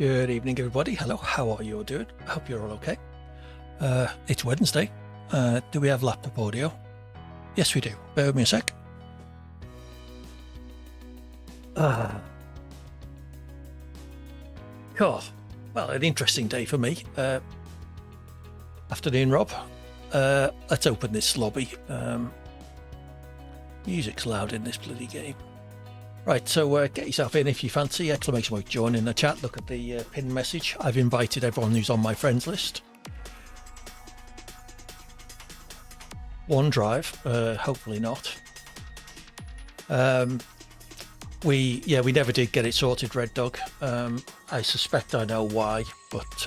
Good evening, everybody. Hello, how are you all doing? I hope you're all okay. It's Wednesday. Do we have laptop audio? Yes, we do. Bear with me a sec. Cool. Well, an interesting day for me. Afternoon, Rob. Let's open this lobby. Music's loud in this bloody game. Right, so get yourself in if you fancy. Exclamation mark join in the chat. Look at the pinned message. I've invited everyone who's on my friends list. OneDrive, hopefully not. We never did get it sorted, Red Dog. I suspect I know why, but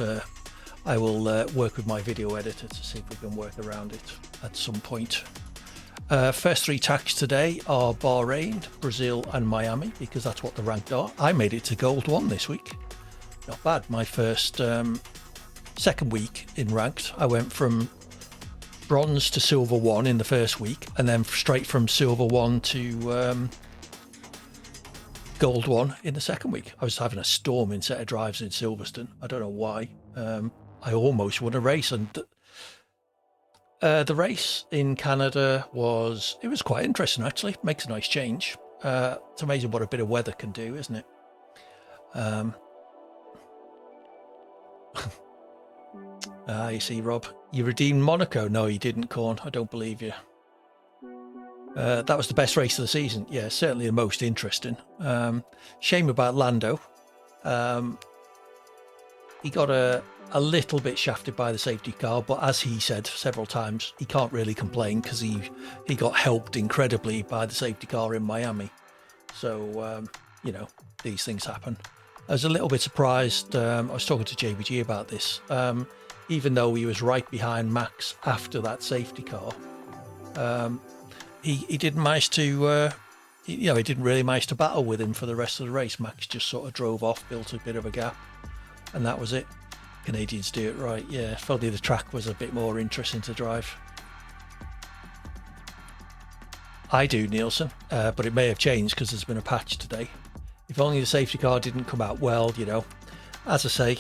I will work with my video editor to see if we can work around it at some point. First three tracks today are Bahrain, Brazil and Miami, because that's what the ranked are. I made it to Gold 1 this week. Not bad. My first second week in ranked, I went from Bronze to Silver 1 in the first week, and then straight from Silver 1 to Gold 1 in the second week. I was having a storming set of drives in Silverstone. I don't know why. I almost won a race, and the race in Canada was quite interesting, actually. Makes a nice change. It's amazing what a bit of weather can do, isn't it? You see, Rob, you redeemed Monaco. No, you didn't, Corn. I don't believe you. That was the best race of the season. Yeah, certainly the most interesting. Shame about Lando. He got a little bit shafted by the safety car, but as he said several times, he can't really complain because he got helped incredibly by the safety car in Miami. So, these things happen. I was a little bit surprised. I was talking to JBG about this. Even though he was right behind Max after that safety car, he didn't manage to, he didn't really manage to battle with him for the rest of the race. Max just sort of drove off, built a bit of a gap, and that was it. Canadians do it right. Yeah, if only the track was a bit more interesting to drive. I do, Nielsen, but it may have changed because there's been a patch today. If only the safety car didn't come out well, as I say,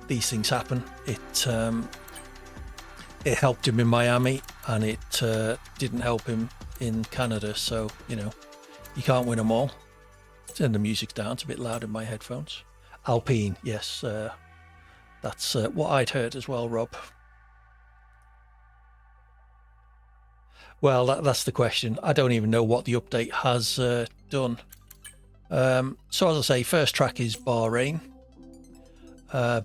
these things happen. It helped him in Miami, and it didn't help him in Canada. So, you can't win them all. Turn the music down. It's a bit loud in my headphones. Alpine, yes, that's what I'd heard as well, Rob. Well, that's the question. I don't even know what the update has done. So as I say, first track is Bahrain.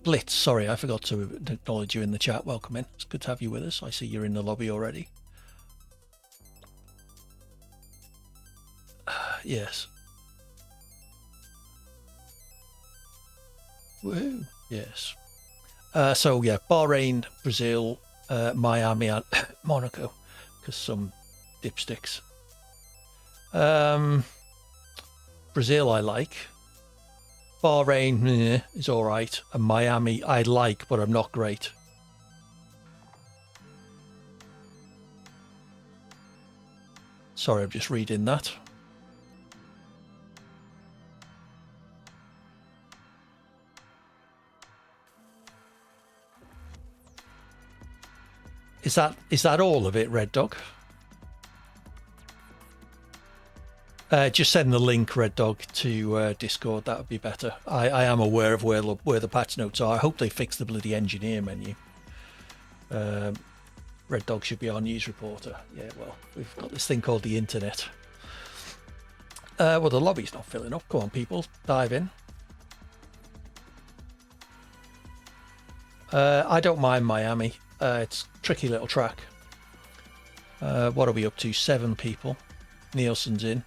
Blitz, sorry, I forgot to acknowledge you in the chat. Welcome in. It's good to have you with us. I see you're in the lobby already. Yes. Woohoo. Yes. Bahrain, Brazil, Miami, and Monaco, because some dipsticks. Brazil I like. Bahrain is all right, and Miami I like, but I'm not great. Sorry, I'm just reading that. Is that all of it, Red Dog? Just send the link, Red Dog, to Discord. That would be better. I am aware of where the patch notes are. I hope they fix the bloody engineer menu. Red Dog should be our news reporter. Yeah, well, we've got this thing called the internet. Well, the lobby's not filling up. Come on, people, dive in. I don't mind Miami. It's a tricky little track. What are we up to? 7 people. Nielsen's in.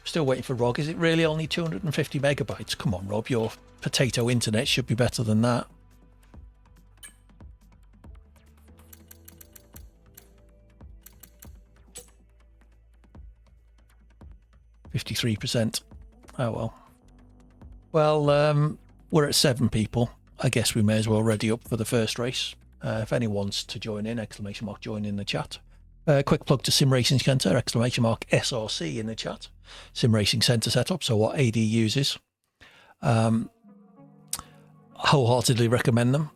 Still waiting for Rog. Is it really only 250 megabytes? Come on, Rob. Your potato internet should be better than that. %. Oh, well. Well, we're at 7 people. I guess we may as well ready up for the first race. If anyone wants to join in, exclamation mark join in the chat. Quick plug to Sim Racing Centre, exclamation mark SRC in the chat. Sim Racing Centre setup, so what AD uses. Wholeheartedly recommend them.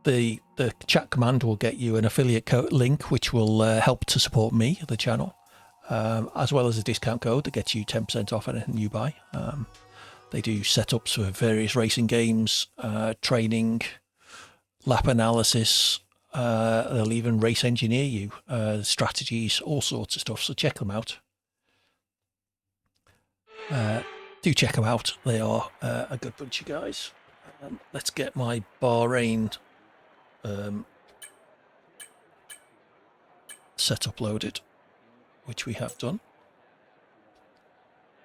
The chat command will get you an affiliate code link, which will help to support me, the channel, as well as a discount code that gets you 10% off anything you buy. They do setups for various racing games, training, lap analysis. They'll even race engineer you, strategies, all sorts of stuff. So check them out. Do check them out. They are a good bunch of guys. Let's get my Bahrain setup loaded, which we have done.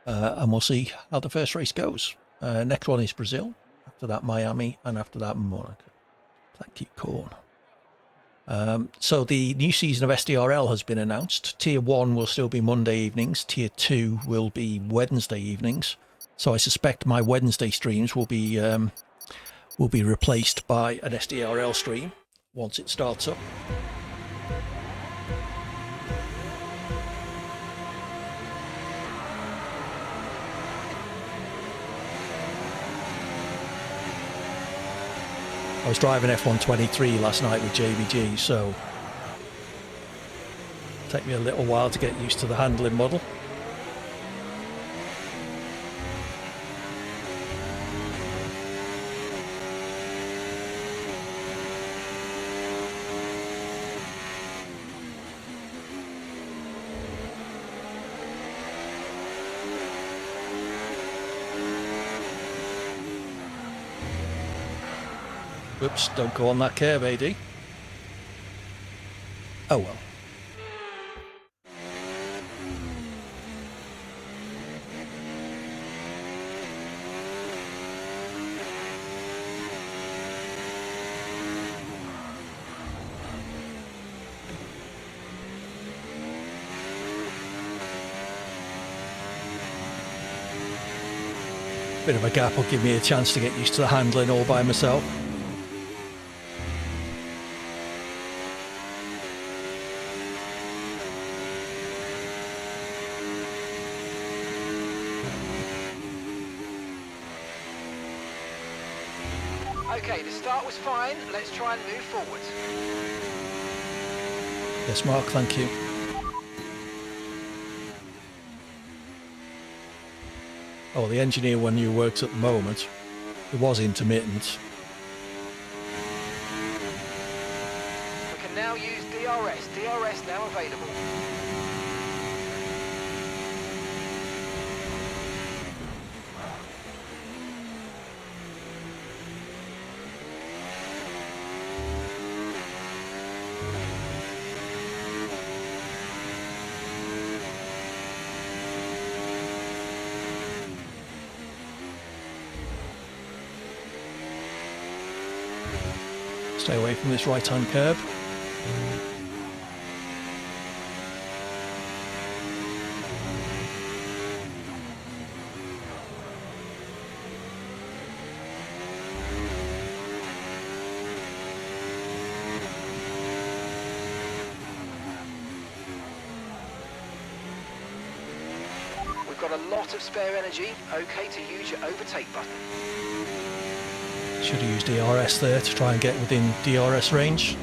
And we'll see how the first race goes. Next one is Brazil. After that, Miami. And after that, Monaco. Thank you, Corn. So the new season of SDRL has been announced. Tier 1 will still be Monday evenings. Tier 2 will be Wednesday evenings. So I suspect my Wednesday streams will be replaced by an SDRL stream once it starts up. I was driving F123 last night with JBG, so it'll take me a little while to get used to the handling model. Oops, don't go on that curve, AD. Oh well. Bit of a gap will give me a chance to get used to the handling all by myself. Okay, the start was fine. Let's try and move forward. Yes, Mark, thank you. Oh, the engineer when you works at the moment, it was intermittent. We can now use DRS. DRS now available. Stay away from this right-hand curb. We've got a lot of spare energy. Okay to use your overtake button. Should have used DRS there to try and get within DRS range.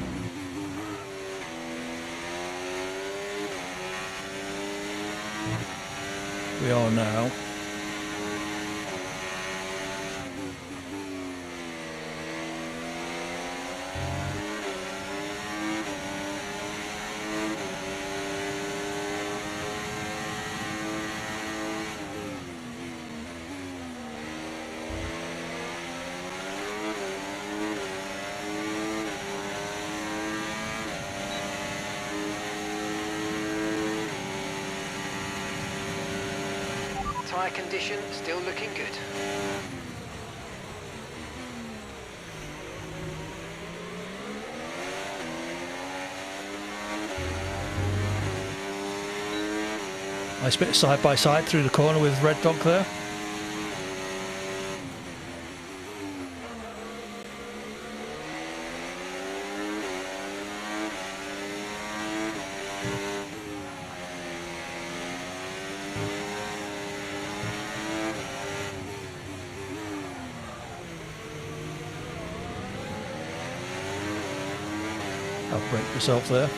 We are now. Tyre condition still looking good. Nice bit of side by side through the corner with Red Dog there. I'll break myself there.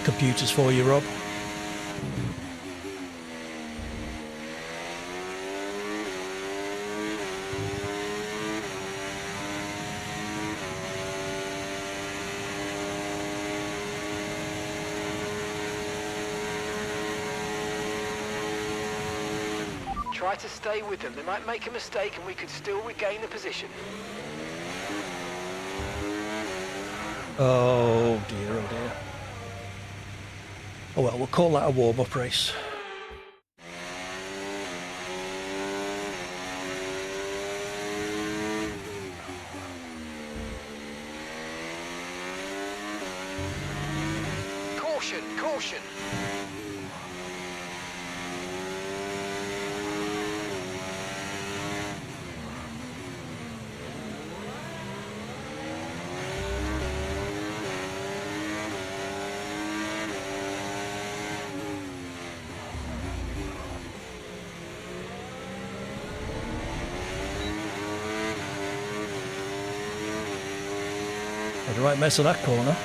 Computers for you, Rob. Try to stay with them. They might make a mistake and we could still regain the position. Oh dear, oh dear. Oh well, we'll call that a warm-up race. Caution, caution. Had the right mess of that corner.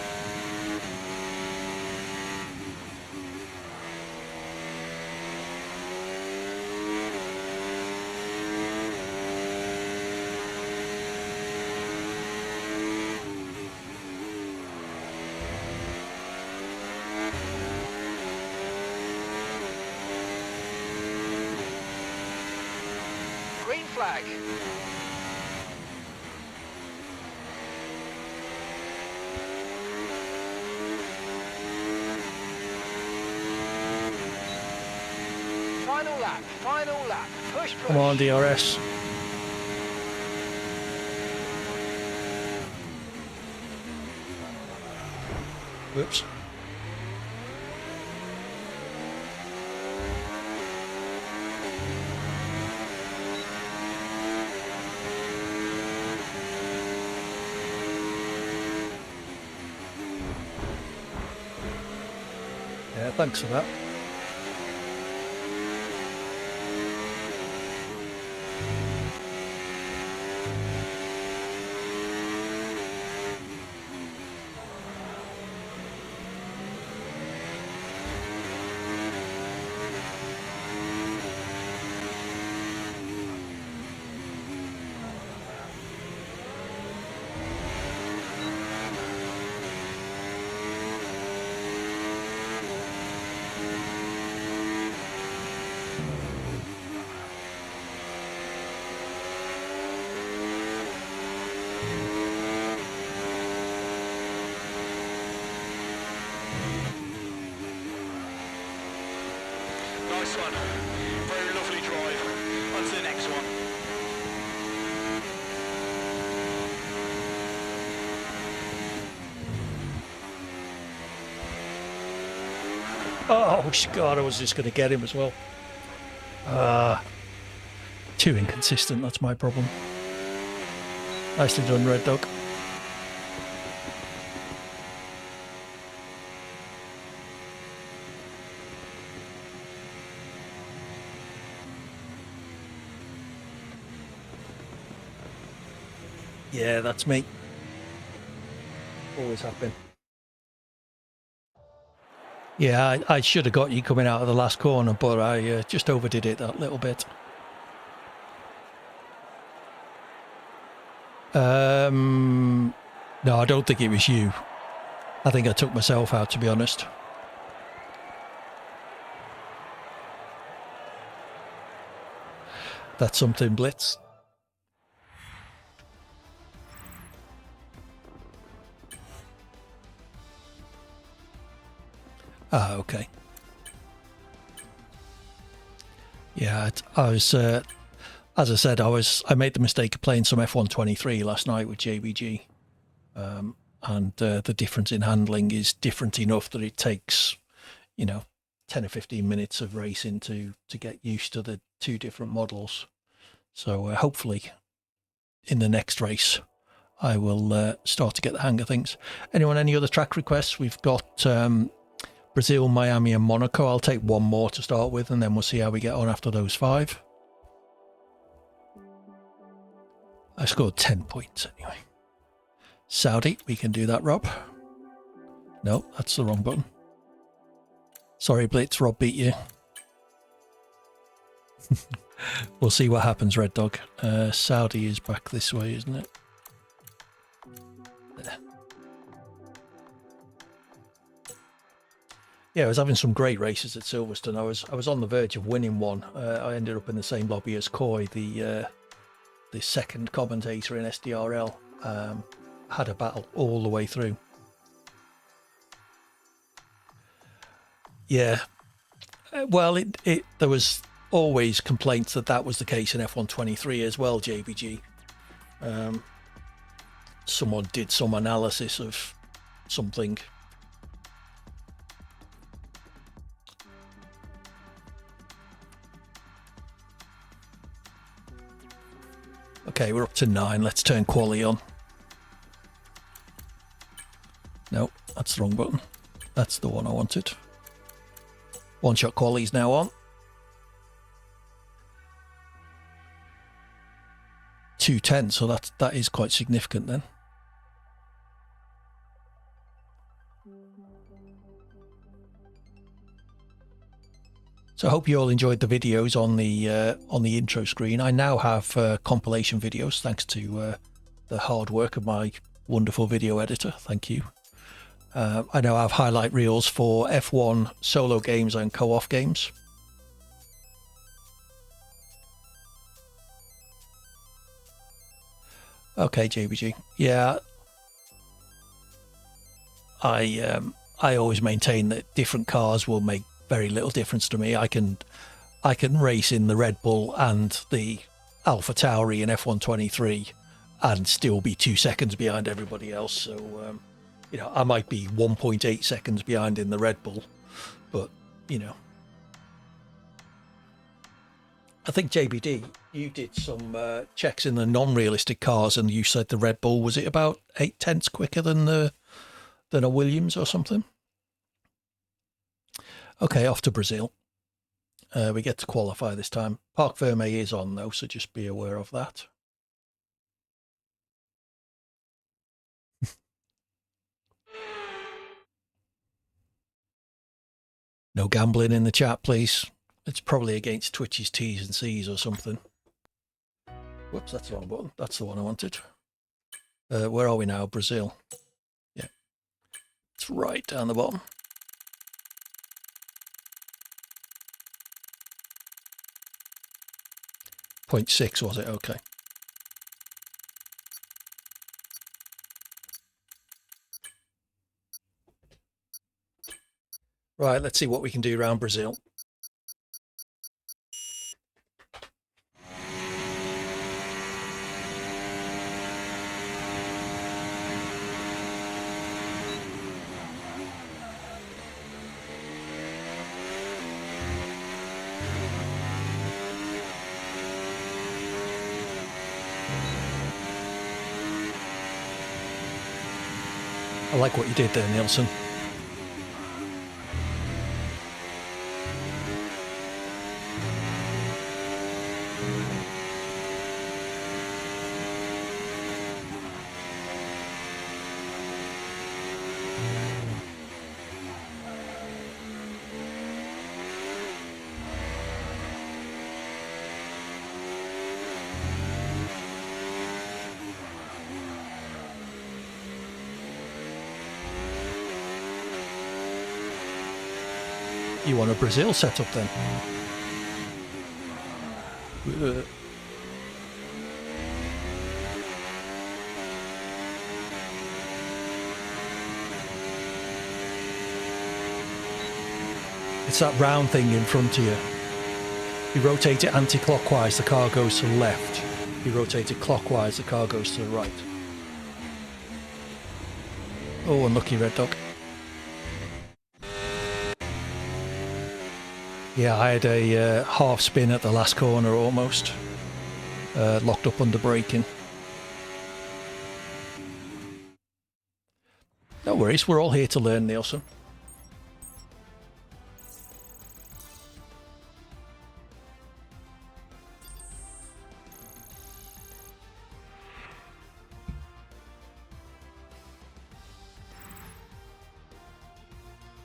Green flag. Final lap, final lap. Push, push. Come on, DRS. Whoops. Yeah, thanks for that. Nice one. Very lovely drive. On to the next one. Oh, God, I was just going to get him as well. Too inconsistent, that's my problem. Nicely done, Red Dog. Yeah, that's me. Always have been. Yeah, I should have got you coming out of the last corner, but I just overdid it that little bit. No, I don't think it was you. I think I took myself out, to be honest. That's something, Blitz. Ah, okay. Yeah, as I said, I made the mistake of playing some F123 last night with JBG, and the difference in handling is different enough that it takes, 10 or 15 minutes of racing to get used to the two different models. So hopefully in the next race I will start to get the hang of things. Anyone, any other track requests? We've got Brazil, Miami and Monaco. I'll take one more to start with, and then we'll see how we get on after those 5. I scored 10 points anyway. Saudi, we can do that, Rob. No, that's the wrong button. Sorry, Blitz, Rob beat you. We'll see what happens, Red Dog. Saudi is back this way, isn't it? There. Yeah, I was having some great races at Silverstone. I was on the verge of winning one. I ended up in the same lobby as Coy, the second commentator in SDRL. Had a battle all the way through. Yeah. Well, there was always complaints that was the case in F123 as well, JBG. Someone did some analysis of something. Okay, we're up to 9. Let's turn quali on. No, that's the wrong button. That's the one I wanted. One-shot quali's now on. 210, so that is quite significant then. So I hope you all enjoyed the videos on the intro screen. I now have compilation videos thanks to the hard work of my wonderful video editor. Thank you. I now have highlight reels for F1 solo games and co-op games. Okay, JBG. Yeah, I always maintain that different cars will make very little difference to me. I can race in the Red Bull and the Alpha Tauri in F123 and still be 2 seconds behind everybody else. So I might be 1.8 seconds behind in the Red Bull, but I think JBD, you did some checks in the non-realistic cars, and you said the Red Bull, was it about 0.8 quicker than a Williams or something? Okay, off to Brazil. We get to qualify this time. Parc Ferme is on though, so just be aware of that. No gambling in the chat, please. It's probably against Twitch's T's and C's or something. Whoops, that's the wrong button. That's the one I wanted. Where are we now? Brazil. Yeah. It's right down the bottom. .6 was it? Okay. Right, let's see what we can do around Brazil. I like what you did there, Nielsen. You want a Brazil setup then? It's that round thing in front of you. If you rotate it anti-clockwise, the car goes to the left. If you rotate it clockwise, the car goes to the right. Oh, unlucky red dog. Yeah, I had a half spin at the last corner almost. Locked up under braking. No worries, we're all here to learn, Nielsen.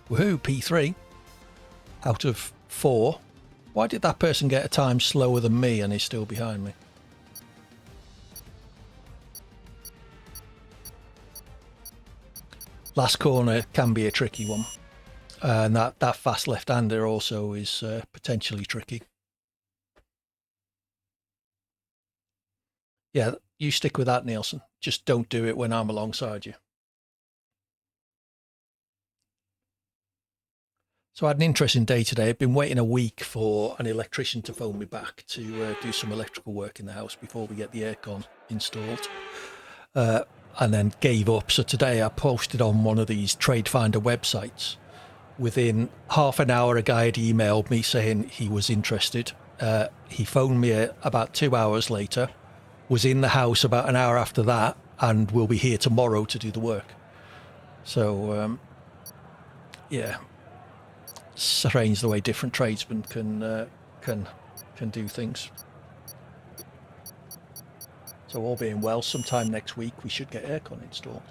Woohoo, P3 out of 4. Why did that person get a time slower than me and is still behind me? Last corner can be a tricky one. And that fast left-hander also is potentially tricky. Yeah, you stick with that, Nielsen. Just don't do it when I'm alongside you. So I had an interesting day today. I've been waiting a week for an electrician to phone me back to do some electrical work in the house before we get the aircon installed. And then gave up. So today I posted on one of these trade finder websites. Within half an hour, a guy had emailed me saying he was interested. He phoned me about 2 hours later, was in the house about an hour after that, and will be here tomorrow to do the work. So, yeah, strange the way different tradesmen can do things. So all being well, sometime next week we should get aircon installed.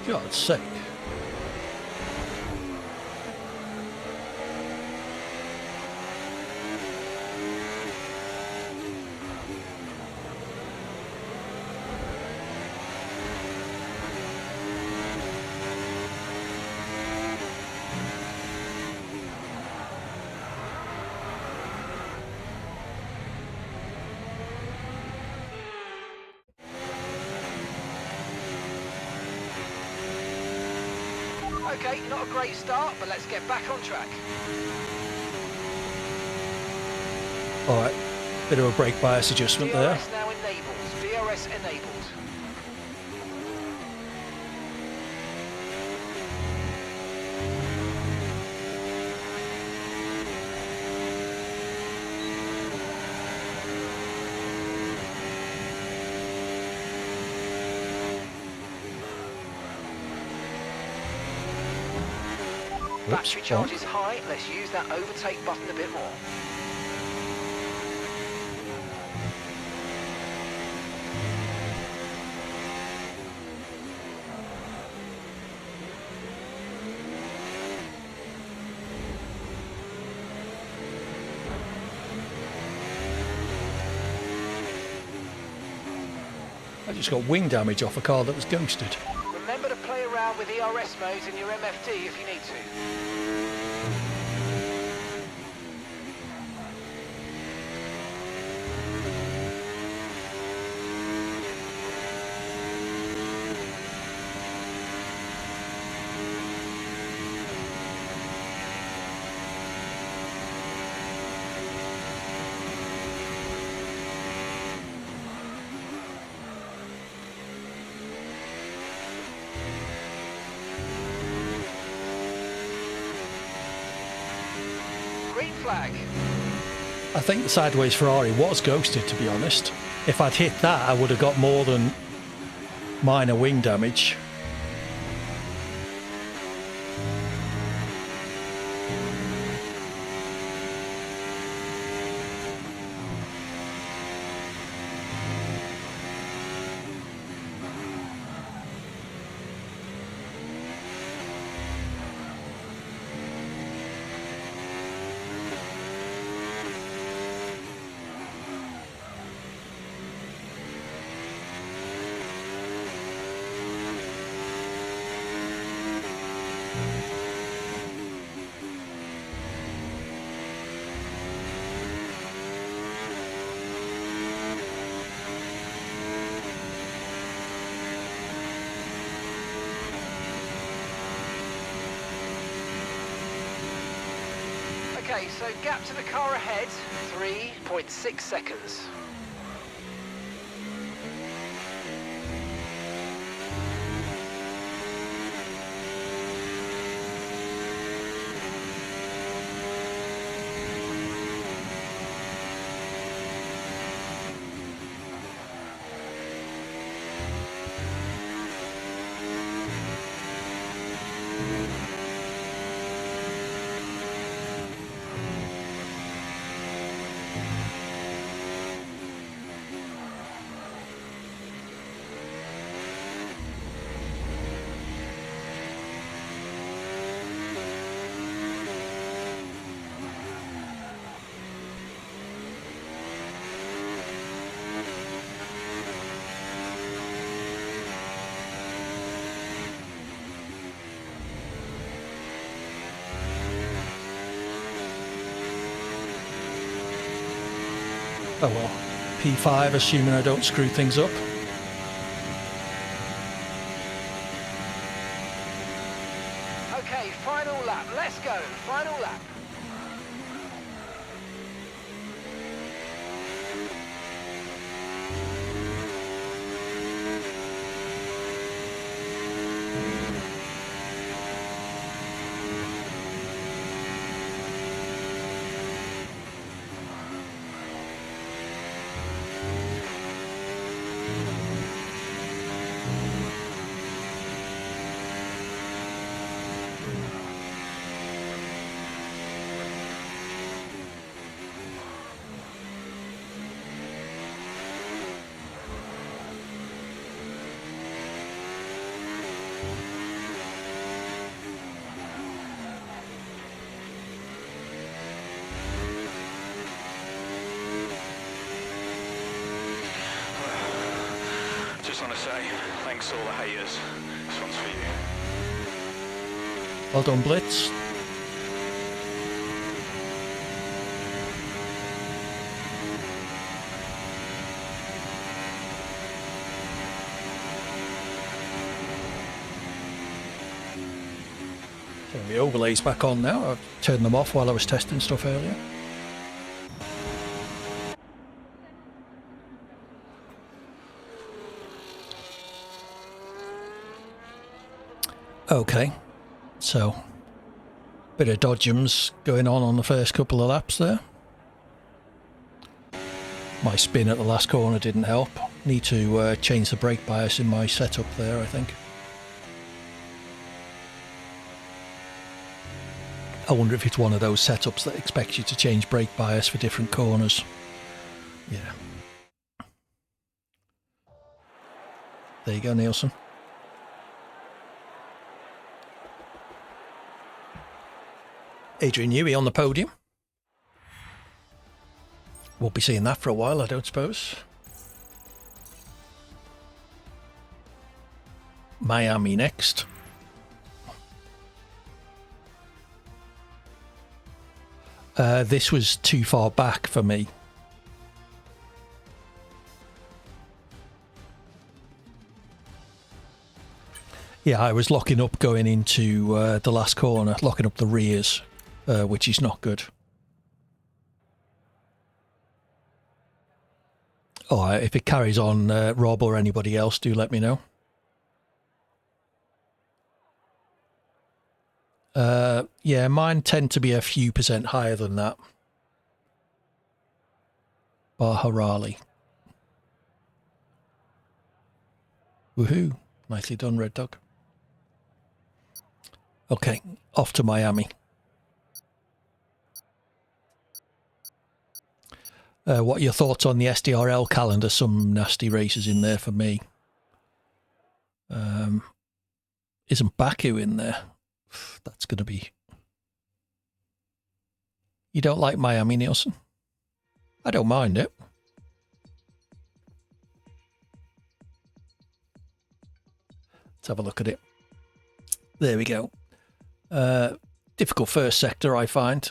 God's sake. Okay, not a great start, but let's get back on track. All right, bit of a brake bias adjustment there. DRS now enabled. DRS enabled. Battery charge is high, let's use that overtake button a bit more. I just got wing damage off a car that was ghosted. Remember to play around with ERS modes in your MFD if you need to. Green flag. I think the sideways Ferrari was ghosted, to be honest. If I'd hit that, I would have got more than minor wing damage. Okay, so gap to the car ahead, 3.6 seconds. Oh well, P5, assuming I don't screw things up. Okay, final lap, let's go, final lap. Just want to say, thanks to all the haters. This one's for you. Well done, Blitz. Turn the overlays back on now. I've turned them off while I was testing stuff earlier. Okay, so bit of dodgems going on the first couple of laps there. My spin at the last corner didn't help. Need to change the brake bias in my setup there, I think. I wonder if it's one of those setups that expects you to change brake bias for different corners. Yeah. There you go, Nielsen. Adrian Newey on the podium. Won't be seeing that for a while, I don't suppose. Miami next. This was too far back for me. Yeah, I was locking up going into the last corner, locking up the rears, which is not good. Oh, if it carries on, Rob or anybody else, do let me know. Yeah, mine tend to be a few percent higher than that. Baharali. Woohoo. Nicely done, Red Dog. Okay, off to Miami. What are your thoughts on the SDRL calendar? Some nasty races in there for me. Isn't Baku in there? That's going to be... You don't like Miami, Nielsen? I don't mind it. Let's have a look at it. There we go. Difficult first sector, I find.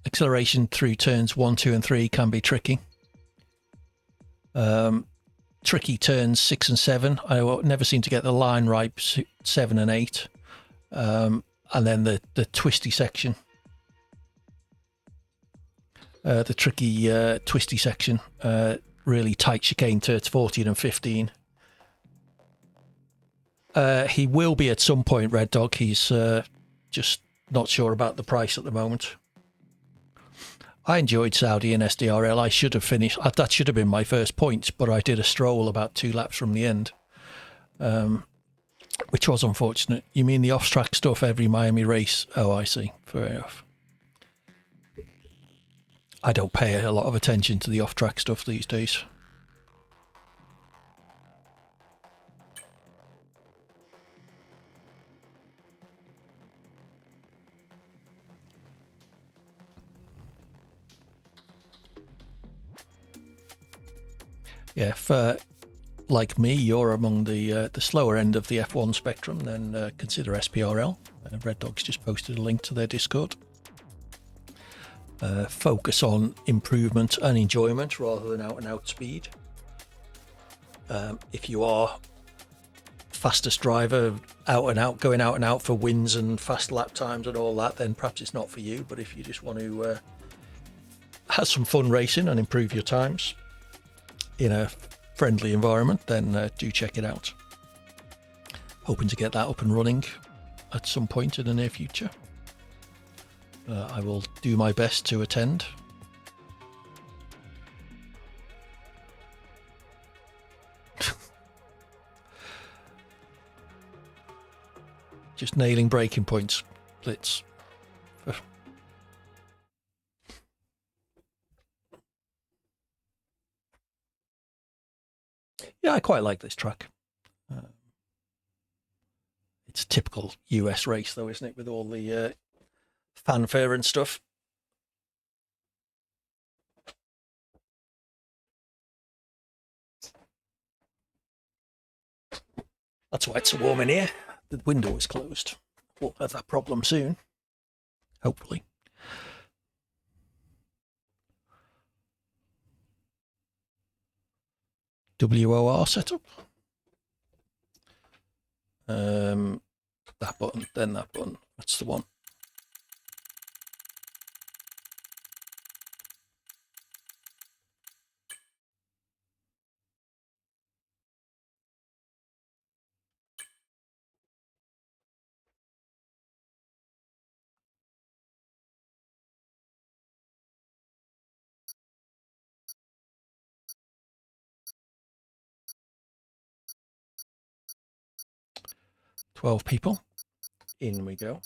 Acceleration through turns 1, 2 and 3 can be tricky. Tricky turns 6 and 7. I never seem to get the line right, 7 and 8. And then the twisty section. the tricky, twisty section. Really tight chicane turns 14 and 15. He will be at some point, Red Dog. He's just not sure about the price at the moment. I enjoyed Saudi and SDRL. I should have finished. That should have been my first point, but I did a stroll about 2 laps from the end, which was unfortunate. You mean the off-track stuff every Miami race? Oh, I see. Fair enough. I don't pay a lot of attention to the off-track stuff these days. Yeah, if, like me, you're among the slower end of the F1 spectrum, then consider SPRL. Red Dog's just posted a link to their Discord. Focus on improvement and enjoyment rather than out-and-out speed. If you are fastest driver, going out and out for wins and fast lap times and all that, then perhaps it's not for you. But if you just want to have some fun racing and improve your times in a friendly environment, then do check it out. Hoping to get that up and running at some point in the near future. I will do my best to attend. Just nailing breaking points, Blitz. Yeah, I quite like this track. It's a typical US race, though, isn't it? With all the fanfare and stuff. That's why it's so warm in here. The window is closed. We'll have that problem soon. Hopefully. WOR setup. That button, then that button. That's the one. "12 people. In we go.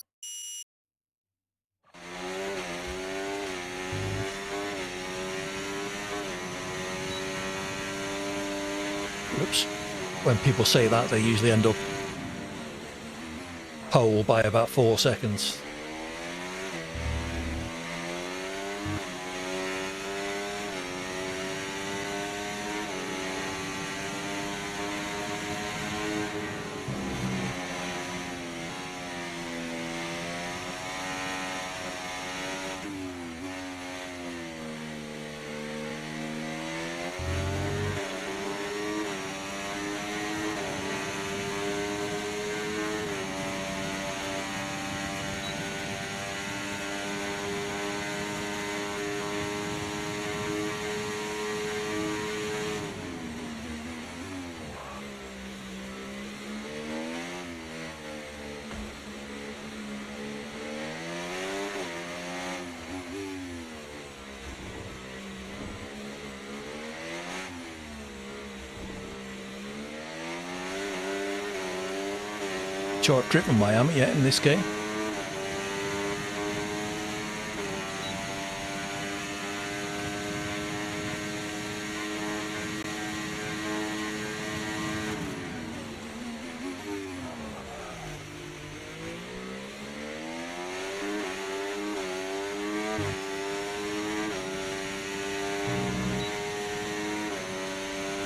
Oops. When people say that, they usually end up pole by about 4 seconds. Short trip from Miami yet in this game.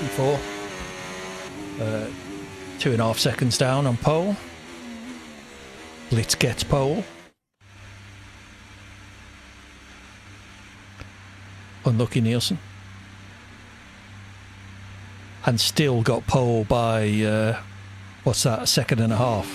P4. 2.5 seconds down on pole. Blitz gets pole. Unlucky Nielsen. And still got pole by, what's that, 1.5 seconds.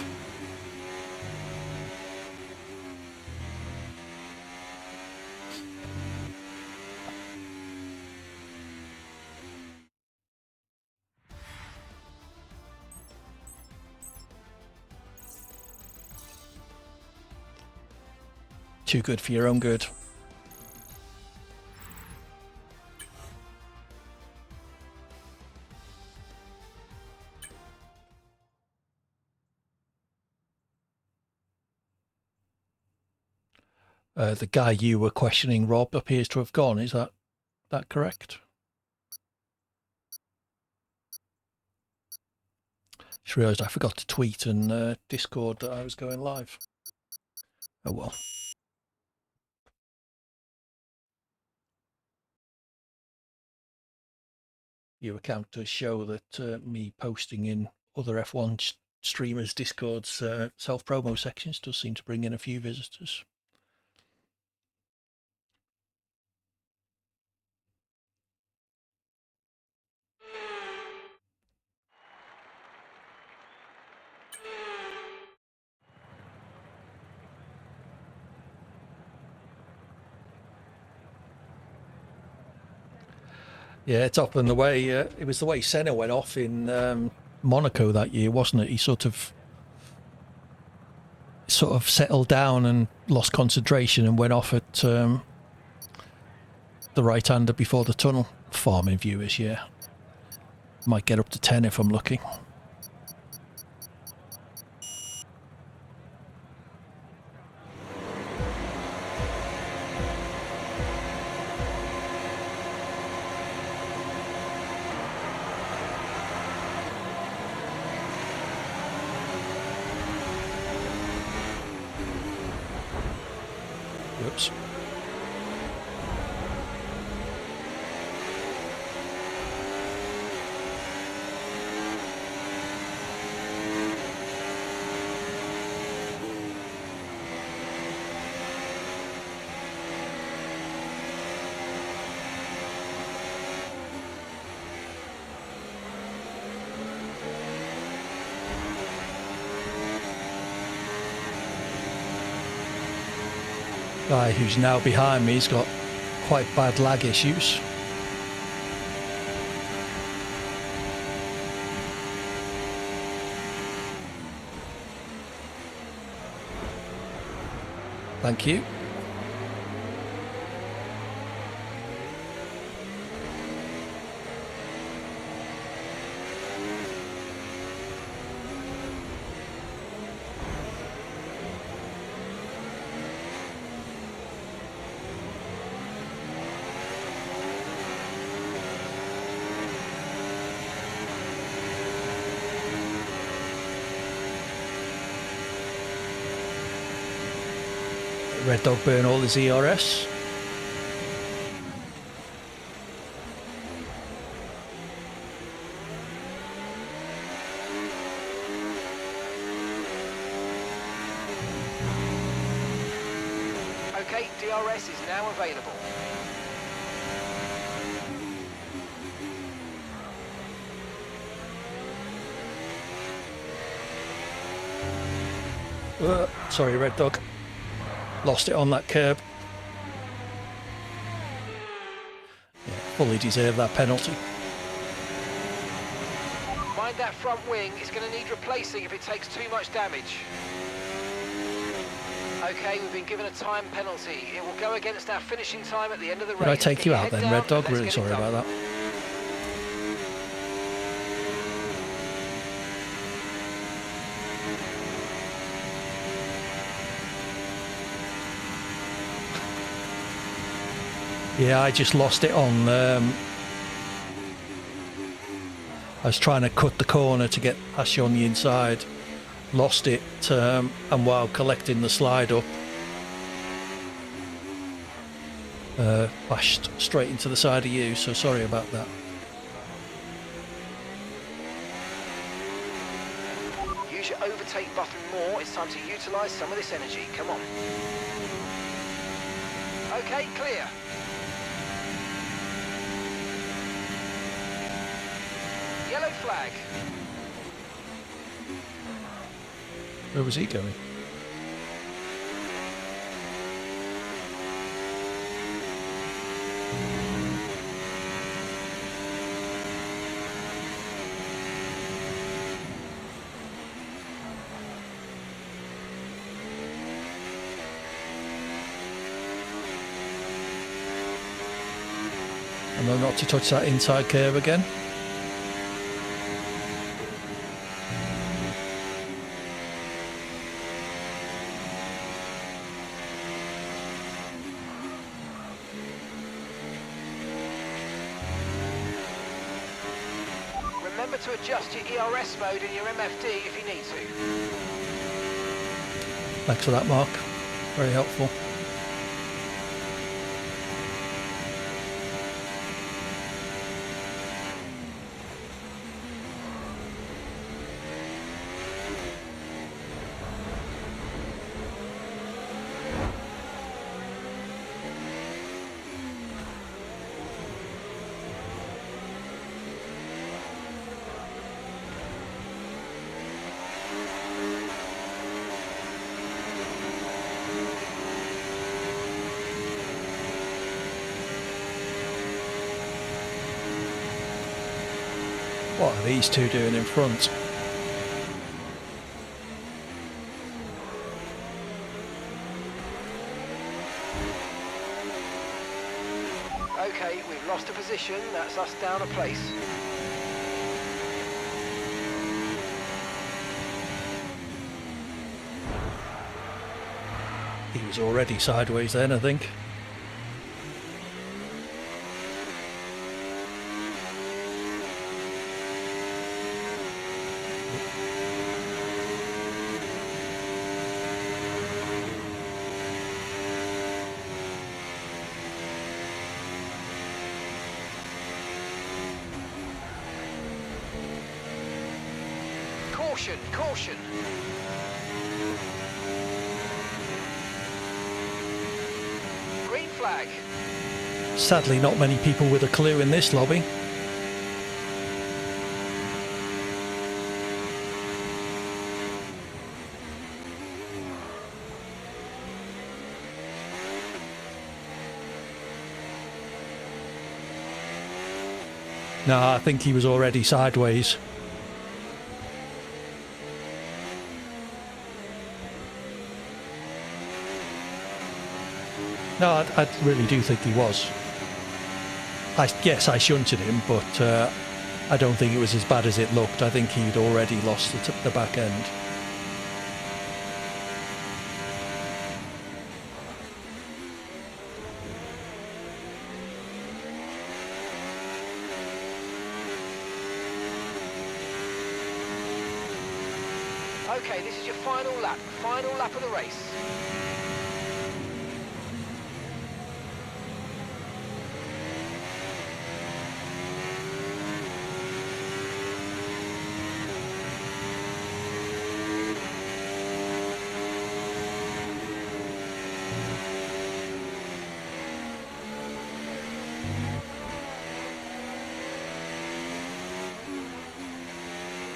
Too good for your own good. The guy you were questioning, Rob, appears to have gone. Is that correct? Just realised I forgot to tweet and Discord that I was going live. Oh well. Your account does show that me posting in other F1 streamers' Discord's self-promo sections does seem to bring in a few visitors. Yeah, it's up and the way. It was the way Senna went off in Monaco that year, wasn't it? He sort of settled down and lost concentration and went off at the right-hander before the tunnel. Farming viewers, yeah. Might get up to 10 if I'm lucky. Oops. Guy who's now behind me has got quite bad lag issues. Thank you. Red Dog burn all his ERS. Okay, DRS is now available. Sorry, Red Dog. Lost it on that curb. Yeah, fully deserved that penalty. Mind that front wing, it's going to need replacing if it takes too much damage. Okay, we've been given a time penalty. It will go against our finishing time at the end of the race. Did I take you out Get your then, head Red down Dog? and let's Really get it sorry done. about that. Yeah, I just lost it on... I was trying to cut the corner to get past you on the inside. Lost it, and while collecting the slide up, bashed straight into the side of you, so sorry about that. Use your overtake button more. It's time to utilise some of this energy. Come on. Okay, clear. Yellow flag. Where was he going? And then not to touch that inside curve again. Remember to adjust your ERS mode and your MFD if you need to. Thanks for that, Mark. Very helpful. What are these two doing in front? Okay, we've lost a position. That's us down a place. He was already sideways then, I think. Caution, caution. Green flag. Sadly, not many people with a clue in this lobby. No, I think he was already sideways. No, I really do think he was. Yes, I shunted him, but I don't think it was as bad as it looked. I think he'd already lost the back end. Okay, this is your final lap of the race.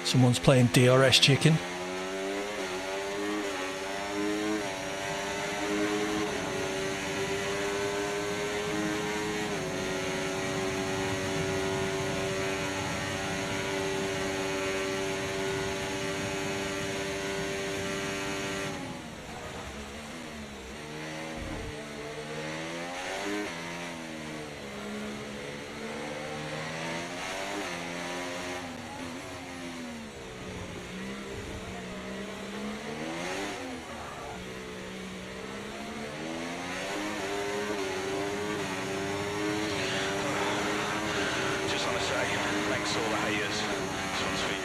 Someone's playing DRS chicken. Just want to say, thanks to all the haters. This one's for you.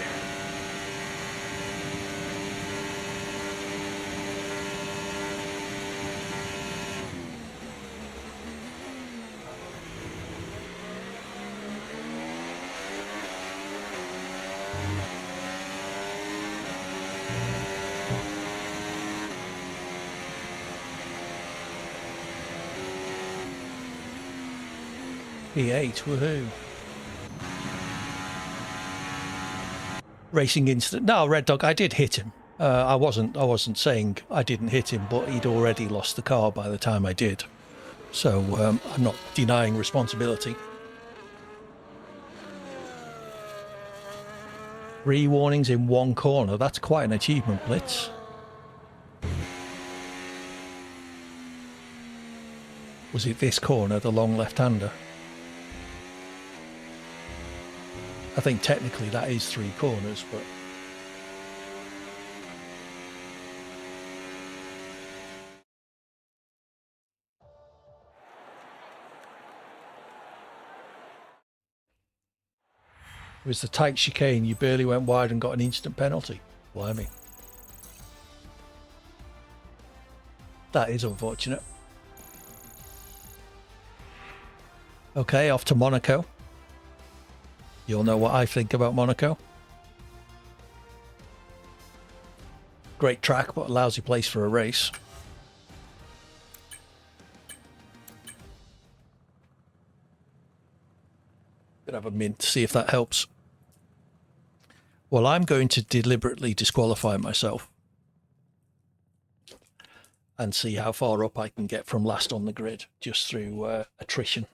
E8, woohoo. Racing incident. No, Red Dog, I did hit him. I wasn't saying I didn't hit him, but he'd already lost the car by the time I did. So I'm not denying responsibility. 3 warnings in 1 corner. That's quite an achievement, Blitz. Was it this corner, the long left-hander? I think technically that is 3 corners, but it was the tight chicane. You barely went wide and got an instant penalty. Blimey. That is unfortunate. Okay, off to Monaco. You'll know what I think about Monaco. Great track, but a lousy place for a race. Gonna have a mint, see if that helps. Well, I'm going to deliberately disqualify myself and see how far up I can get from last on the grid, just through attrition.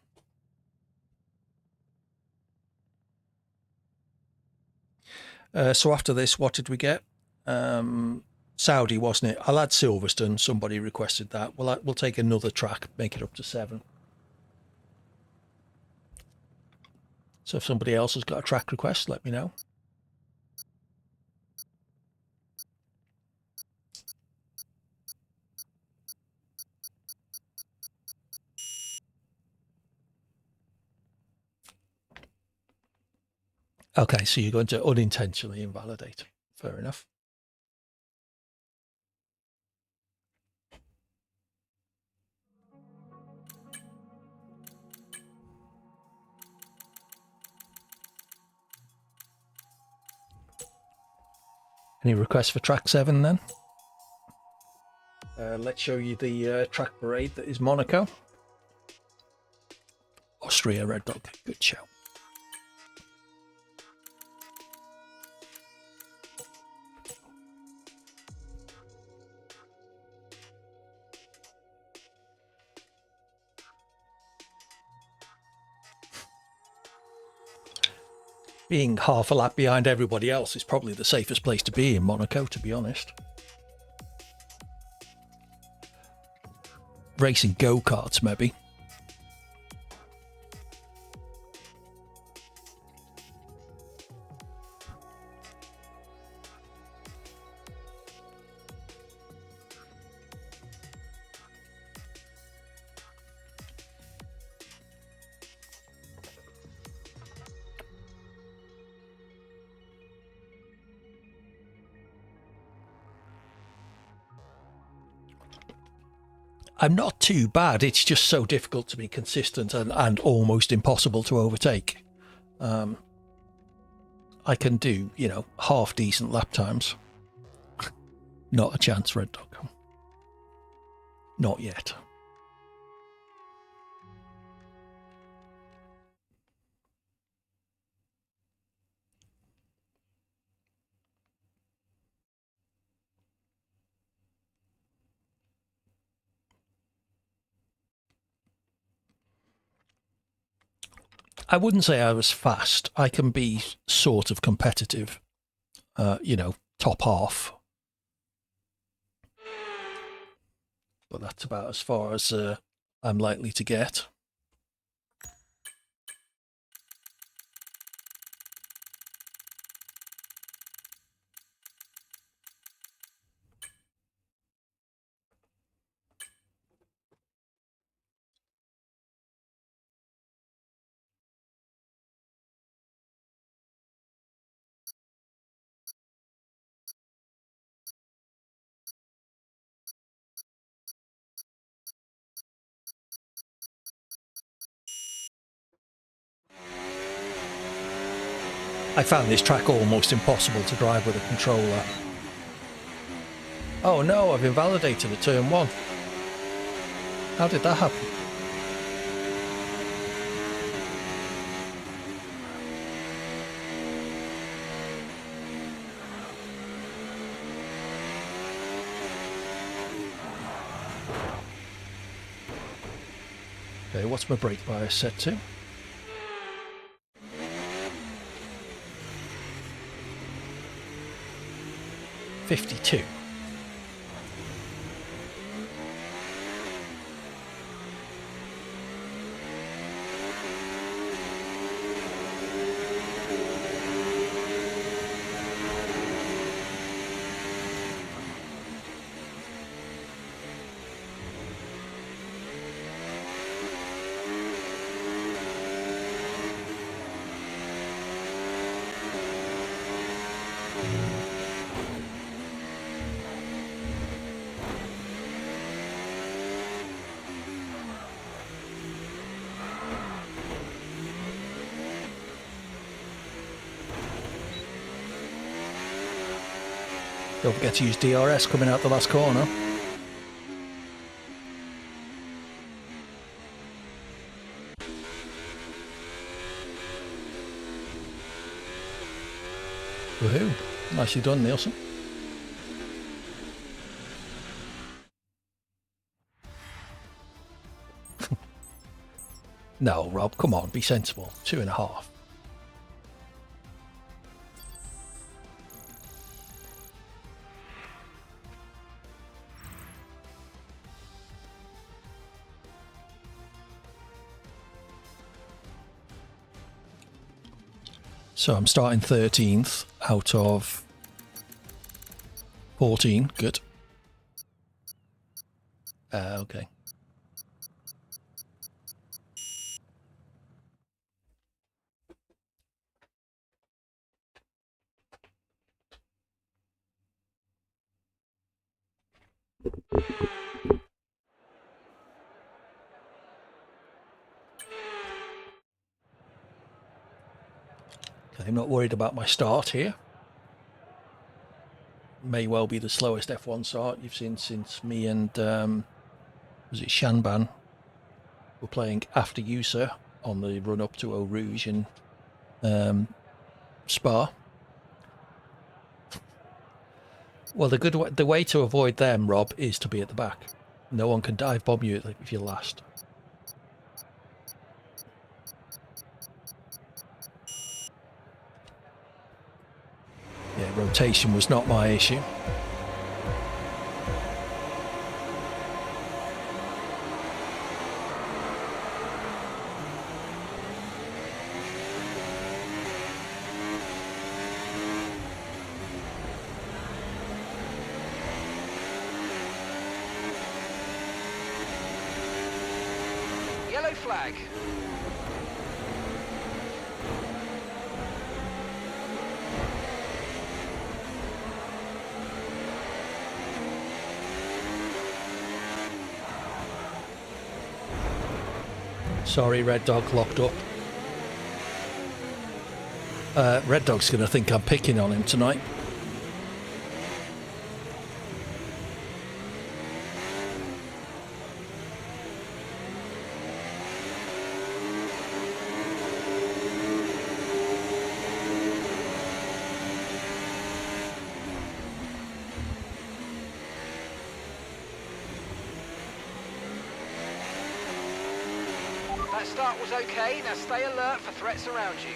So after this, what did we get? Saudi, wasn't it? I'll add Silverstone. Somebody requested that. We'll take another track, make it up to 7. So if somebody else has got a track request, let me know. Okay, so you're going to unintentionally invalidate. Fair enough. Any requests for track 7 then? Let's show you the track parade that is Monaco. Austria, Red Dog. Good show. Being half a lap behind everybody else is probably the safest place to be in Monaco, to be honest. Racing go-karts, maybe. I'm not too bad. It's just so difficult to be consistent and almost impossible to overtake. I can do, half decent lap times. Not a chance, Red Dog. Not yet. I wouldn't say I was fast. I can be sort of competitive, top half. But that's about as far as I'm likely to get. I found this track almost impossible to drive with a controller. Oh no, I've invalidated a turn 1. How did that happen? Okay, what's my brake bias set to? $52. Don't forget to use DRS coming out the last corner. Woohoo. Nicely done, Nielsen. No, Rob, come on, be sensible. 2.5. So I'm starting 13th out of 14. Good. Okay. Okay, I'm not worried about my start here. May well be the slowest F1 start you've seen since me and was it Shanban were playing after you, sir, on the run up to Eau Rouge in Spa. Well, the way to avoid them, Rob, is to be at the back. No one can dive bomb you if you're last. Yeah, rotation was not my issue. Yellow flag. Sorry, Red Dog locked up. Red Dog's going to think I'm picking on him tonight. That start was okay, now stay alert for threats around you.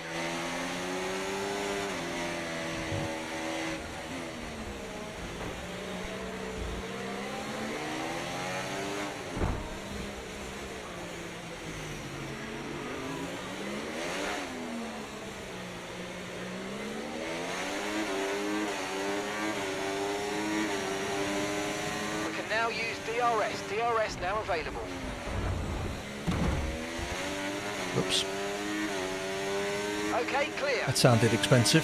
We can now use DRS. DRS now available. Oops. Okay, clear. That sounded expensive.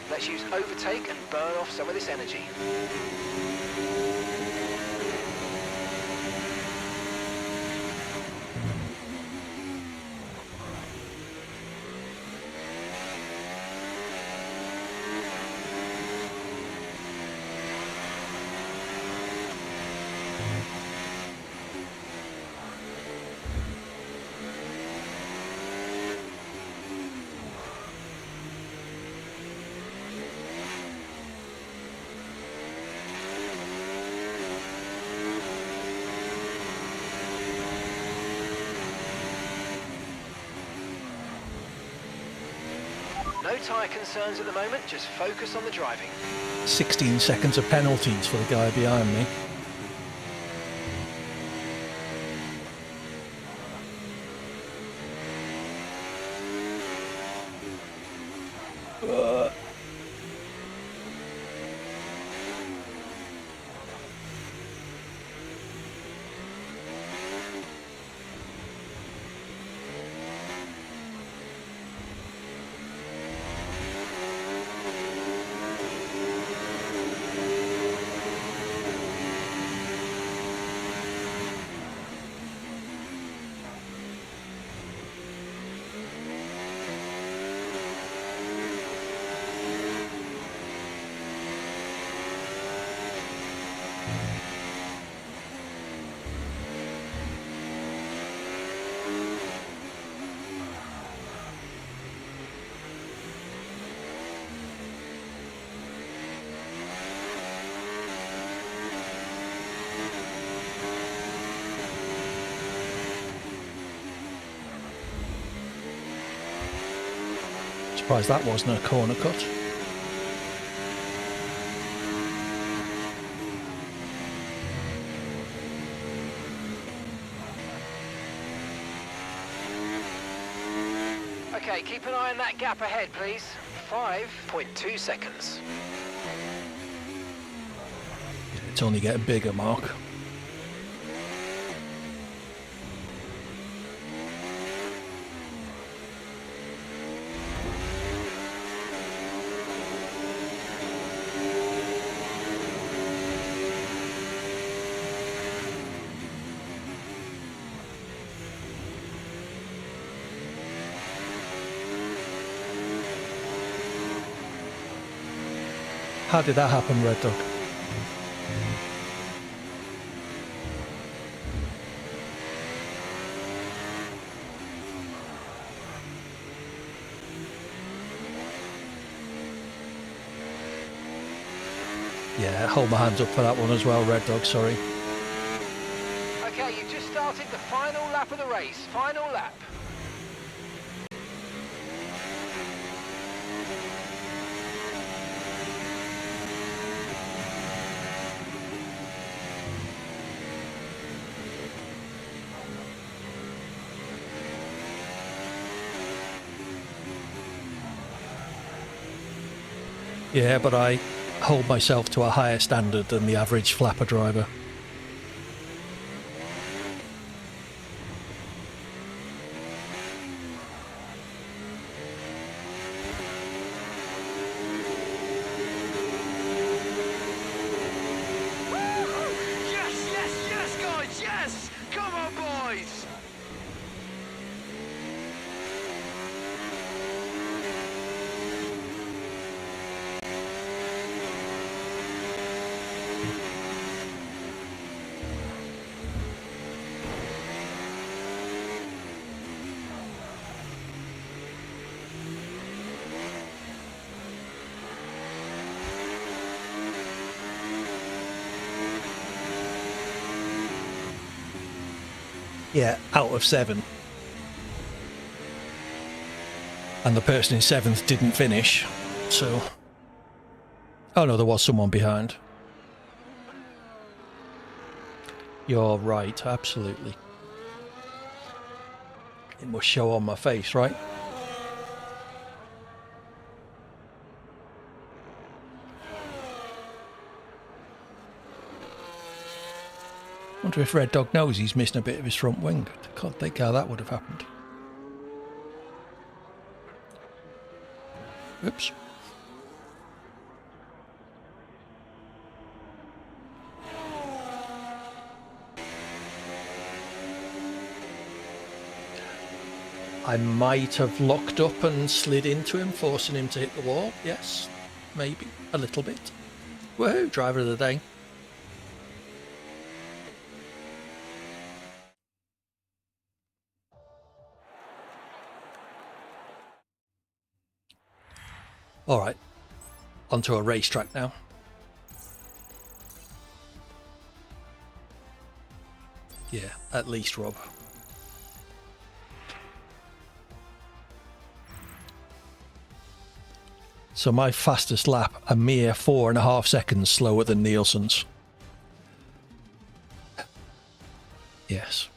Let's use overtake and burn off some of this energy. No tyre concerns at the moment, just focus on the driving. 16 seconds of penalties for the guy behind me. Surprised that wasn't a corner cut. Okay, keep an eye on that gap ahead, please. 5.2 seconds. It's only getting bigger, Mark. How did that happen, Red Dog? Yeah, hold my hands up for that one as well, Red Dog, sorry. Okay, you just started the final lap of the race. Final lap. Yeah, but I hold myself to a higher standard than the average flapper driver. Yes, yes, yes, guys, yes! Come on, boys! Yeah, out of 7. And the person in 7th didn't finish, so... Oh no, there was someone behind. You're right, absolutely. It must show on my face, right? Wonder if Red Dog knows he's missing a bit of his front wing. I can't think how that would have happened. Oops. I might have locked up and slid into him, forcing him to hit the wall. Yes, maybe. A little bit. Woohoo, driver of the day. All right, onto a racetrack now. Yeah, at least, Rob. So my fastest lap, a mere 4.5 seconds slower than Nielsen's. Yes.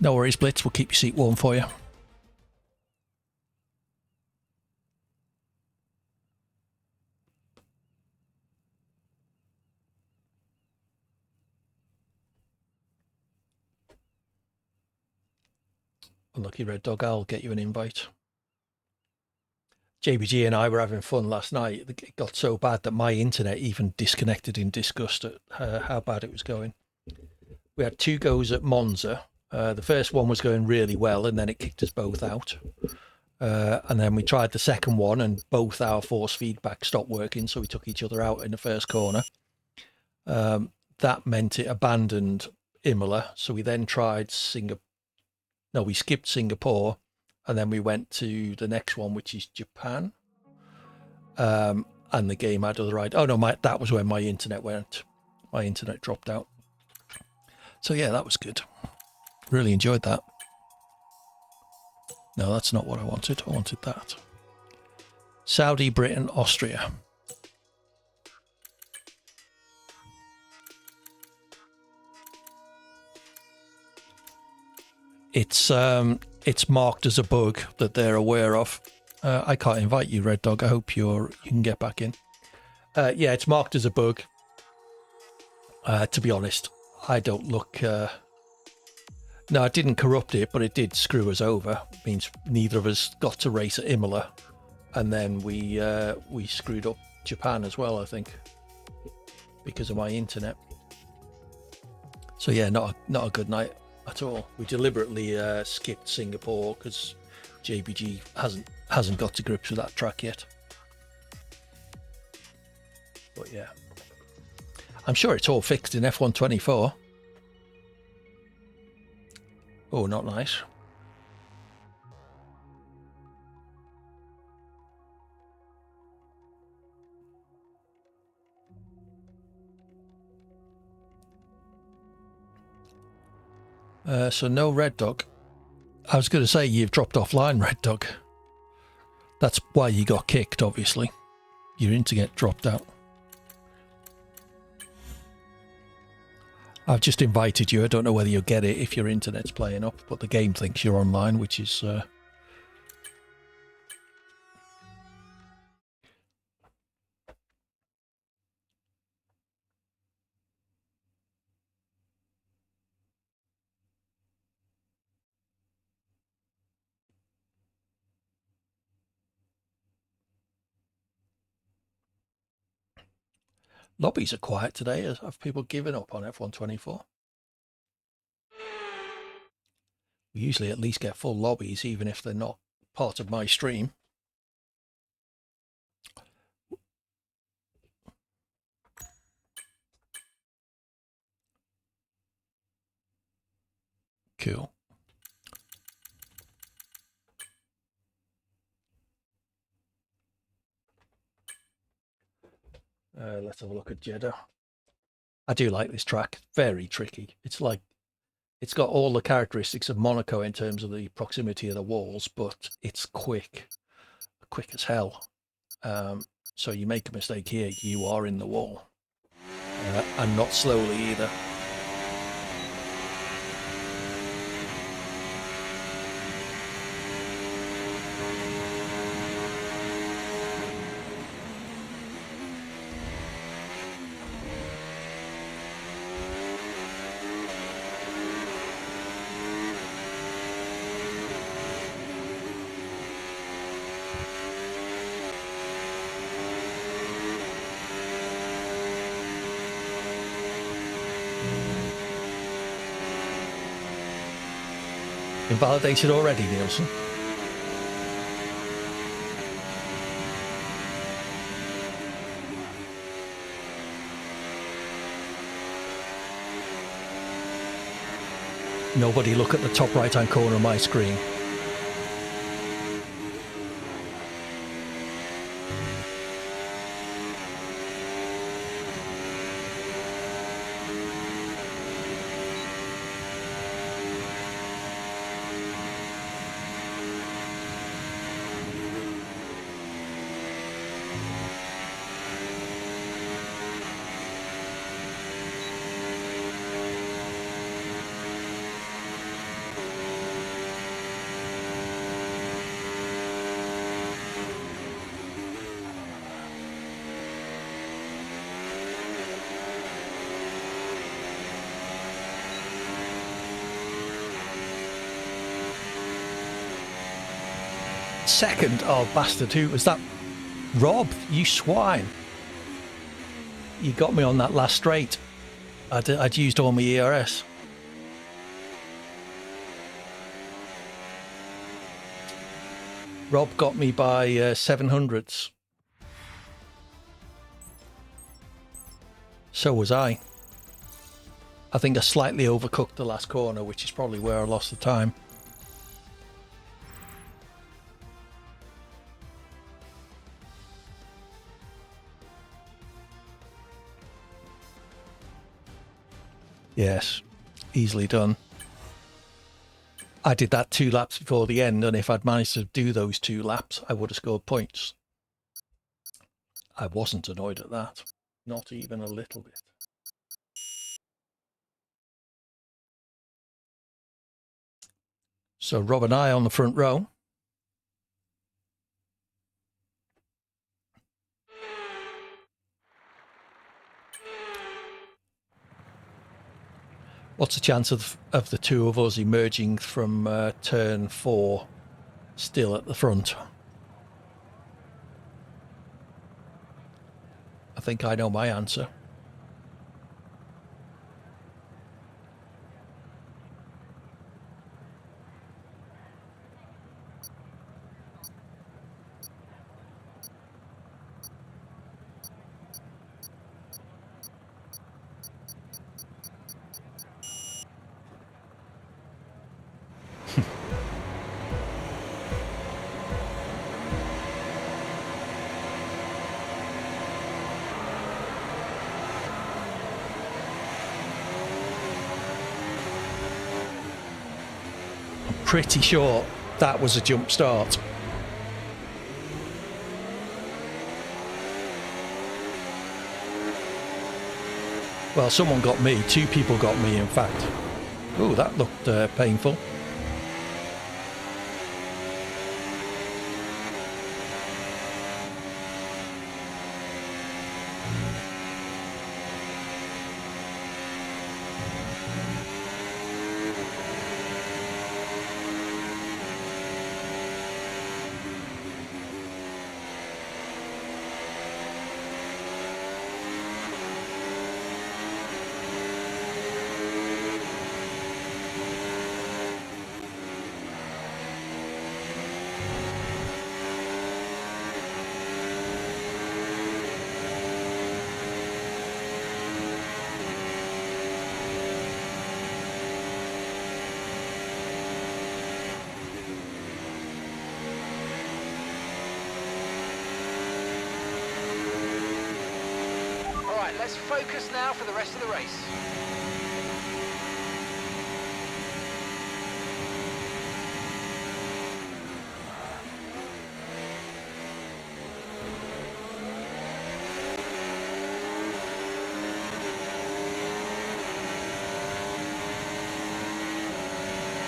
No worries, Blitz. We'll keep your seat warm for you. Unlucky Red Dog, I'll get you an invite. JBG and I were having fun last night. It got so bad that my internet even disconnected in disgust at how bad it was going. We had 2 goes at Monza. The first one was going really well, and then it kicked us both out. And then we tried the second one, and both our force feedback stopped working, so we took each other out in the first corner. That meant it abandoned Imola, so we then tried Singapore. No, we skipped Singapore, and then we went to the next one, which is Japan. And the game had other right. Oh no, that was when my internet went. My internet dropped out. So yeah, that was good. Really enjoyed that. No, that's not what I wanted. I wanted that. Saudi, Britain, Austria. It's marked as a bug that they're aware of. I can't invite you, Red Dog. I hope you can get back in. Yeah, it's marked as a bug. To be honest, I don't look. No, it didn't corrupt it, but it did screw us over. It means neither of us got to race at Imola, and then we screwed up Japan as well, I think, because of my internet. So yeah, not a good night at all. We deliberately skipped Singapore because JBG hasn't got to grips with that track yet. But yeah, I'm sure it's all fixed in F124. Oh, not nice. So no Red Dog. I was going to say you've dropped offline, Red Dog. That's why you got kicked, obviously. Your internet dropped out. I've just invited you. I don't know whether you'll get it if your internet's playing up, but the game thinks you're online, which is... Lobbies are quiet today. Have people given up on F124? We usually at least get full lobbies, even if they're not part of my stream. Cool. Let's have a look at Jeddah. I do like this track. Very tricky. It's like it's got all the characteristics of Monaco in terms of the proximity of the walls, but it's quick as hell. So you make a mistake here, you are in the wall, and not slowly either. Invalidated already, Nielsen. Nobody look at the top right-hand corner of my screen. Second, oh bastard, who was that? Rob, you swine. You got me on that last straight. I'd used all my ERS. Rob got me by 700s. So was I. I think I slightly overcooked the last corner, which is probably where I lost the time. Yes, easily done. I did that 2 laps before the end, and if I'd managed to do those 2 laps, I would have scored points. I wasn't annoyed at that. Not even a little bit. So Rob and I on the front row. What's the chance of the two of us emerging from turn 4 still at the front? I think I know my answer. Pretty sure that was a jump start. Well, someone got me. 2 people got me, in fact. Oh, that looked painful. Let's focus now for the rest of the race.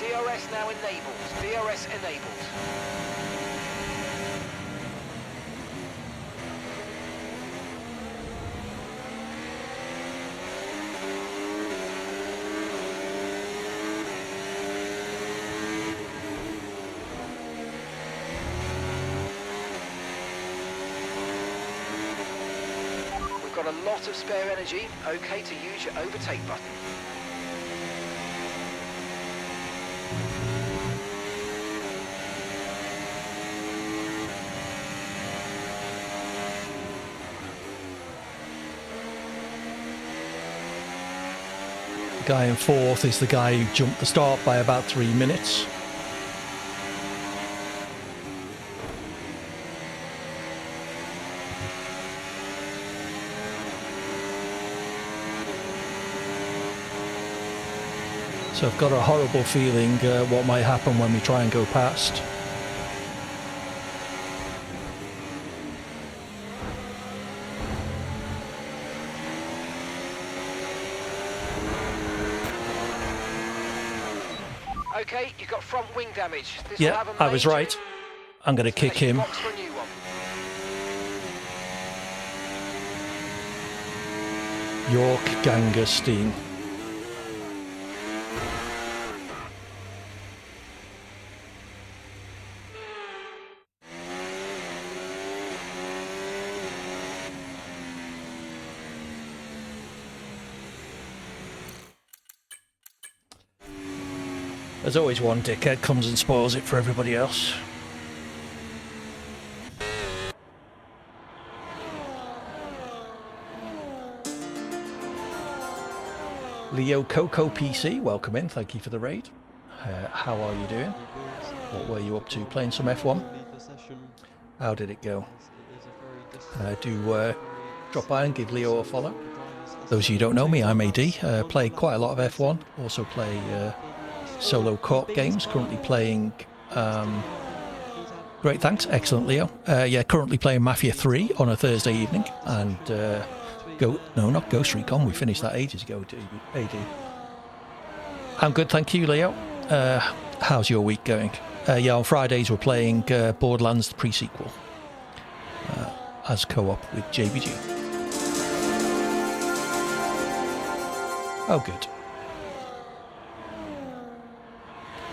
DRS now enabled. DRS enabled. Got a lot of spare energy, okay to use your overtake button. The guy in 4th is the guy who jumped the start by about 3 minutes. So I've got a horrible feeling what might happen when we try and go past. Okay, you got front wing damage. This Yeah, I was right. I'm going to kick him. Box for a new one. York Gangerstein. There's always one dickhead comes and spoils it for everybody else. Leo Coco PC, welcome in. Thank you for the raid. How are you doing? What were you up to? Playing some F1? How did it go? Do drop by and give Leo a follow. Those of you who don't know me, I'm AD. Play quite a lot of F1. Also play solo co-op games. Currently playing. Great, thanks. Excellent, Leo. Yeah, currently playing Mafia 3 on a Thursday evening, and not Ghost Recon. We finished that ages ago. AD. I'm good, thank you, Leo. How's your week going? Yeah, on Fridays we're playing Borderlands the pre-sequel as co-op with JBG. Oh, good.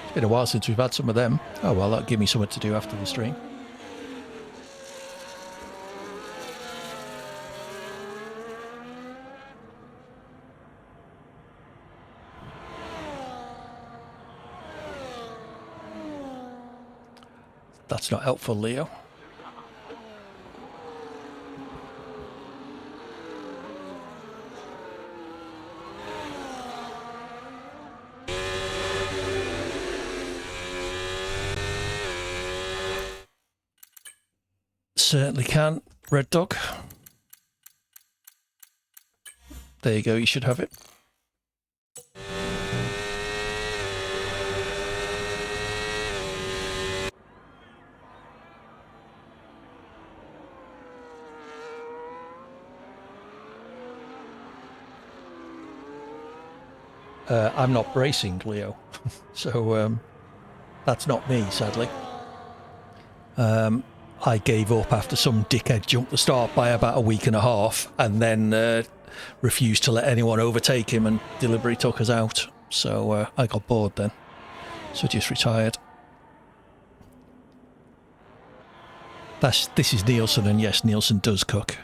It's been a while since we've had some of them. Oh, well, that'll give me something to do after the stream. That's not helpful, Leo. Certainly can, Red Dog. There you go, you should have it. I'm not bracing, Leo. So that's not me, sadly. I gave up after some dickhead jumped the start by about a week and a half and then refused to let anyone overtake him and deliberately took us out. So I got bored then. So just retired. This is Nielsen, and yes, Nielsen does cook.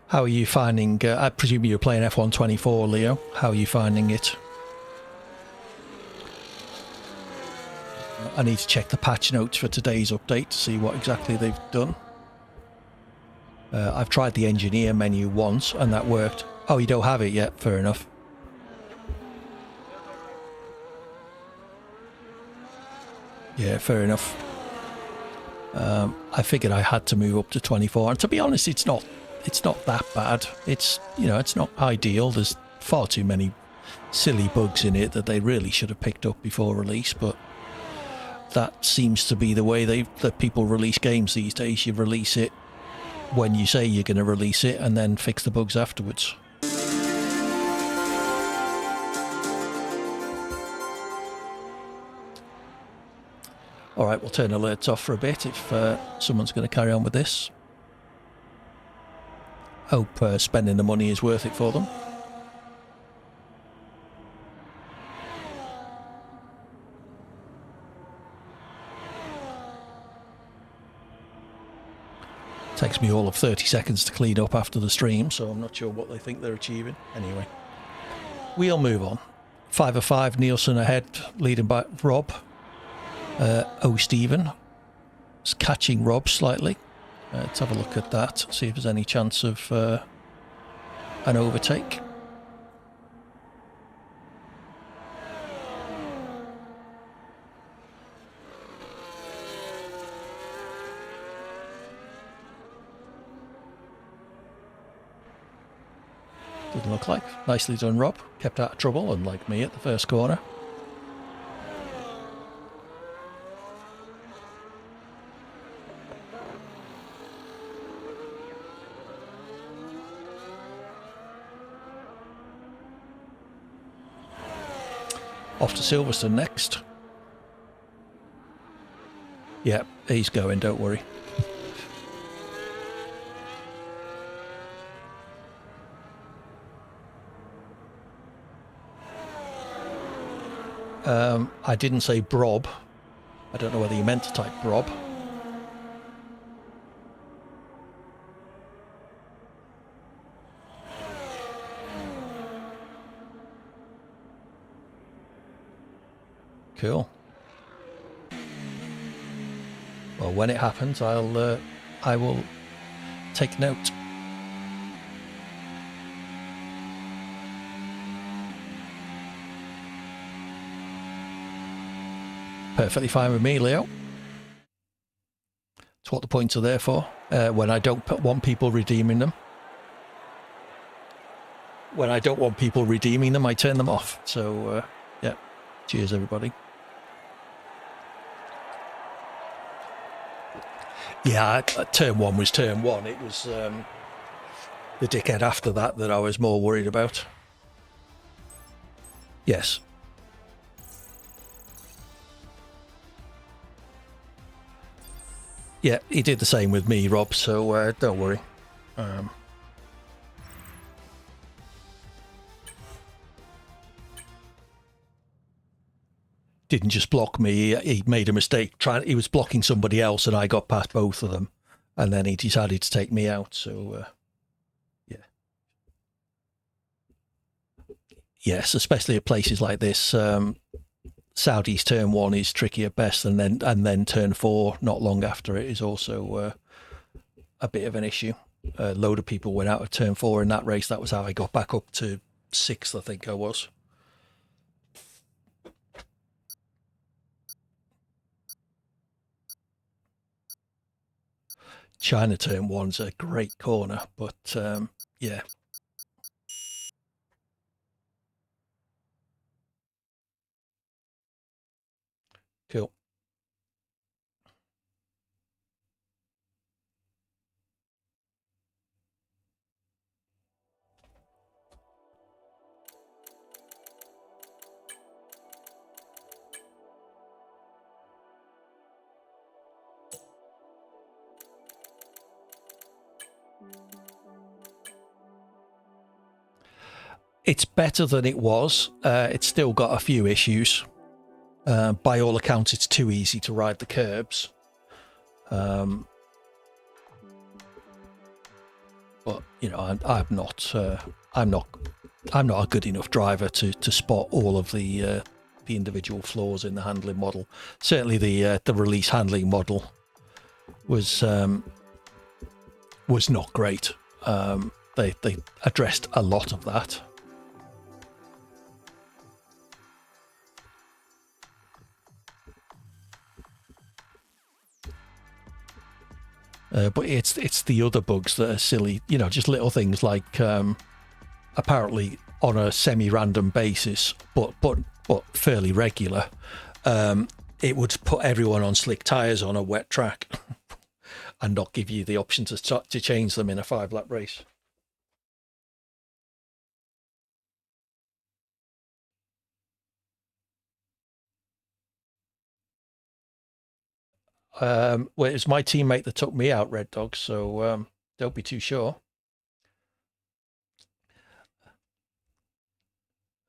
How are you finding... I presume you're playing F124, Leo. How are you finding it? I need to check the patch notes for today's update to see what exactly they've done. I've tried the engineer menu once and that worked. Oh, you don't have it yet? Fair enough. Yeah, fair enough. I figured I had to move up to 24, and to be honest, it's not that bad. It's, you know, it's not ideal. There's far too many silly bugs in it that they really should have picked up before release, but that seems to be the way that people release games these days. You release it when you say you're going to release it and then fix the bugs afterwards. Alright, we'll turn alerts off for a bit if someone's going to carry on with this. Hope spending the money is worth it for them. Takes me all of 30 seconds to clean up after the stream, so I'm not sure what they think they're achieving. Anyway, we'll move on. 5 of 5, Nielsen ahead, leading by Rob. Stephen is catching Rob slightly. Let's have a look at that, see if there's any chance of an overtake. Doesn't look like. Nicely done, Rob. Kept out of trouble, unlike me at the first corner. Off to Silverstone next. Yeah, he's going, don't worry. I didn't say Brob. I don't know whether you meant to type Brob. Cool. Well, when it happens, I will take note. Perfectly fine with me, Leo. It's what the points are there for. When I don't want people redeeming them. When I don't want people redeeming them, I turn them off. So, yeah. Cheers, everybody. Yeah, turn one was turn one. It was the dickhead after that I was more worried about. Yes. Yeah, he did the same with me, Rob, so don't worry. Didn't just block me, he made a mistake. He was blocking somebody else and I got past both of them. And then he decided to take me out, so yeah. Yes, especially at places like this. Saudi's turn one is tricky at best, and then turn four not long after it is also a bit of an issue. A load of people went out of turn four in that race. That was how I got back up to sixth, I think I was. China turn one's a great corner, but yeah. Cool. It's better than it was. It's still got a few issues. By all accounts, it's too easy to ride the curbs. But you know, I'm not a good enough driver to spot all of the individual flaws in the handling model. Certainly, the release handling model was not great. They addressed a lot of that. But it's the other bugs that are silly, you know, just little things like apparently on a semi-random basis, but fairly regular, it would put everyone on slick tyres on a wet track and not give you the option to change them in a 5-lap race. Well, it was my teammate that took me out, Red Dog, so don't be too sure.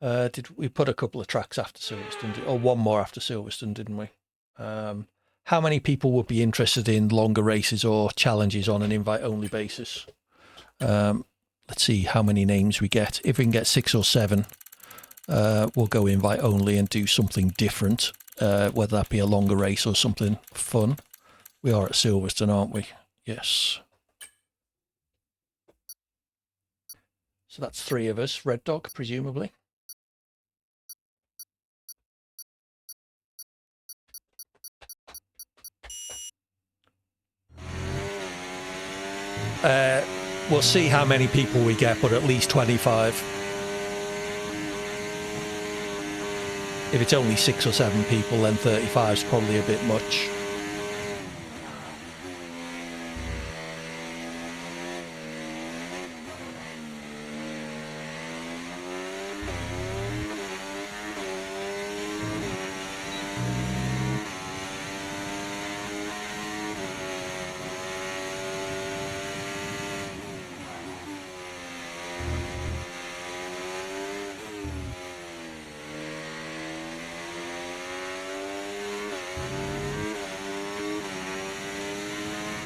Did we put a couple of tracks after Silverstone, or one more after Silverstone, didn't we? How many people would be interested in longer races or challenges on an invite-only basis? Let's see how many names we get. If we can get 6 or 7, we'll go invite-only and do something different, whether that be a longer race or something fun. We are at Silverstone, aren't we? Yes. So that's 3 of us. Red Dog, presumably. We'll see how many people we get, but at least 25. If it's only 6 or 7 people, then 35 is probably a bit much.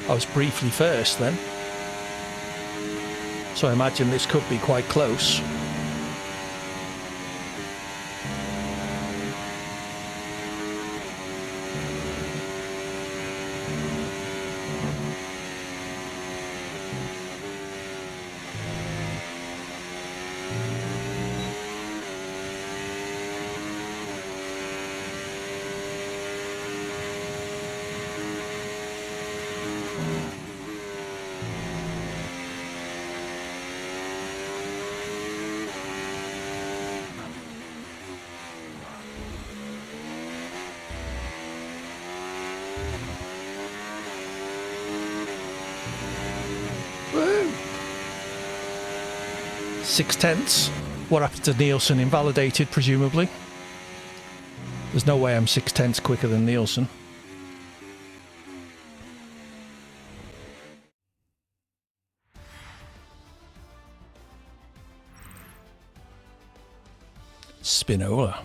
I was briefly first then, so I imagine this could be quite close. 6/10. What happened to Nielsen? Invalidated, presumably. There's no way I'm 6/10 quicker than Nielsen. Spinola.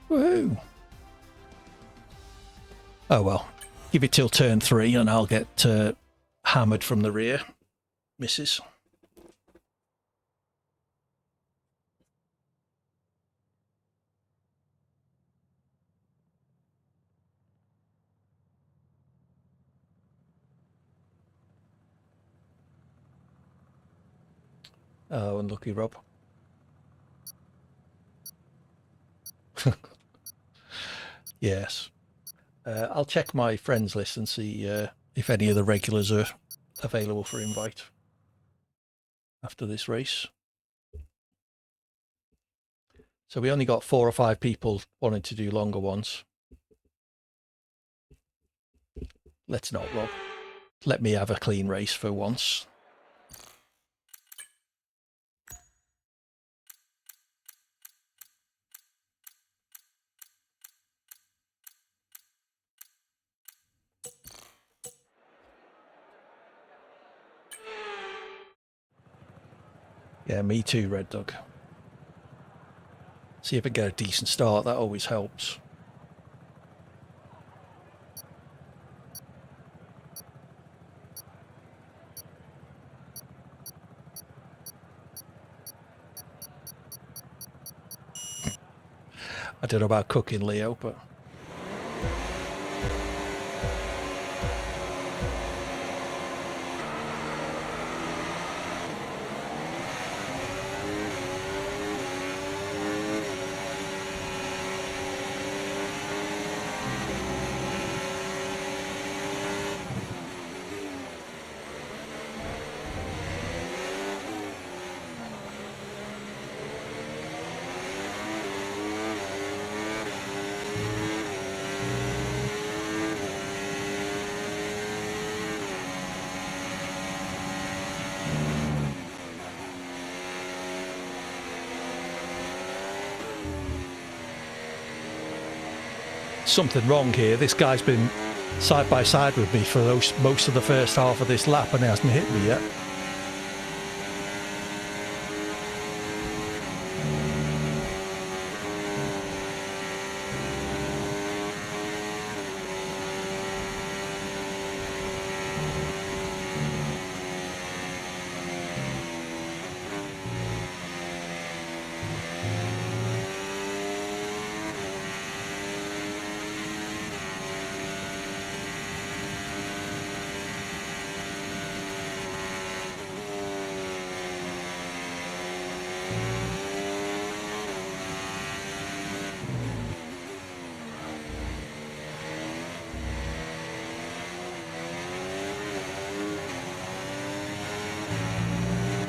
Woohoo! Oh well, give it till turn 3 and I'll get hammered from the rear. Misses. Oh, unlucky Rob. Yes. I'll check my friends list and see if any of the regulars are available for invite after this race. So we only got 4 or 5 people wanting to do longer ones. Let's not, Rob. Let me have a clean race for once. Yeah, me too, Red Dog. See if I get a decent start, that always helps. I don't know about cooking, Leo, but... something wrong here. This guy's been side by side with me for most of the first half of this lap and he hasn't hit me yet.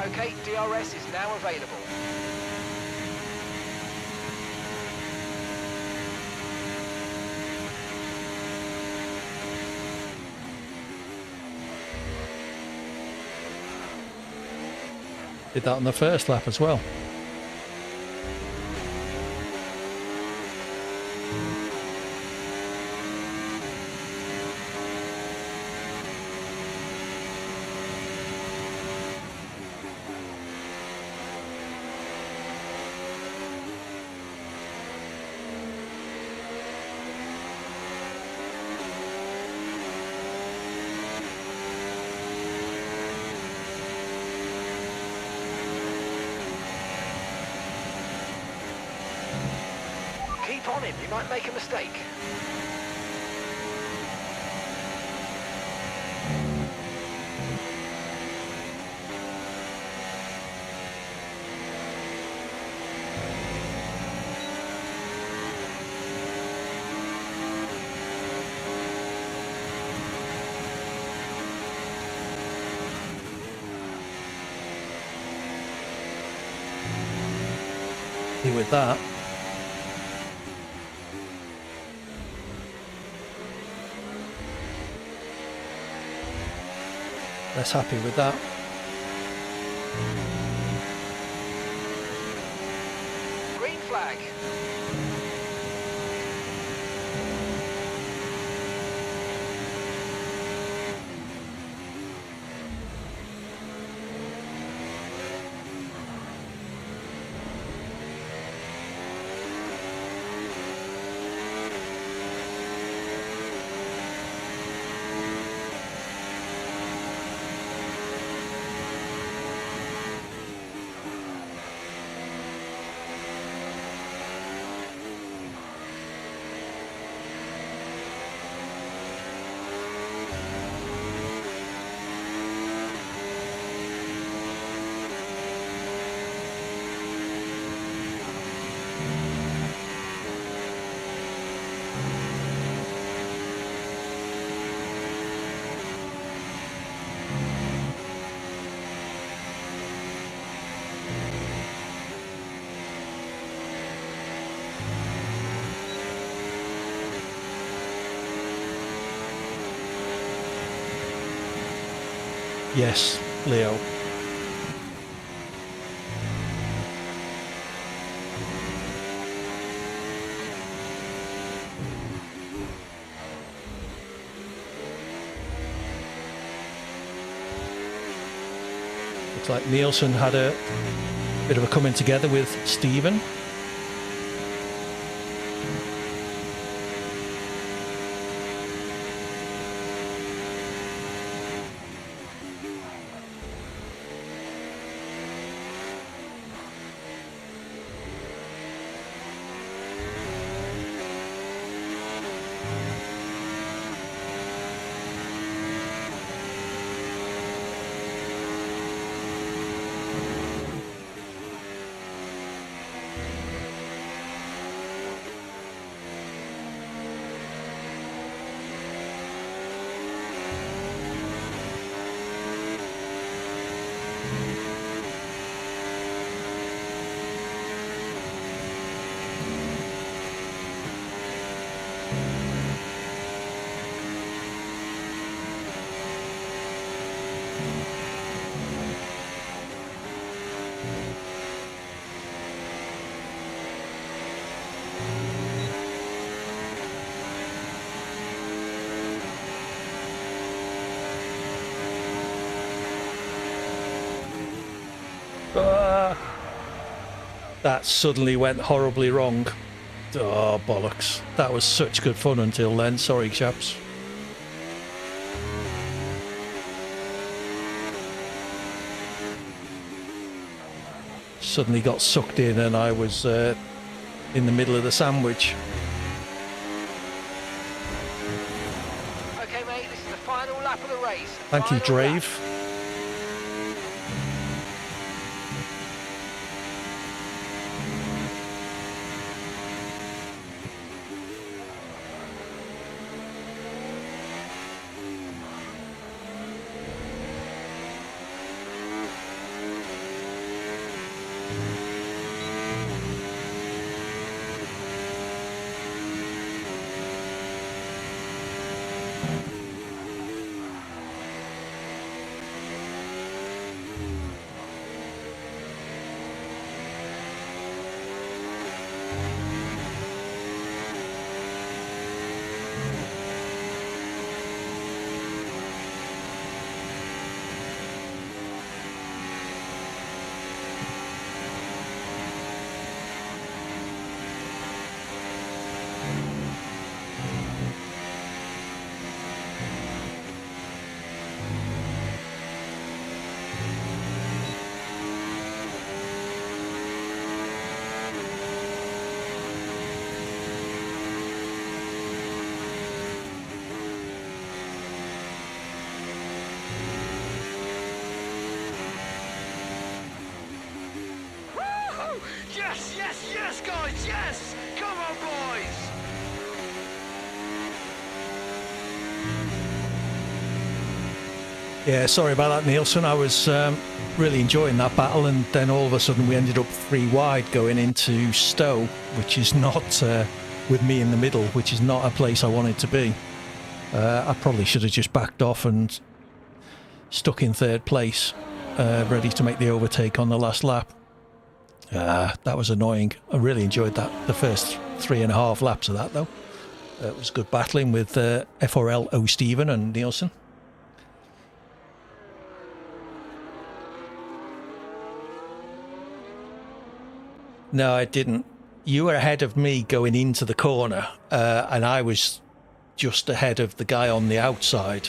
Okay, DRS is now available. Did that on the first lap as well. Keep on him, you might make a mistake. With that. Less happy with that. flag. Yes, Leo. Looks like Nielsen had a bit of a coming together with Stephen. That suddenly went horribly wrong. Oh, bollocks. That was such good fun until then. Sorry, chaps. Suddenly got sucked in and I was in the middle of the sandwich. Okay, mate, this is the final lap of the race. Thank you, Final lap. Drave. Yes, yes, yes, guys, yes! Come on, boys! Yeah, sorry about that, Nielsen. I was really enjoying that battle, and then all of a sudden we ended up 3 wide going into Stowe, which is not, with me in the middle, which is not a place I wanted to be. I probably should have just backed off and stuck in 3rd place, ready to make the overtake on the last lap. That was annoying. I really enjoyed that. The first 3.5 laps of that, though. It was good battling with FRL O'Stephen and Nielsen. No, I didn't. You were ahead of me going into the corner, and I was just ahead of the guy on the outside.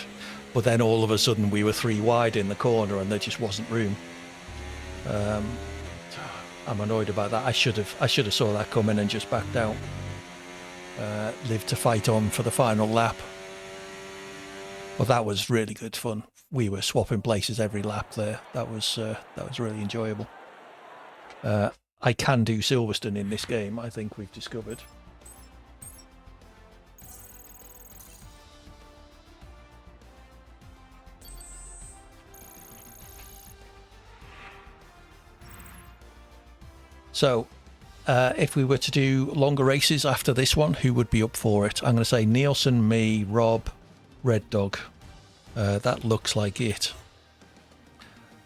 But then all of a sudden we were 3 wide in the corner and there just wasn't room. I'm annoyed about that. I should have saw that coming and just backed out. Lived to fight on for the final lap. Well, that was really good fun. We were swapping places every lap there. That was really enjoyable. I can do Silverstone in this game, I think we've discovered. So, if we were to do longer races after this one, who would be up for it? I'm going to say Nielsen, me, Rob, Red Dog. That looks like it.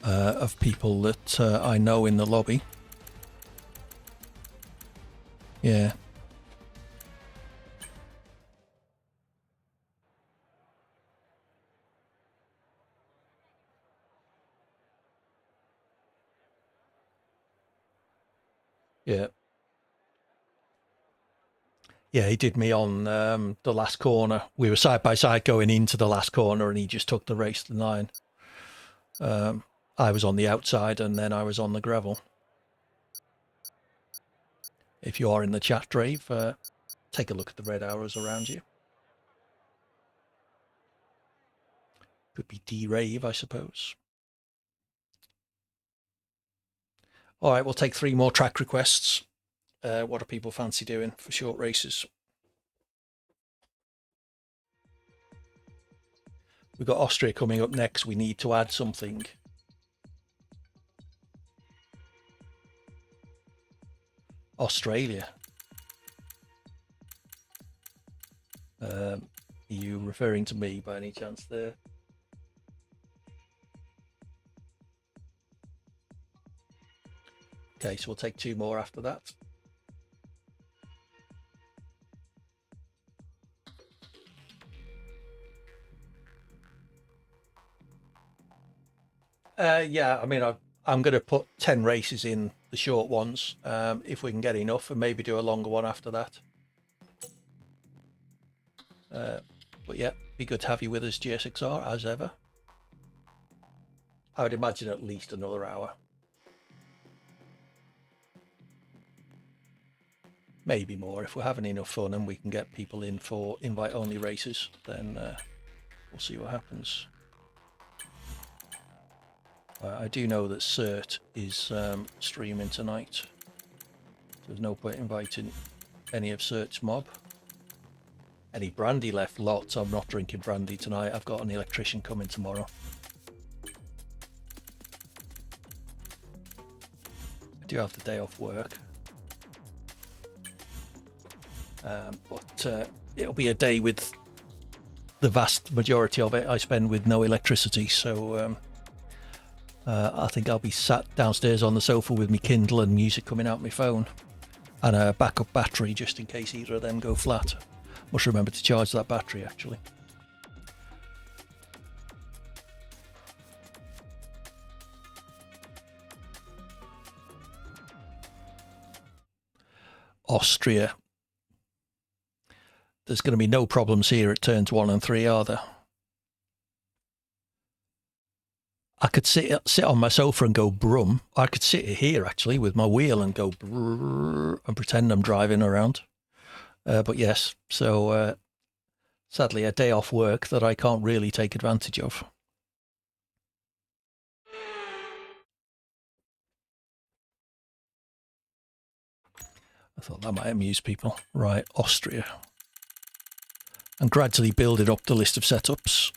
Of people that I know in the lobby. Yeah. Yeah. Yeah, he did me on the last corner. We were side by side going into the last corner and he just took the race to 9. I was on the outside and then I was on the gravel. If you are in the chat, Drave, take a look at the red arrows around you. Could be D-Rave, I suppose. All right, we'll take 3 more track requests. What do people fancy doing for short races? We've got Austria coming up next. We need to add something. Australia. Are you referring to me by any chance there? Okay, so we'll take 2 more after that. Yeah, I mean, I'm going to put 10 races in the short ones, if we can get enough, and maybe do a longer one after that. But yeah, be good to have you with us, GSXR, as ever. I would imagine at least another hour. Maybe more. If we're having enough fun and we can get people in for invite-only races, then we'll see what happens. I do know that Cert is streaming tonight. There's no point inviting any of Cert's mob. Any brandy left? Lots. I'm not drinking brandy tonight. I've got an electrician coming tomorrow. I do have the day off work. But it'll be a day with the vast majority of it I spend with no electricity, so I think I'll be sat downstairs on the sofa with my Kindle and music coming out my phone and a backup battery just in case either of them go flat. Must remember to charge that battery actually. Austria. There's going to be no problems here at turns 1 and 3, are there? I could sit on my sofa and go brum. I could sit here actually with my wheel and go brrr and pretend I'm driving around. But yes, so sadly a day off work that I can't really take advantage of. I thought that might amuse people. Right, Austria. And gradually building up the list of setups.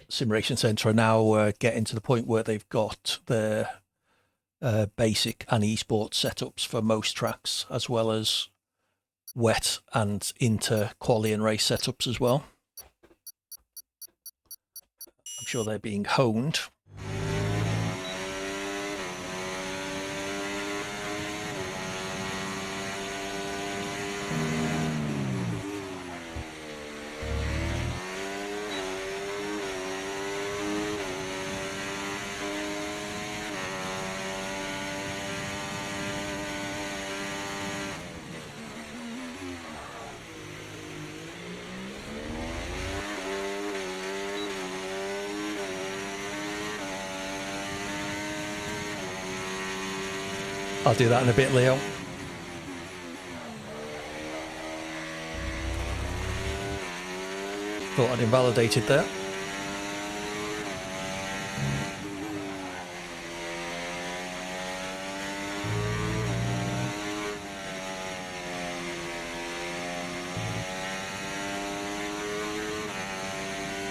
Simulation Centre are now getting to the point where they've got their basic and esports setups for most tracks, as well as wet and inter quali and race setups as well. I'm sure they're being honed. I'll do that in a bit, Leo. Thought I'd invalidated there.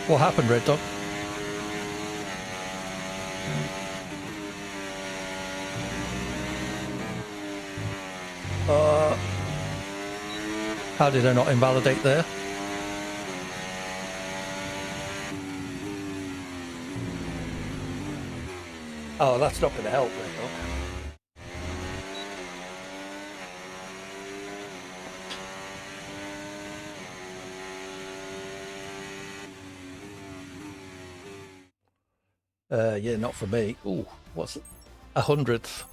What happened, Red Dog? How did I not invalidate there? Oh, that's not going to help, Red Dog. Yeah, not for me. Ooh, what's it? 100th.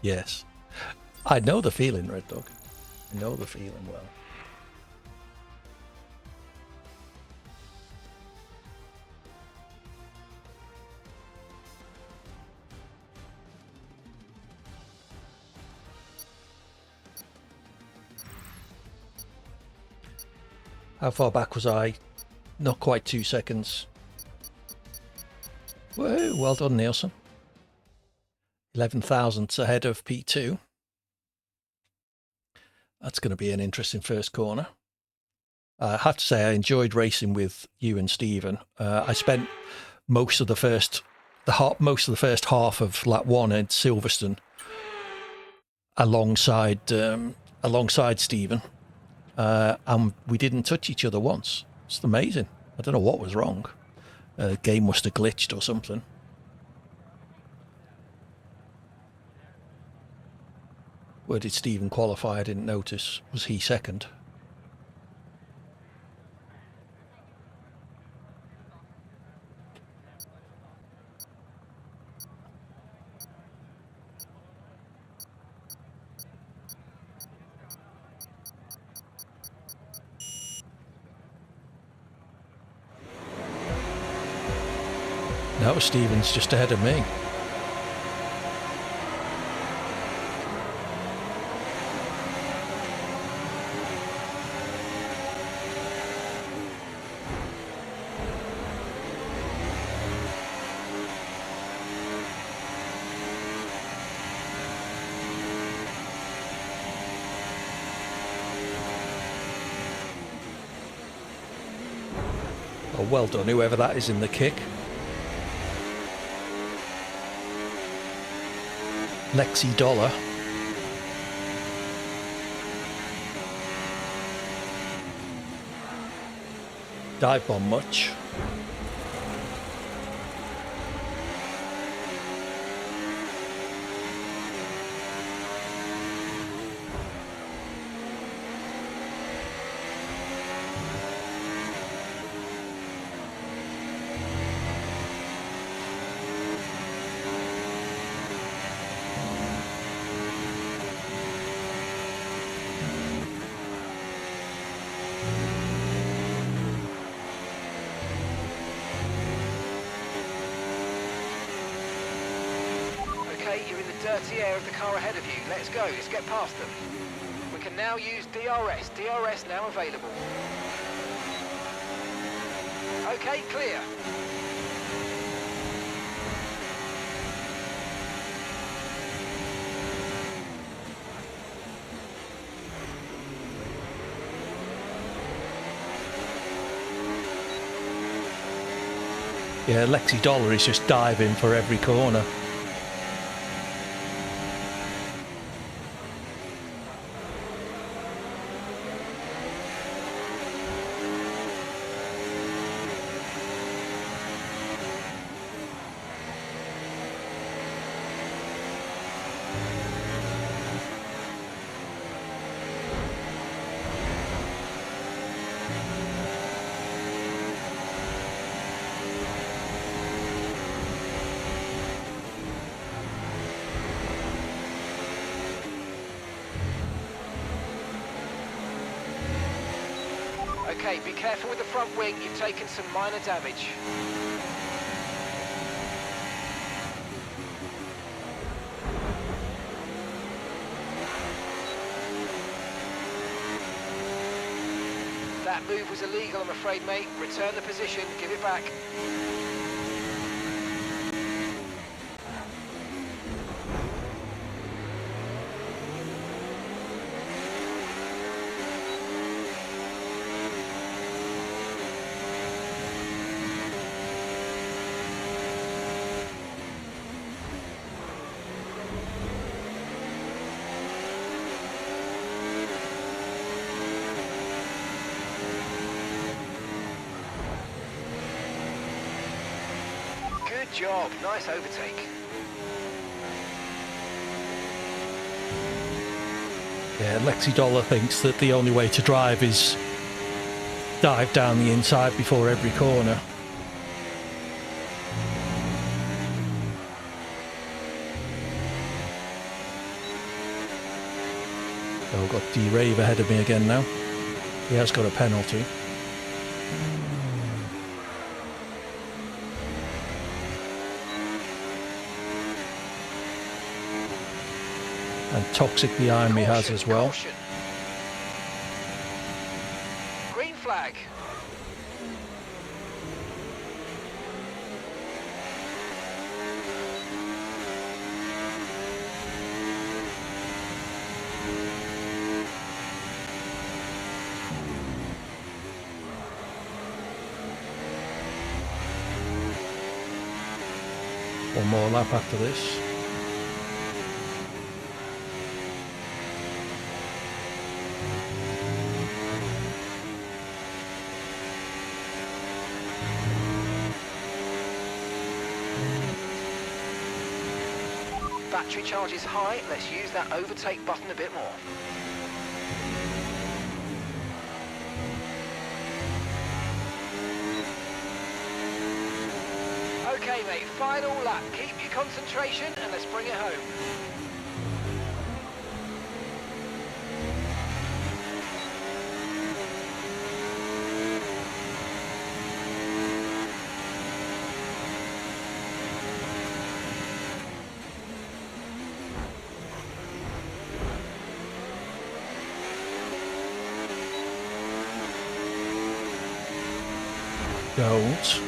Yes. I know the feeling, Red Dog. I know the feeling well. How far back was I? Not quite 2 seconds. Whoa, well done, Nielsen. 11 thousandths ahead of P2. That's going to be an interesting first corner. I have to say I enjoyed racing with you and Stephen. I spent most of the first half of lap 1 at Silverstone alongside Stephen, and we didn't touch each other once. It's amazing. I don't know what was wrong. The game must have glitched or something. Where did Stephen qualify? I didn't notice. Was he second? No, Stephen's just ahead of me. Oh, well done, whoever that is in the kick. Lexi Dollar. Dive bomb much. You're in the dirty air of the car ahead of you. Let's go. Let's get past them. We can now use DRS. DRS now available. Okay, clear. Yeah, Lexi Dollar is just diving for every corner. Okay, be careful with the front wing. You've taken some minor damage. That move was illegal, I'm afraid, mate. Return the position, give it back. Good job, nice overtake. Yeah, Lexi Dollar thinks that the only way to drive is dive down the inside before every corner. So I've got D-Rave ahead of me again now. He has got a penalty. And Toxic behind me has as well. Caution. Green flag. One more lap after this. Battery charge is high. Let's use that overtake button a bit more. Okay, mate, final lap. Keep your concentration and let's bring it home. Don't.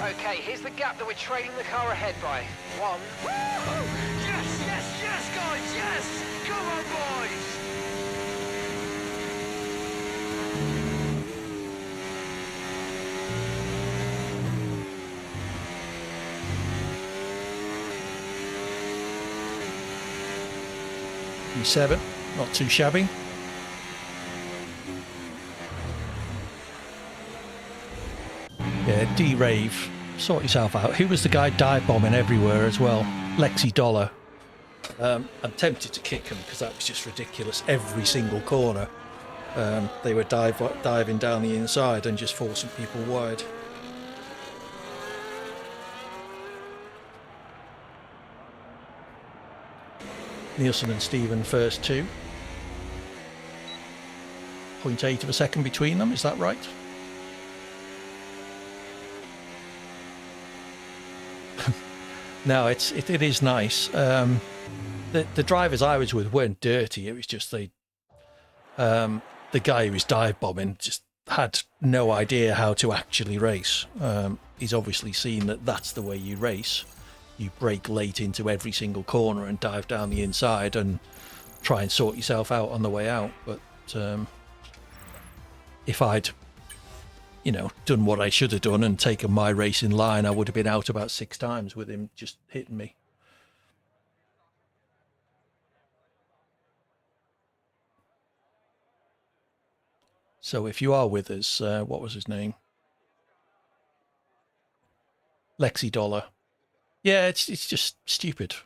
Okay, here's the gap that we're trailing the car ahead by. 1. Woo! Yes, yes, yes, guys, yes! Come on, boys! E7, not too shabby. Yeah, D-Rave, sort yourself out. Who was the guy dive bombing everywhere as well? Lexi Dollar. I'm tempted to kick him because that was just ridiculous. Every single corner, they were diving down the inside and just forcing people wide. Nielsen and Stephen first two. 0.8 of a second between them, is that right? No, it is nice. The drivers I was with weren't dirty. It was just the guy who was dive bombing just had no idea how to actually race. He's obviously seen that that's the way you race. You brake late into every single corner and dive down the inside and try and sort yourself out on the way out. But if I'd, done what I should have done and taken my race in line, I would have been out about 6 times with him just hitting me. So if you are with us, what was his name? Lexi Dollar. Yeah, it's just stupid.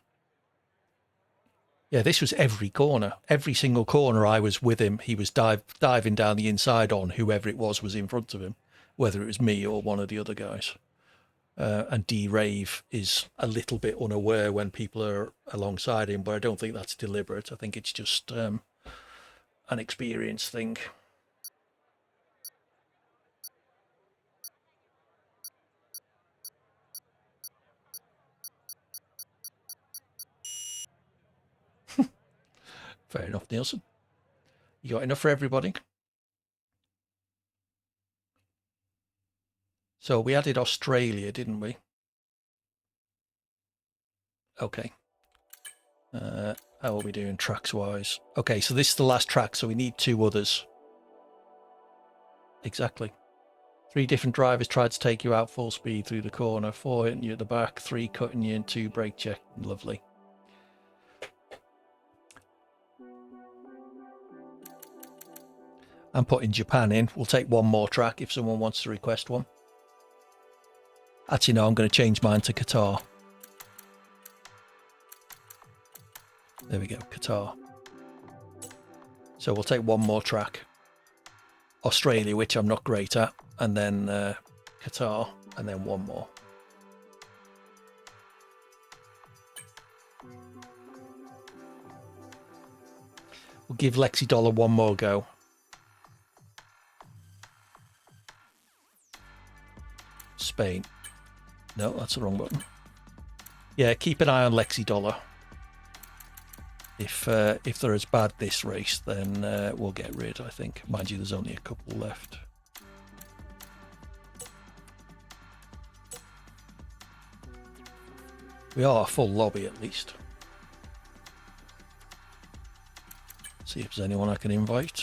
Yeah, this was every corner. Every single corner I was with him, he was diving down the inside on whoever it was in front of him, whether it was me or one of the other guys. And D-Rave is a little bit unaware when people are alongside him, but I don't think that's deliberate. I think it's just an experience thing. Fair enough, Nielsen. You got enough for everybody? So we added Australia, didn't we? Okay. How are we doing tracks-wise? Okay, so this is the last track, so we need 2 others. Exactly. 3 different drivers tried to take you out full speed through the corner, 4 hitting you at the back, 3 cutting you, and 2 brake check. Lovely. I'm putting Japan in. We'll take 1 more track if someone wants to request one. Actually, no, I'm going to change mine to Qatar. There we go, Qatar. So we'll take 1 more track. Australia, which I'm not great at, and then Qatar, and then 1 more. We'll give Lexi Dollar 1 more go. Spain. No, that's the wrong button. Yeah, keep an eye on Lexi Dollar. If they're as bad this race, then we'll get rid, I think. Mind you, there's only a couple left. We are a full lobby at least. See if there's anyone I can invite.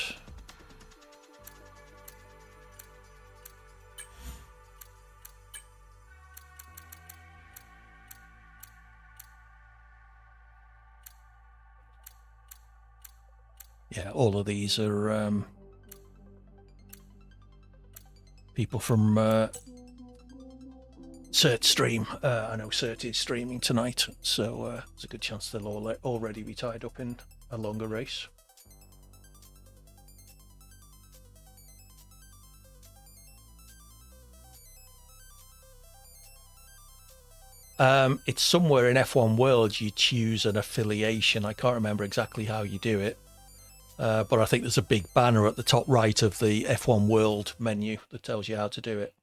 Yeah, all of these are people from Cert stream. I know Cert is streaming tonight, so there's a good chance they'll all already be tied up in a longer race. It's somewhere in F1 World you choose an affiliation. I can't remember exactly how you do it. But I think there's a big banner at the top right of the F1 World menu that tells you how to do it.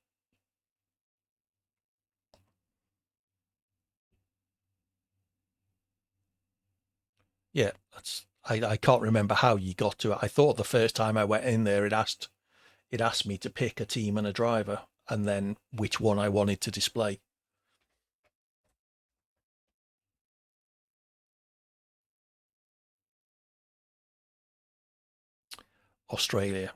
Yeah, I can't remember how you got to it. I thought the first time I went in there, it asked me to pick a team and a driver, and then which one I wanted to display. Australia.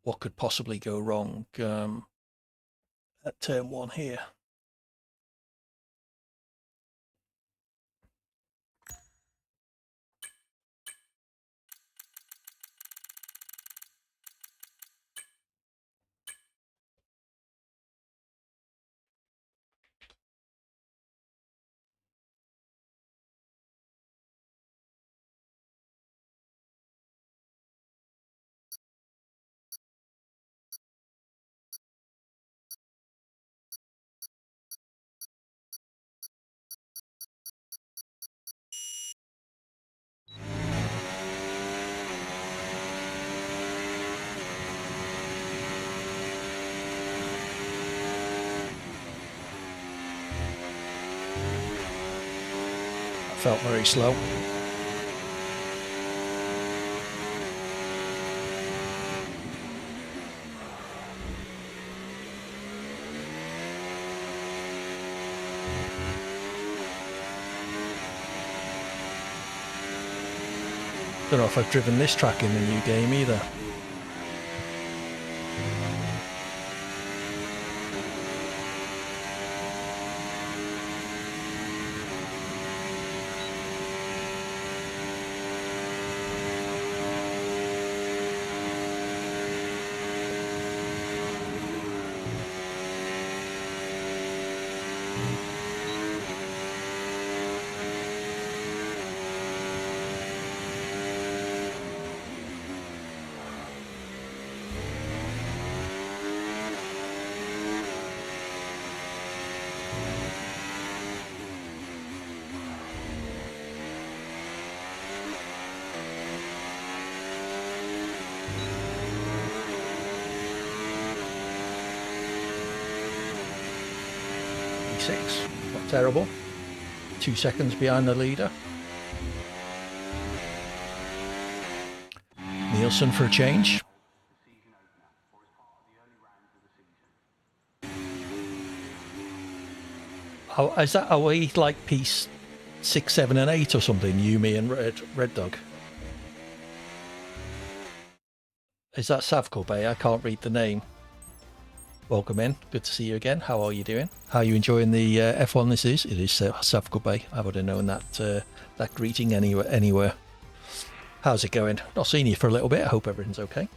What could possibly go wrong at turn 1 here? Felt very slow. Don't know if I've driven this track in the new game either. 26. Not terrible. 2 seconds behind the leader. Nielsen for a change. Oh, is that, are we like piece 6, 7 and 8 or something? You, me and Red Dog. Is that Savco Bay? I can't read the name. Welcome in. Good to see you again. How are you doing? How are you enjoying the F1 this is? It is Savco Bay. I would have known that that greeting anywhere. How's it going? Not seen you for a little bit. I hope everything's okay.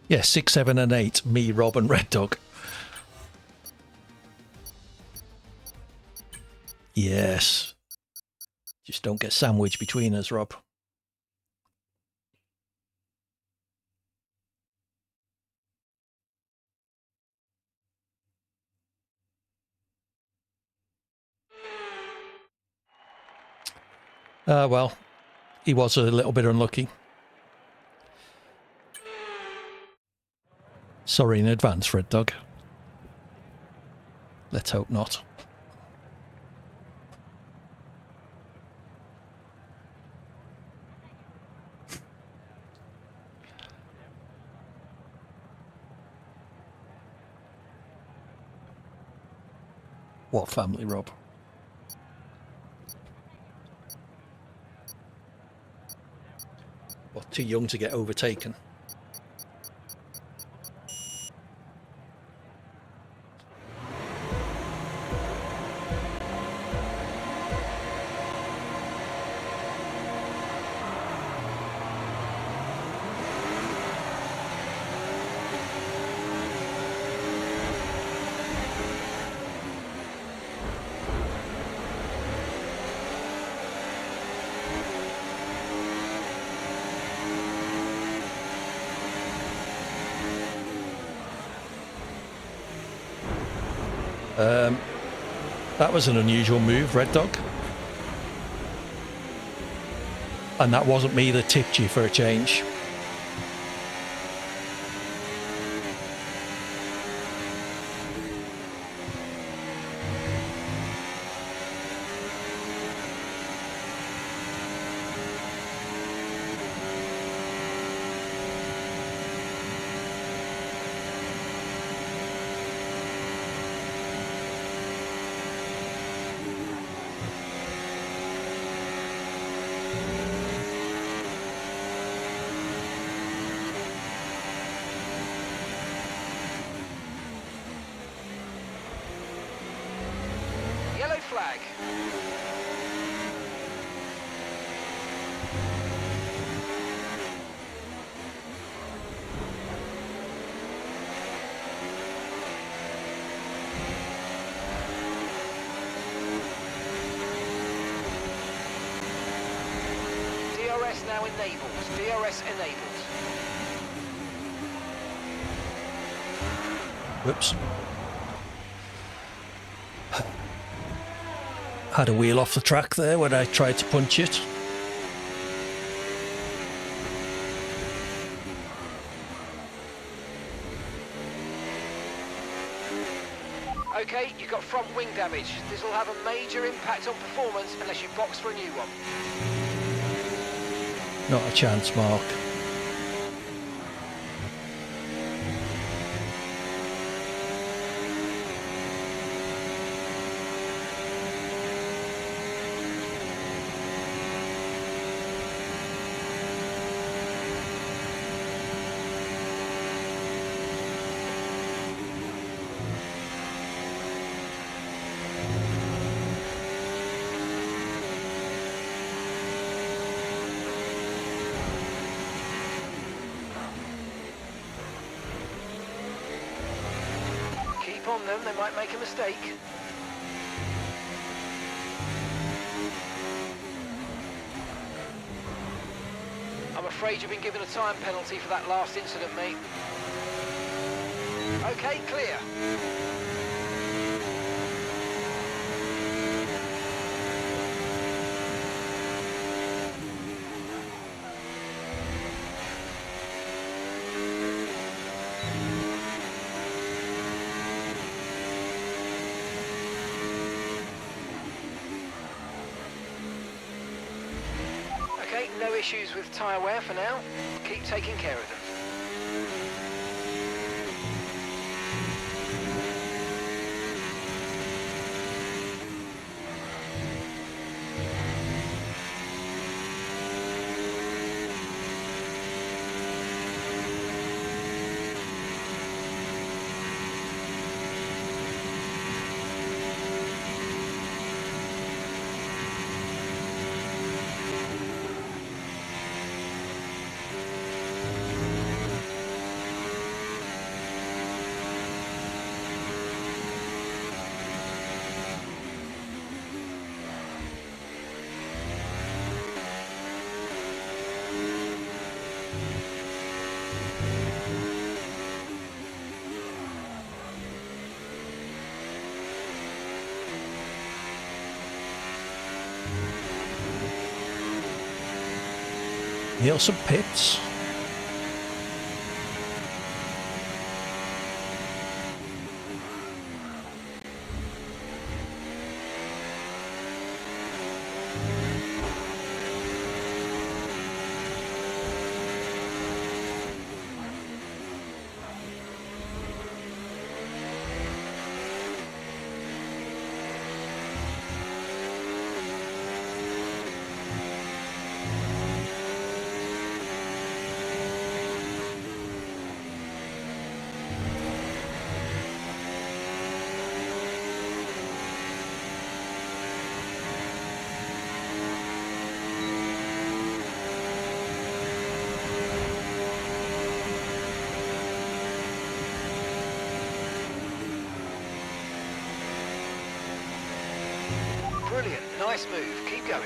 Yeah, 6, 7 and 8. Me, Rob and Red Dog. Yes. Just don't get sandwiched between us, Rob. Well, he was a little bit unlucky. Sorry in advance, Red Dog. Let's hope not. What family, Rob? What, too young to get overtaken? That was an unusual move, Red Dog. And that wasn't me that tipped you for a change. Flag. DRS now enabled. DRS enabled. Whoops. Had a wheel off the track there when I tried to punch it. Okay, you've got front wing damage. This will have a major impact on performance unless you box for a new one. Not a chance, Mark. On them, they might make a mistake. I'm afraid you've been given a time penalty for that last incident, mate. Okay, clear. issues with tyre wear for now. Keep taking care of them. Nielsen pits. Brilliant, nice move, keep going.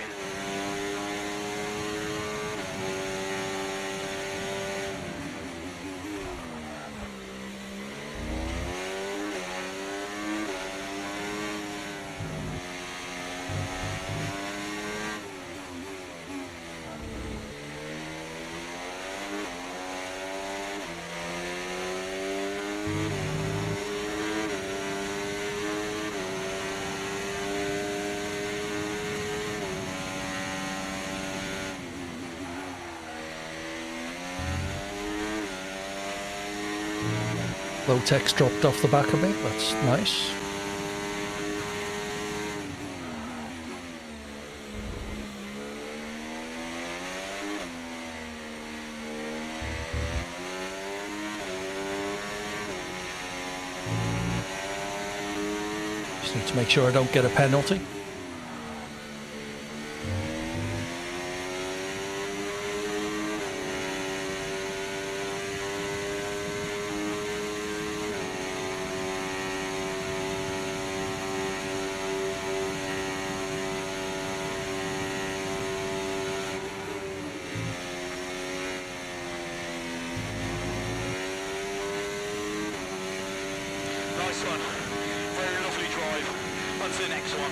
Low tech's dropped off the back a bit, that's nice. Just need to make sure I don't get a penalty. Nice one. Very lovely drive. On to the next one.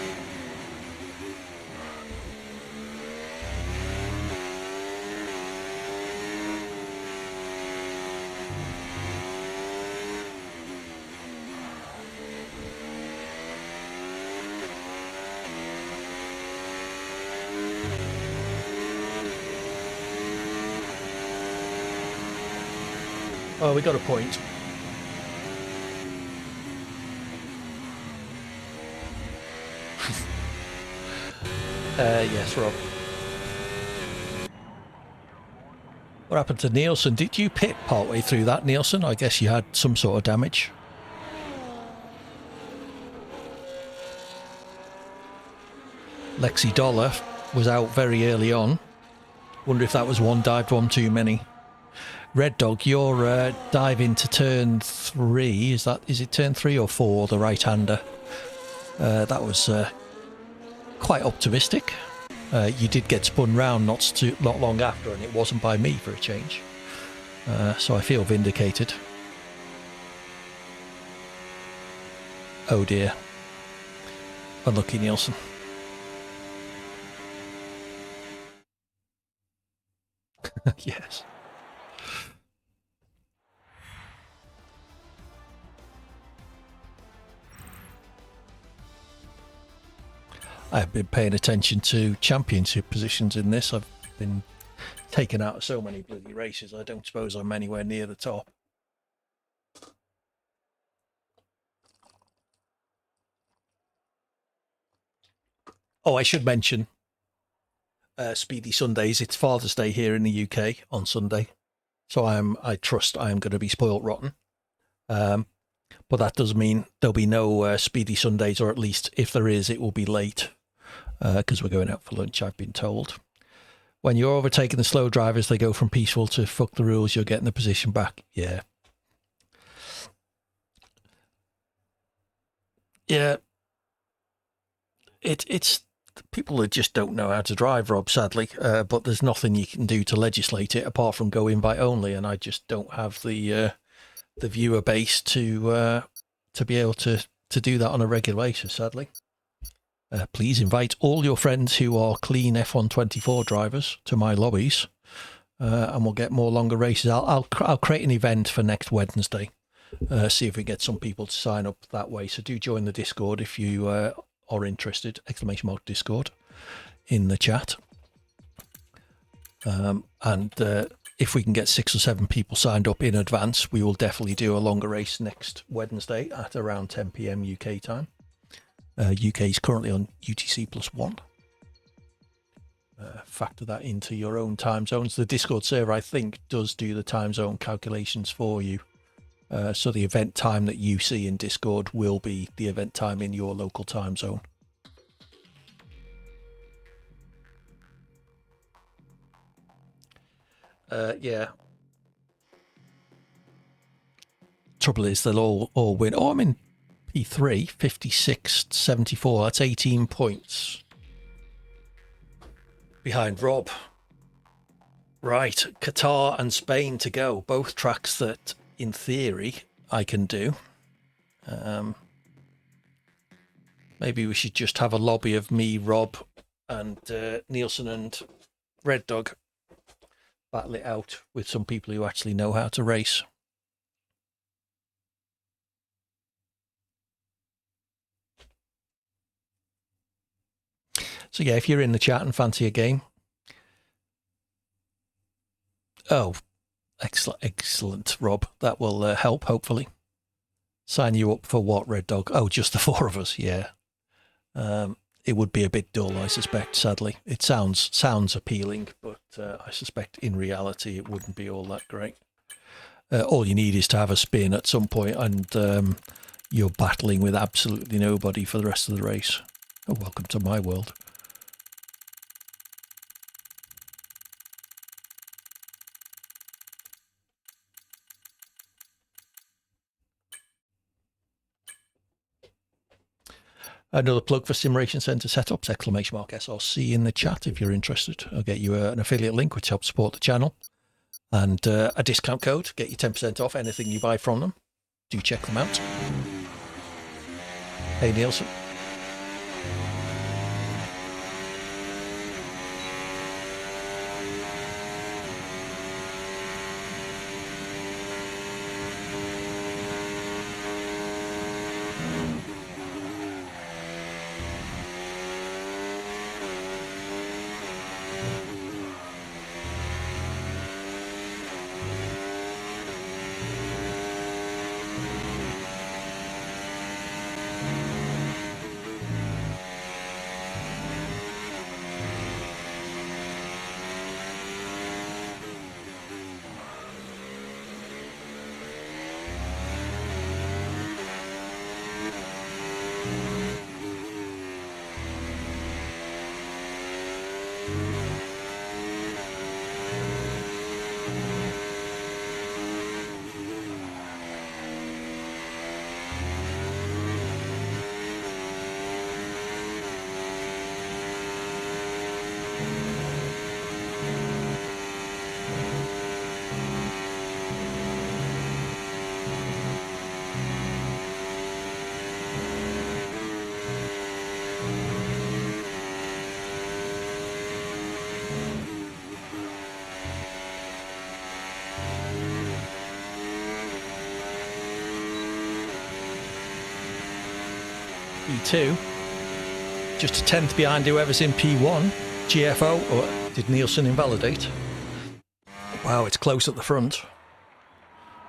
Oh, we got a point. Yes, Rob. What happened to Nielsen? Did you pit partway through that, Nielsen? I guess you had some sort of damage. Lexi Dollar was out very early on. Wonder if that was one dived one too many. Red Dog, your dive into turn 3, is it turn 3 or 4, the right-hander? That was quite optimistic. You did get spun round not long after, and it wasn't by me for a change. So I feel vindicated. Oh dear. Unlucky Nielsen. Yes. I've been paying attention to championship positions in this. I've been taken out of so many bloody races. I don't suppose I'm anywhere near the top. Oh, I should mention Speedy Sundays. It's Father's Day here in the UK on Sunday, so I trust I am going to be spoilt rotten. But that does mean there'll be no Speedy Sundays, or at least if there is, it will be late because we're going out for lunch, I've been told. When you're overtaking the slow drivers, they go from peaceful to fuck the rules, you're getting the position back. Yeah. Yeah. It's people that just don't know how to drive, Rob, sadly. But there's nothing you can do to legislate it apart from go invite only, and I just don't have the viewer base to be able to do that on a regular basis, sadly. Please invite all your friends who are clean F124 drivers to my lobbies, and we'll get more longer races. I'll create an event for next Wednesday. See if we get some people to sign up that way. So do join the Discord if you are interested. !Discord in the chat. And if we can get 6 or 7 people signed up in advance, we will definitely do a longer race next Wednesday at around 10 p.m. UK time. UK is currently on UTC +1. Factor that into your own time zones. The Discord server, I think, does do the time zone calculations for you. So the event time that you see in Discord will be the event time in your local time zone. Yeah. Trouble is, they'll all win. Oh, I'm in P3, 56-74. That's 18 points behind Rob. Right, Qatar and Spain to go. Both tracks that, in theory, I can do. Maybe we should just have a lobby of me, Rob, and Nielsen and Red Dog battle it out with some people who actually know how to race. So yeah, if you're in the chat and fancy a game. Oh, excellent, Rob. That will help, hopefully. Sign you up for what, Red Dog? Oh, just the 4 of us, yeah. It would be a bit dull, I suspect, sadly. It sounds appealing, but I suspect in reality it wouldn't be all that great. All you need is to have a spin at some point, and you're battling with absolutely nobody for the rest of the race. Oh, welcome to my world. Another plug for Simulation Centre setups, !SRC in the chat if you're interested. I'll get you an affiliate link which helps support the channel, and a discount code, get you 10% off anything you buy from them. Do check them out. Hey, Nielsen. P2, just a tenth behind whoever's in P1. GFO, or did Nielsen invalidate? Wow, it's close at the front.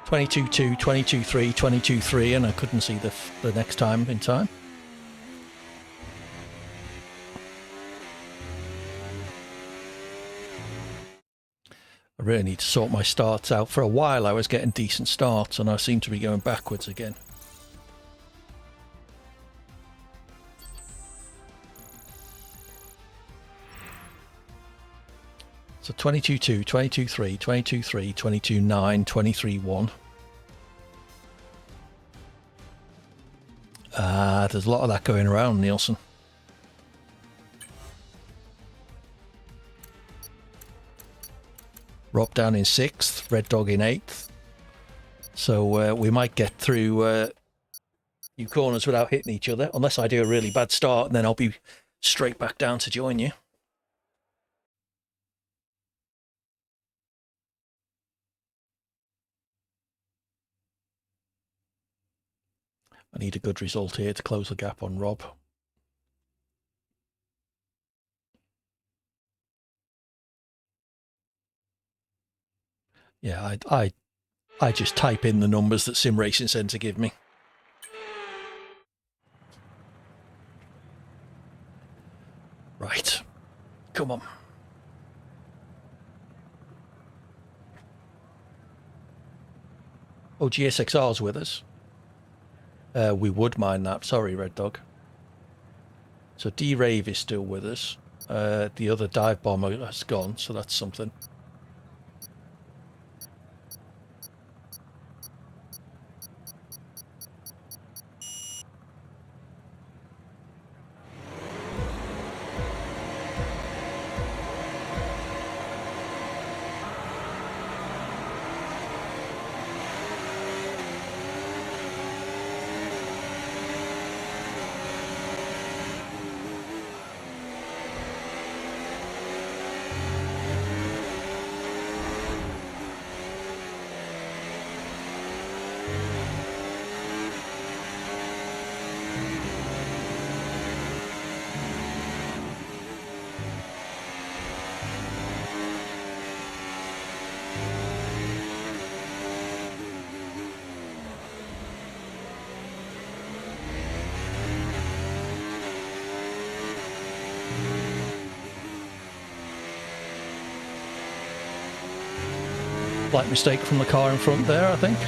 22-2, 22-3, 22-3, and I couldn't see the next time in time. I really need to sort my starts out. For a while I was getting decent starts and I seem to be going backwards again. So 22-2, 22-3, 22-3, 22-9, 23-1. There's a lot of that going around, Nielsen. Rob down in 6th, Red Dog in 8th. So we might get through few corners without hitting each other, unless I do a really bad start, and then I'll be straight back down to join you. I need a good result here to close the gap on Rob. Yeah, I just type in the numbers that Sim Racing Centre give me. Right, come on. Oh, GSXR's with us. We would mind that. Sorry, Red Dog. So D-Rave is still with us. The other dive bomber has gone, so that's something. Slight mistake from the car in front there, I think.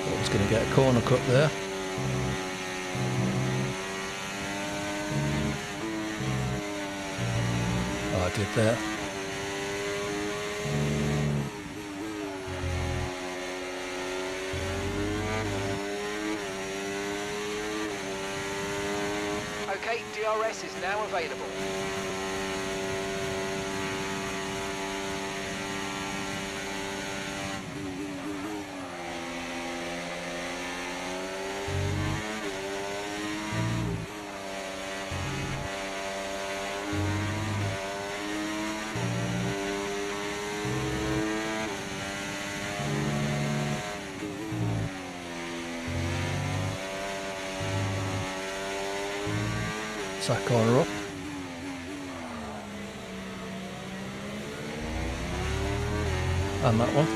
Thought I was going to get a corner cut there. Oh, I did there. Okay, DRS is now available. Is that corner up? And that one.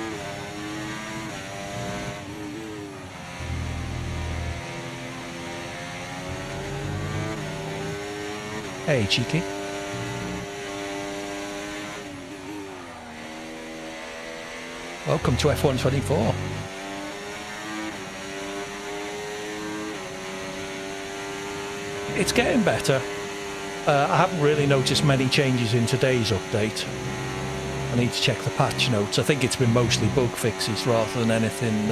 Hey, cheeky. Welcome to F1 24. It's getting better. I haven't really noticed many changes in today's update. I need to check the patch notes. I think it's been mostly bug fixes rather than anything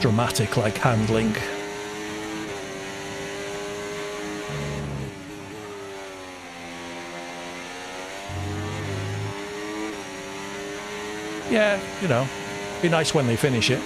dramatic like handling. Yeah, you know, be nice when they finish it.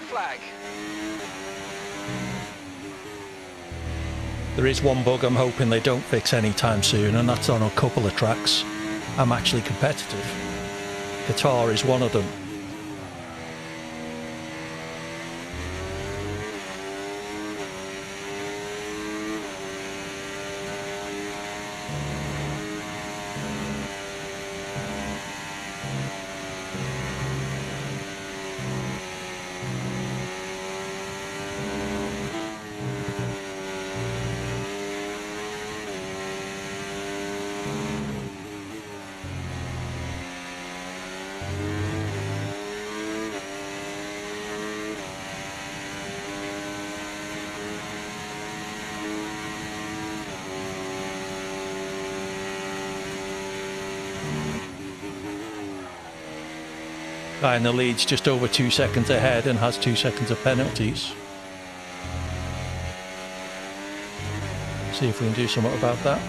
flag. There is one bug I'm hoping they don't fix anytime soon, and that's on a couple of tracks. I'm actually competitive. Qatar is one of them. Guy in the lead's just over 2 seconds ahead and has 2 seconds of penalties. See if we can do something about that.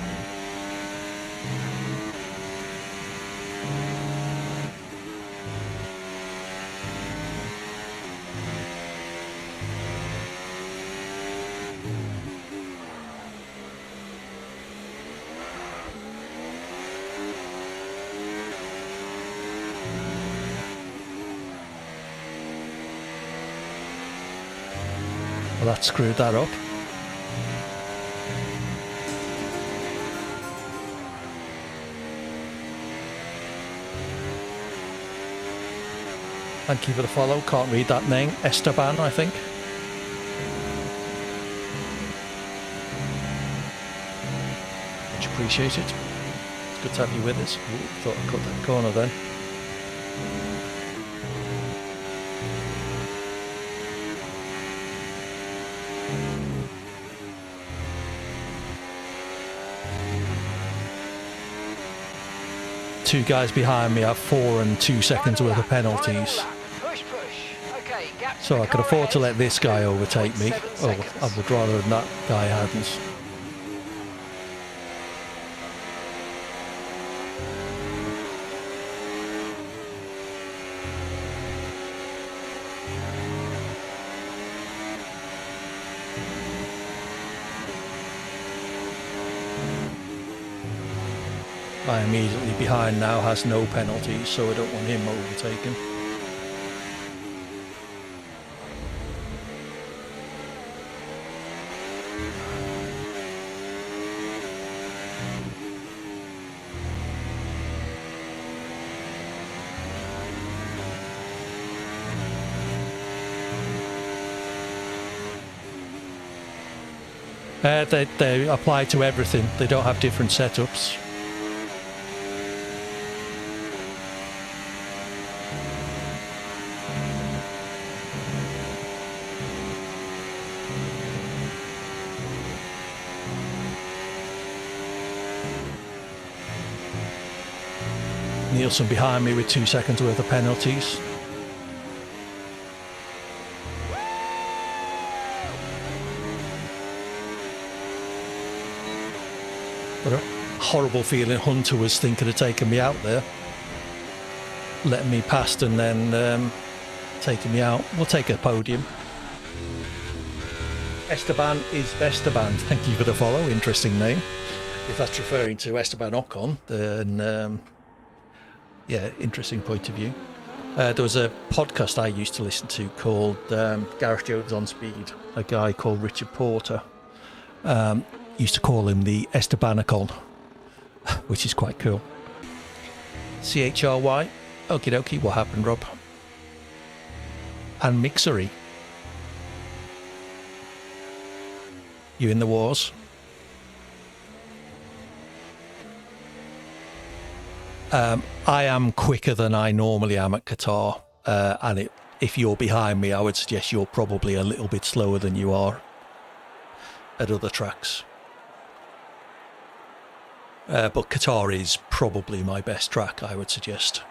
Well, that screwed that up. Thank you for the follow. Can't read that name. Esteban, I think. Much appreciated. It's good to have you with us. Ooh, thought I cut that corner then. Two guys behind me have 4 and 2 seconds worth of penalties. Push, push. Okay, gap to So the I could car afford to ahead. let this guy overtake me. 0.7 Oh, seconds. I would rather than that guy hadn't. Guy immediately behind now has no penalties, so I don't want him overtaken. They apply to everything. They don't have different setups. Nielsen behind me with 2 seconds worth of penalties. But a horrible feeling Hunter was thinking of taking me out there. Letting me past and then taking me out. We'll take a podium. Esteban is Esteban. Thank you for the follow. Interesting name. If that's referring to Esteban Ocon, then yeah, interesting point of view. There was a podcast I used to listen to called Gareth Jones on Speed. A guy called Richard Porter used to call him the Estebanicon, which is quite cool. CHRY. Okie dokie. What happened, Rob? And Mixery. You in the wars? I am quicker than I normally am at Qatar, and if you're behind me, I would suggest you're probably a little bit slower than you are at other tracks. But Qatar is probably my best track, I would suggest.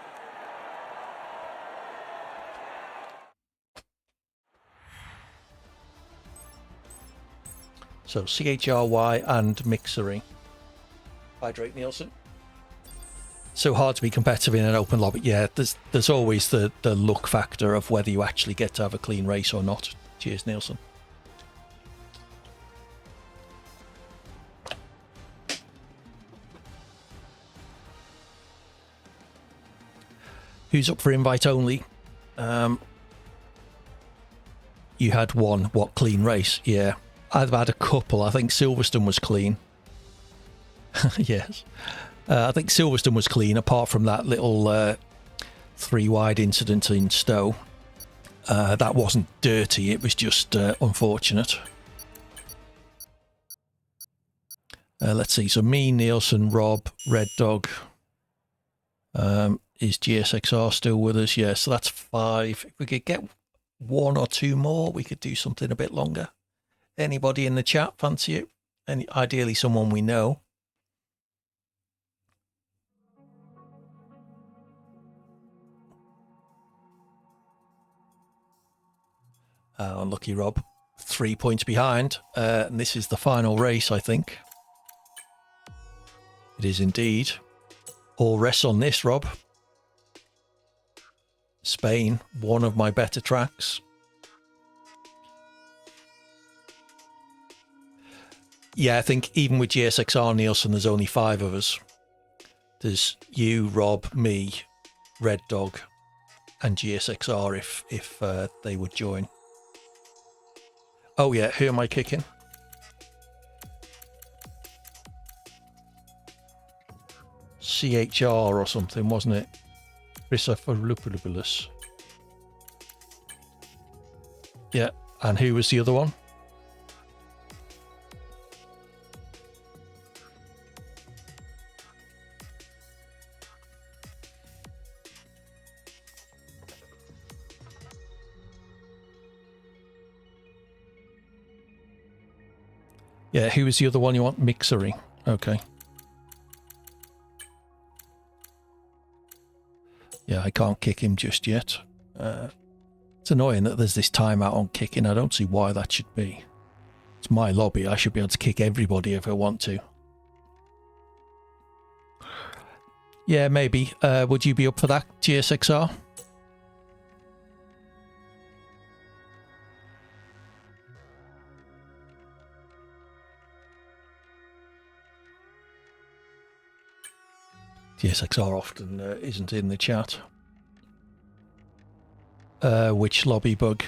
So CHRY and Mixery. Hydrate Nielsen. so hard to be competitive in an open lobby. Yeah, there's always the luck factor of whether you actually get to have a clean race or not. Cheers, Nielsen. Who's up for invite only? You had one, what, clean race? Yeah. I've had a couple. I think Silverstone was clean. Yes. I think Silverstone was clean, apart from that little 3 wide incident in Stowe. That wasn't dirty, it was just unfortunate. Let's see, so me, Nielsen, Rob, Red Dog. Is GSXR still with us? Yeah, so that's 5. If we could get 1 or 2 more, we could do something a bit longer. Anybody in the chat fancy it? And ideally someone we know. Unlucky Rob. 3 points behind. And this is the final race, I think. It is indeed. All rests on this, Rob. Spain, one of my better tracks. Yeah, I think even with GSXR Nielsen, there's only 5 of us. There's you, Rob, me, Red Dog, and GSXR if they would join. Oh yeah, who am I kicking? CHR or something, wasn't it? Christopherlopoulos. Yeah, and who was the other one? Yeah, who was the other one you want? Mixery. Okay. Yeah, I can't kick him just yet. It's annoying that there's this timeout on kicking. I don't see why that should be. It's my lobby. I should be able to kick everybody if I want to. Yeah, maybe. Would you be up for that, GSXR? GSXR often isn't in the chat. Which lobby bug?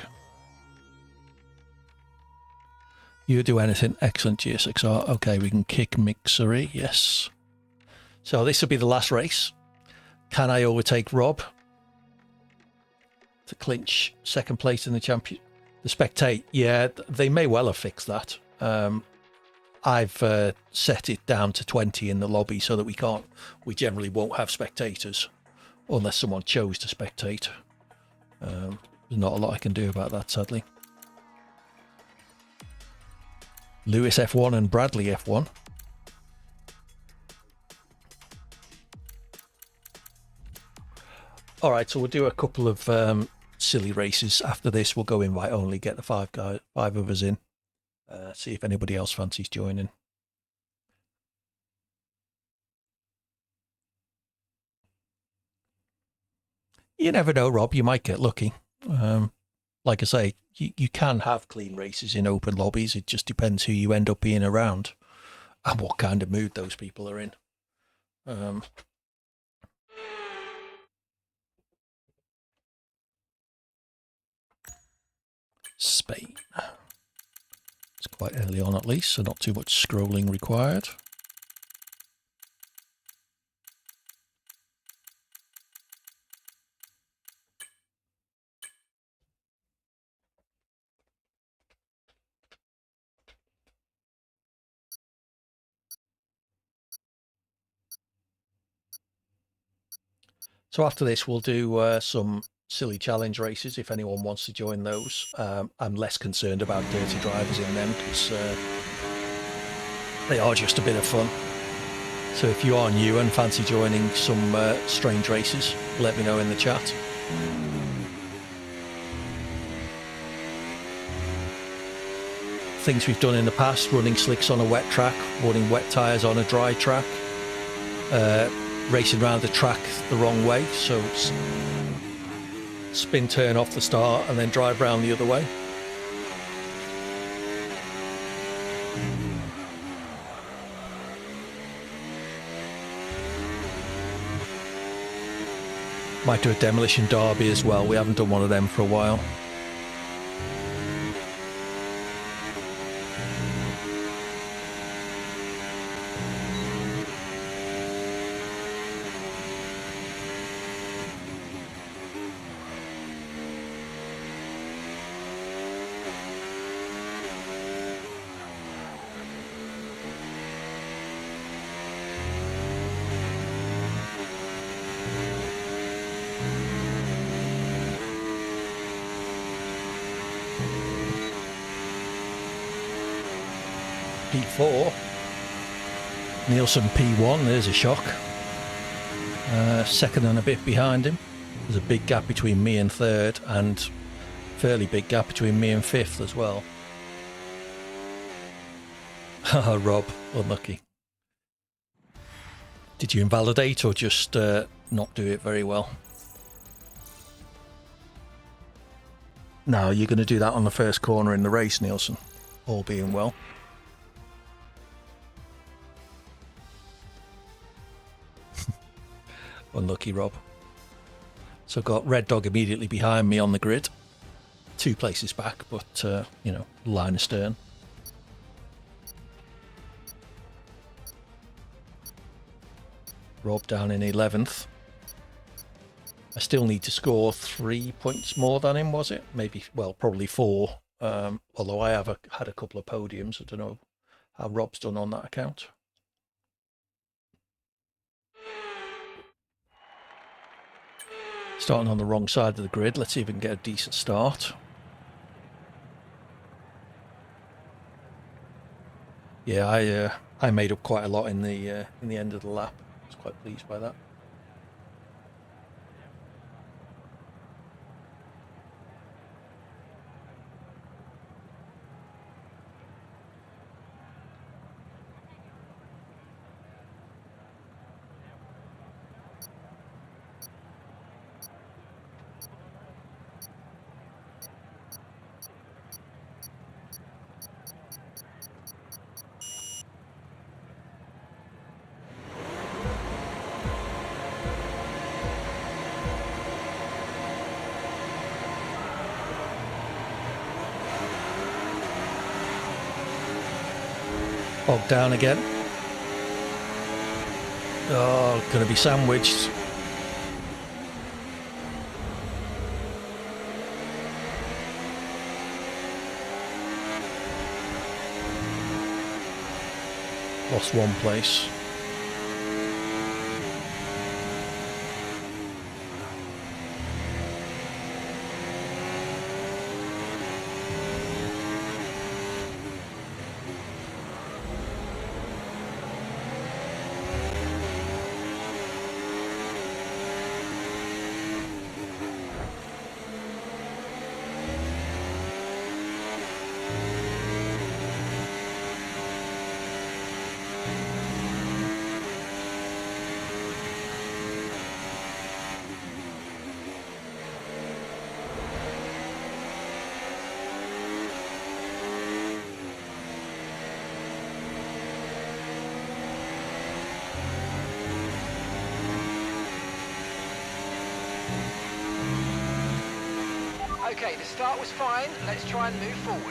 You do anything? Excellent, GSXR. Okay, we can kick Mixery. Yes. So this will be the last race. Can I overtake Rob to clinch second place in the champion? The spectate. Yeah, they may well have fixed that. I've set it down to 20 in the lobby so that we generally won't have spectators unless someone chose to spectate. There's not a lot I can do about that, sadly. Lewis F1 and Bradley F1. All right, so we'll do a couple of silly races after this. We'll go invite only, get the 5 of us in. See if anybody else fancies joining. You never know, Rob. You might get lucky. Like I say, you can have clean races in open lobbies. It just depends who you end up being around and what kind of mood those people are in. Spain. It's quite early on at least, so not too much scrolling required. So after this, we'll do some silly challenge races if anyone wants to join those. I'm less concerned about dirty drivers in them because they are just a bit of fun. So if you are new and fancy joining some strange races, let me know in the chat. Things we've done in the past: running slicks on a wet track, running wet tyres on a dry track, racing around the track the wrong way, so spin turn off the start and then drive round the other way. Might do a demolition derby as well. We haven't done one of them for a while. P4. Nielsen P1, there's a shock. Second and a bit behind him. There's a big gap between me and third, and fairly big gap between me and fifth as well. Haha, Rob, unlucky. Did you invalidate or just not do it very well? No, you're going to do that on the first corner in the race, Nielsen, all being well. Unlucky, Rob. So got Red Dog immediately behind me on the grid. 2 places back, but, you know, line astern. Rob down in 11th. I still need to score 3 points more than him, was it? Maybe, well, probably 4. Although I have had a couple of podiums. I don't know how Rob's done on that account. Starting on the wrong side of the grid. Let's see if we can get a decent start. Yeah, I made up quite a lot in the end of the lap. I was quite pleased by that. Bogged down again. Oh, going to be sandwiched. Lost 1 place. Okay, the start was fine. Let's try and move forward.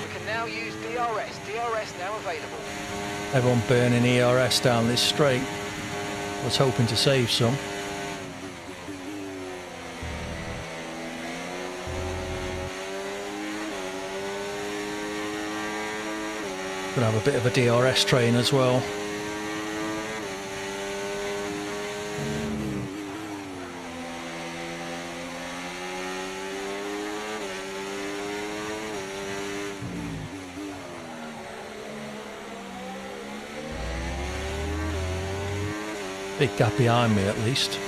We can now use DRS. DRS now available. Everyone burning ERS down this straight. Was hoping to save some. Gonna have a bit of a DRS train as well. Big gap behind me at least.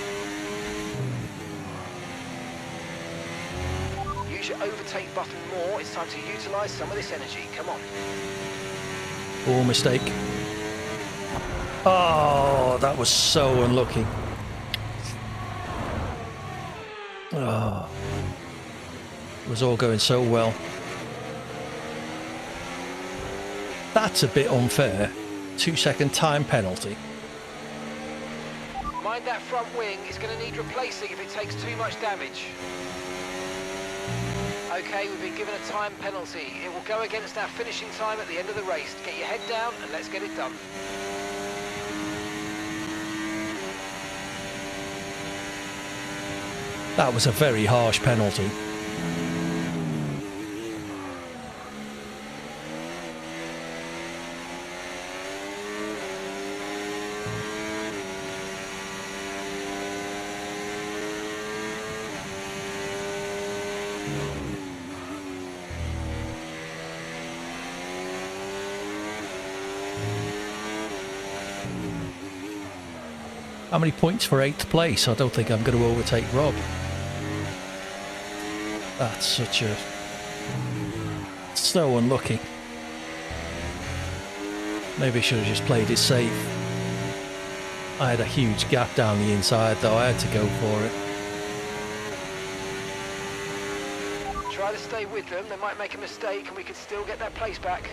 Use your overtake button more. It's time to utilise some of this energy. Come on. Oh, mistake. Oh, that was so unlucky. Oh, it was all going so well. That's a bit unfair. 2-second time penalty. Mind that front wing, it's going to need replacing if it takes too much damage. Okay, we've been given a time penalty. It will go against our finishing time at the end of the race. Get your head down and let's get it done. That was a very harsh penalty. How many points for 8th place? I don't think I'm going to overtake Rob. That's such a... so unlucky. Maybe I should have just played it safe. I had a huge gap down the inside though, I had to go for it. Try to stay with them, they might make a mistake and we could still get that place back.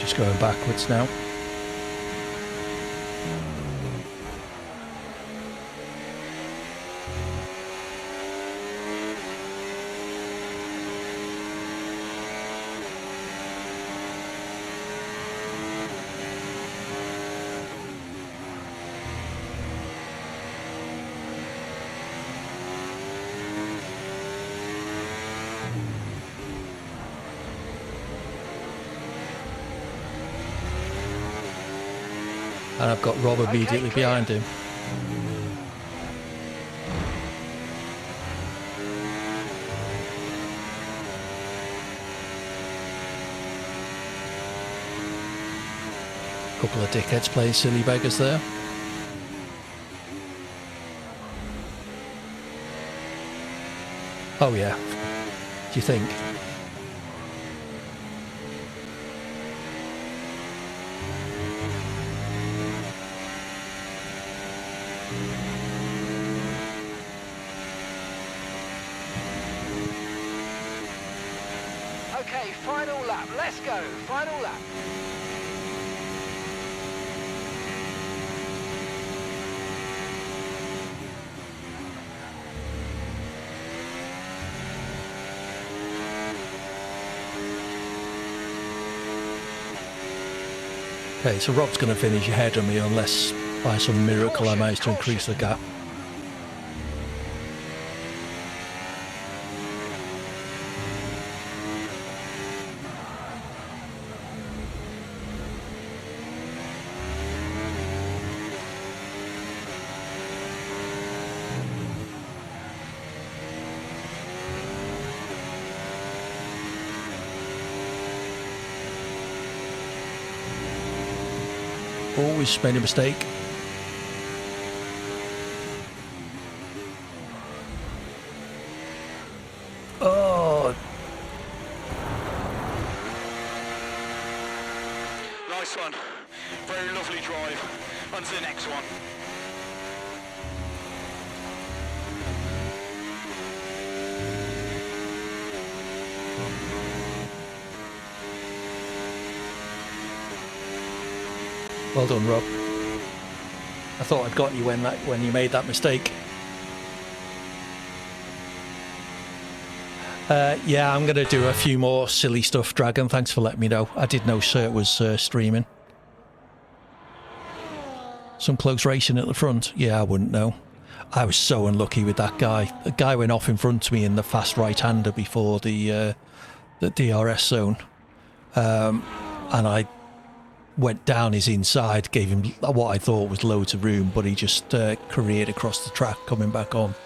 Just going backwards now. And I've got Rob immediately behind him. Couple of dickheads playing silly beggars there. Oh yeah. Do you think? Okay, final lap, let's go, final lap. Okay, so Rob's going to finish ahead of me unless by some miracle I manage to increase the gap. Always made a mistake. Oh. Nice one. Very lovely drive. On to the next one. Well done, Rob. I thought I'd got you when you made that mistake. Yeah, I'm going to do a few more silly stuff, Dragon. Thanks for letting me know. I didn't know Cert was streaming. Some close racing at the front. Yeah, I wouldn't know. I was so unlucky with that guy. The guy went off in front of me in the fast right-hander before the DRS zone. And I went down his inside, gave him what I thought was loads of room, but he just careered across the track coming back on.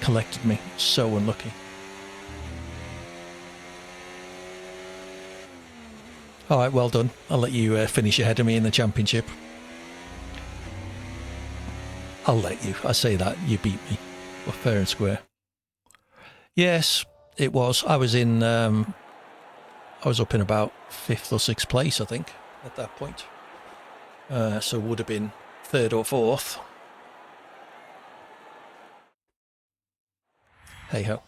collected me. So unlucky. All right, well done. I'll let you finish ahead of me in the championship. I'll let you. I say that. You beat me. Well, fair and square. Yes, it was. I was in... I was up in about 5th or 6th place, I think, at that point. So it would have been 3rd or 4th. Hey-ho.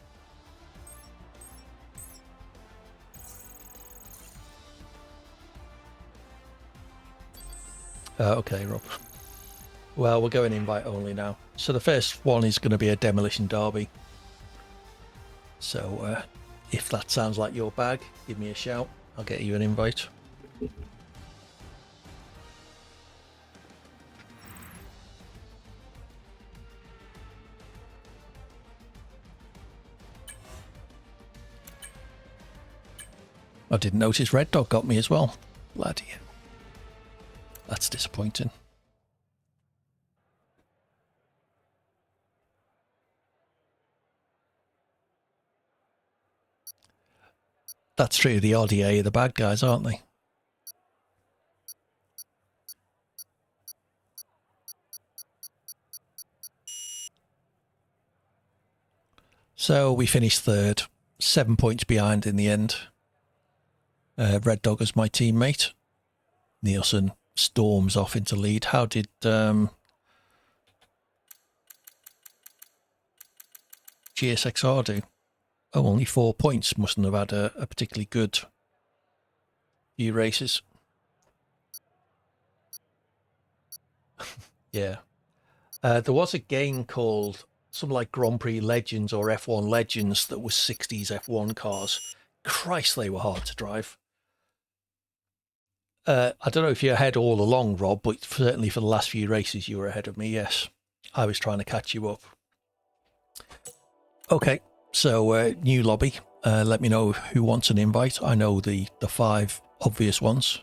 Okay, Rob. Well, we're going invite only now. So the first one is going to be a demolition derby. So if that sounds like your bag, give me a shout. I'll get you an invite. I didn't notice Red Dog got me as well. Bloody hell. That's disappointing. That's true. The RDA are the bad guys, aren't they? So we finished 3rd, 7 points behind in the end. Red Dog is my teammate. Nielsen storms off into lead. How did GSXR do? Oh, only 4 points. Mustn't have had a particularly good few races. Yeah. There was a game called something like Grand Prix Legends or F1 Legends that was 60s F1 cars. Christ, they were hard to drive. I don't know if you're ahead all along, Rob, but certainly for the last few races you were ahead of me, yes. I was trying to catch you up. Okay, so new lobby. Let me know who wants an invite. I know the 5 obvious ones.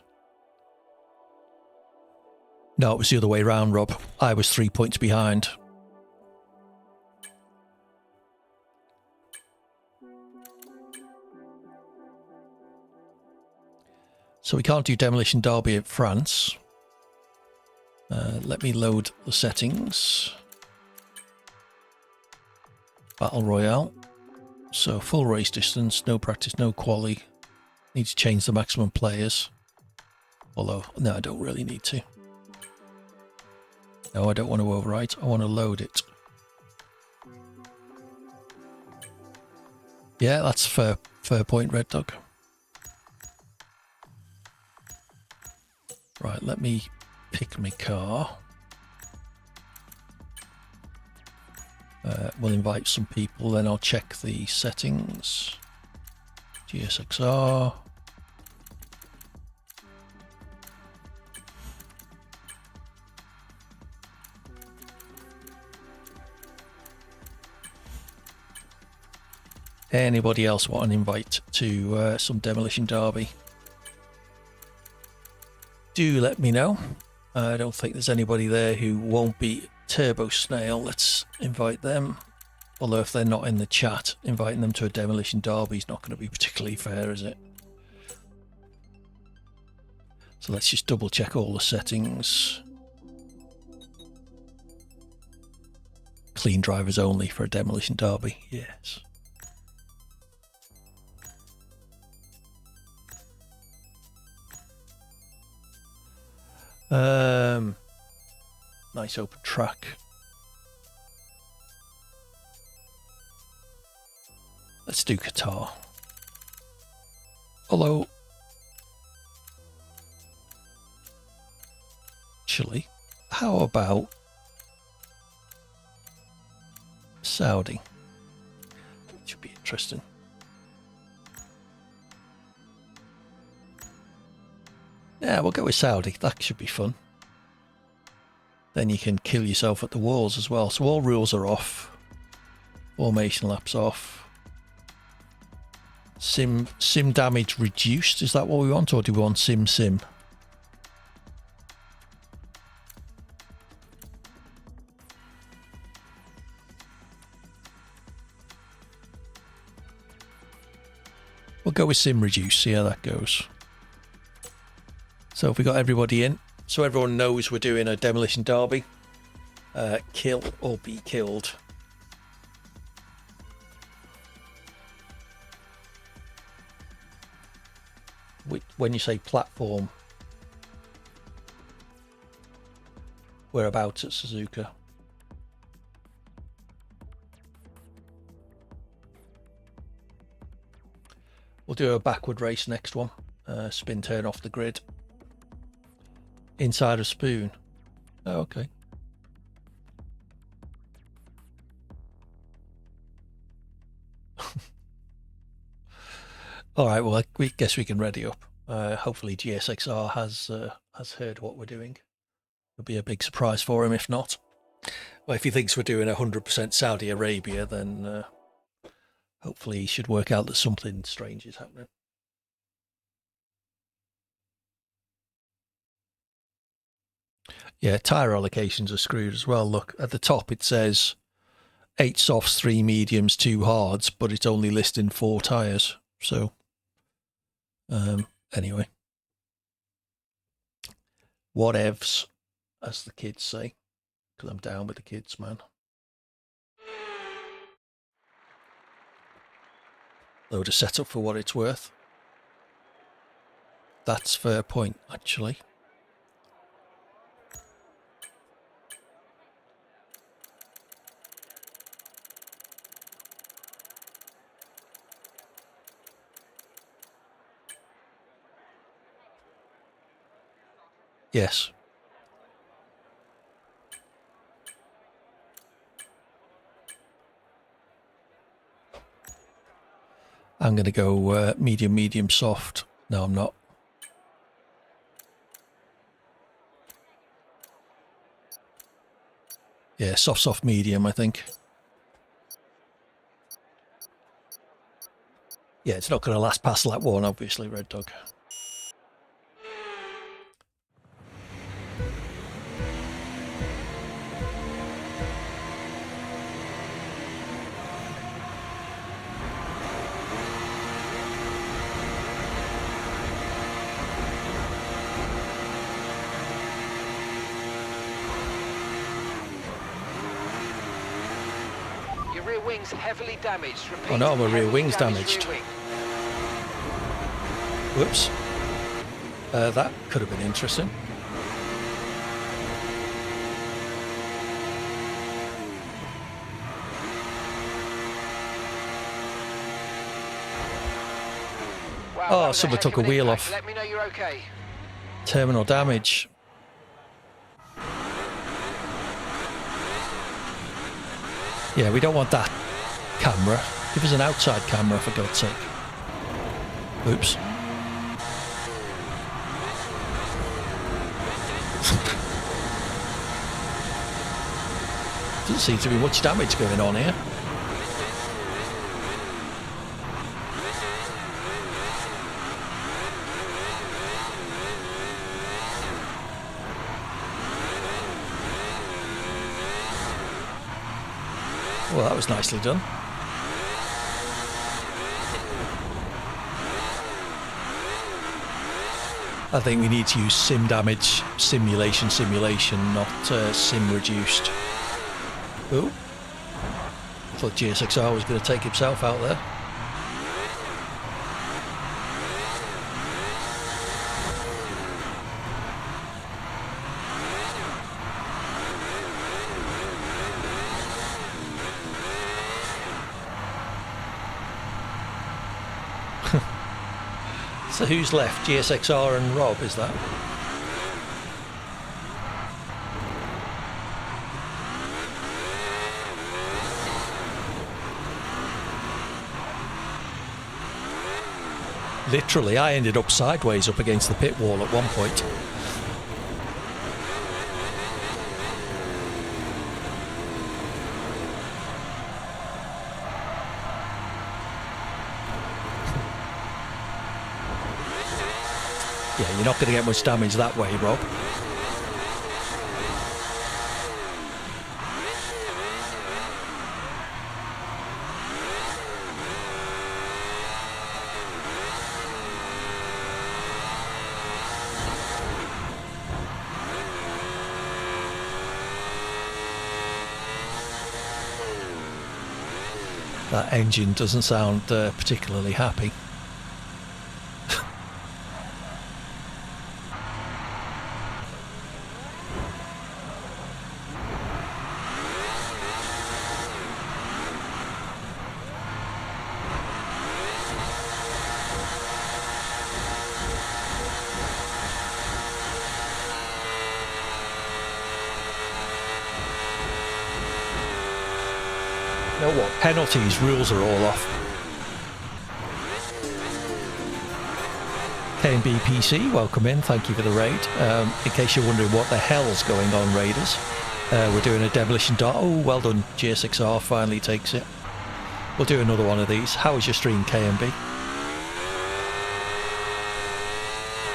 No, it was the other way round, Rob. I was 3 points behind. So we can't do Demolition Derby in France. Let me load the settings. Battle Royale. So full race distance, no practice, no quali. Need to change the maximum players. Although, no, I don't really need to. No, I don't want to overwrite. I want to load it. Yeah, that's fair point, Red Dog. Right, let me pick my car. We'll invite some people, then I'll check the settings. GSXR. Anybody else want an invite to some Demolition Derby? Do let me know. I don't think there's anybody there who won't be Turbo Snail. Let's invite them. Although if they're not in the chat, inviting them to a Demolition Derby is not going to be particularly fair, is it? So let's just double check all the settings. Clean drivers only for a Demolition Derby, yes. Nice open track. Let's do Qatar. Although, actually, how about Saudi? Should be interesting. Yeah, we'll go with Saudi. That should be fun. Then you can kill yourself at the walls as well. So all rules are off. Formation laps off. Sim damage reduced. Is that what we want, or do we want sim? We'll go with sim reduce, see how that goes. So if we got everybody in, so everyone knows we're doing a demolition derby. Kill or be killed. When you say platform, whereabouts at Suzuka? We'll do a backward race next one. Spin turn off the grid. Inside a spoon. Oh, okay. All right. Well, we guess we can ready up. Hopefully, GSXR has heard what we're doing. It'll be a big surprise for him if not. Well, if he thinks we're doing 100% Saudi Arabia, then hopefully he should work out that something strange is happening. Yeah, tyre allocations are screwed as well. Look, at the top it says 8 softs, 3 mediums, 2 hards, but it's only listing 4 tyres. So, anyway. Whatevs, as the kids say. Because I'm down with the kids, man. Load of setup for what it's worth. That's fair point, actually. Yes. I'm going to go medium, medium, soft. No, I'm not. Yeah, soft, soft, medium, I think. Yeah, it's not going to last past lap 1, obviously, Red Dog. Your rear wing's heavily damaged. Repeat, Oh no, my rear heavily wing's damaged. rear wing. Whoops. That could have been interesting. Wow, Oh, that was someone heck took of a an wheel impact. off. Let me know you're okay. Terminal damage. Yeah, we don't want that camera. Give us an outside camera, for God's sake. Oops. Doesn't seem to be much damage going on here. Well, that was nicely done. I think we need to use sim damage, simulation, not sim reduced. Oh, I thought GSXR was going to take himself out there. So who's left? GSXR and Rob, is that? Literally, I ended up sideways up against the pit wall at one point. Yeah, you're not going to get much damage that way, Rob. That engine doesn't sound particularly happy. You know what? Penalties, rules are all off. KMB PC, welcome in. Thank you for the raid. In case you're wondering what the hell's going on, raiders, we're doing a demolition dart. Oh, well done. GSXR finally takes it. We'll do another one of these. How was your stream, KMB?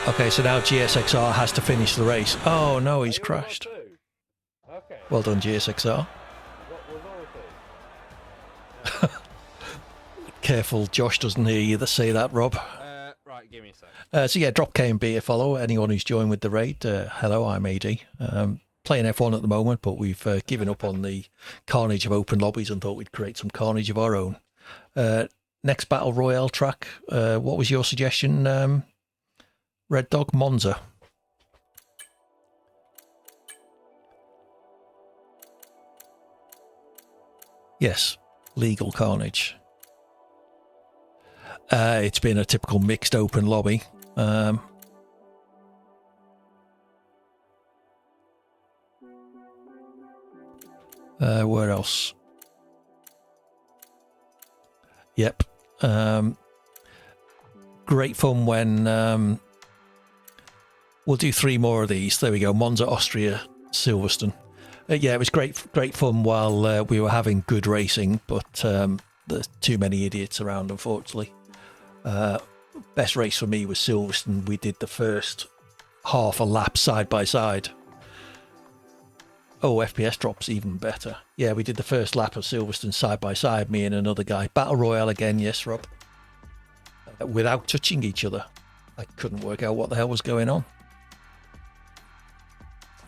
Okay, so now GSXR has to finish the race. Oh no, he's crashed. Okay. Well done, GSXR. Careful, Josh doesn't hear you say that, Rob. Right, give me a sec. So yeah, drop KMB a follow. Anyone who's joined with the raid, hello, I'm AD. Playing F1 at the moment, but we've given up on the carnage of open lobbies and thought we'd create some carnage of our own. Next Battle Royale track, what was your suggestion, Red Dog? Monza. Yes, legal carnage. It's been a typical mixed open lobby. Where else? Yep. Great fun when we'll do 3 more of these. There we go. Monza, Austria, Silverstone. Yeah, it was great fun while we were having good racing, but there's too many idiots around, unfortunately. Best race for me was Silverstone. We did the first half a lap side by side. Oh, FPS drops even better. Yeah, we did the first lap of Silverstone side by side, me and another guy. Battle Royale again, yes, Rob. Without touching each other. I couldn't work out what the hell was going on.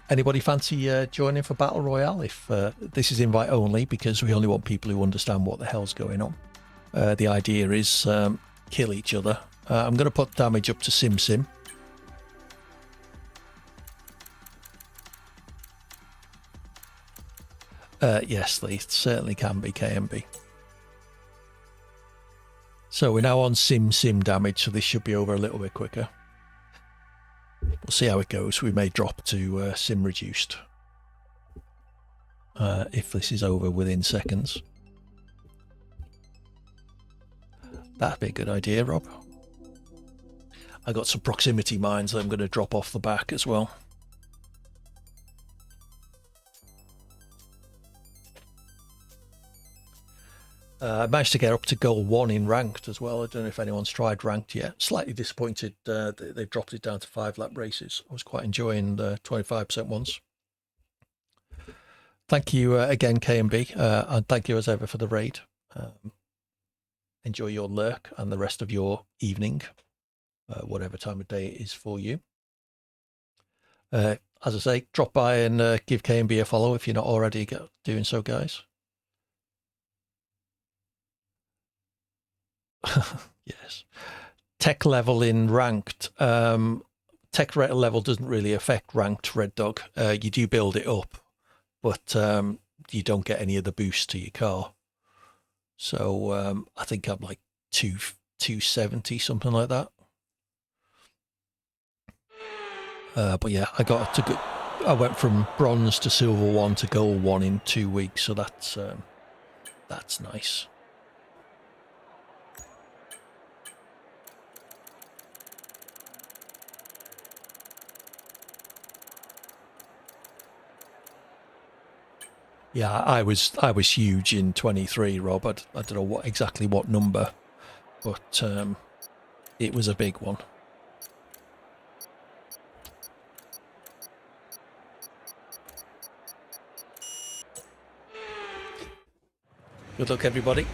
Anybody fancy joining for Battle Royale? If this is invite only, because we only want people who understand what the hell's going on. The idea is kill each other. I'm going to put damage up to Sim. Yes, they certainly can be KMB. So we're now on Sim damage, so this should be over a little bit quicker. We'll see how it goes. We may drop to Sim reduced if this is over within seconds. That'd be a good idea, Rob. I got some proximity mines that I'm going to drop off the back as well. I managed to get up to goal 1 in ranked as well. I don't know if anyone's tried ranked yet. Slightly disappointed they've dropped it down to 5-lap races. I was quite enjoying the 25% ones. Thank you again, KMB, and thank you as ever for the raid. Enjoy your lurk and the rest of your evening, whatever time of day it is for you. As I say, drop by and give KMB a follow if you're not already doing so, guys. Yes. Tech level in ranked. Tech level doesn't really affect ranked, Red Dog. You do build it up, but you don't get any of the boost to your car. So I think I'm like 270, something like that. But yeah, I went from bronze to silver 1 to gold 1 in 2 weeks, so that's nice. Yeah, I was huge in 23, Rob. I don't know exactly what number, but it was a big one. Good luck, everybody.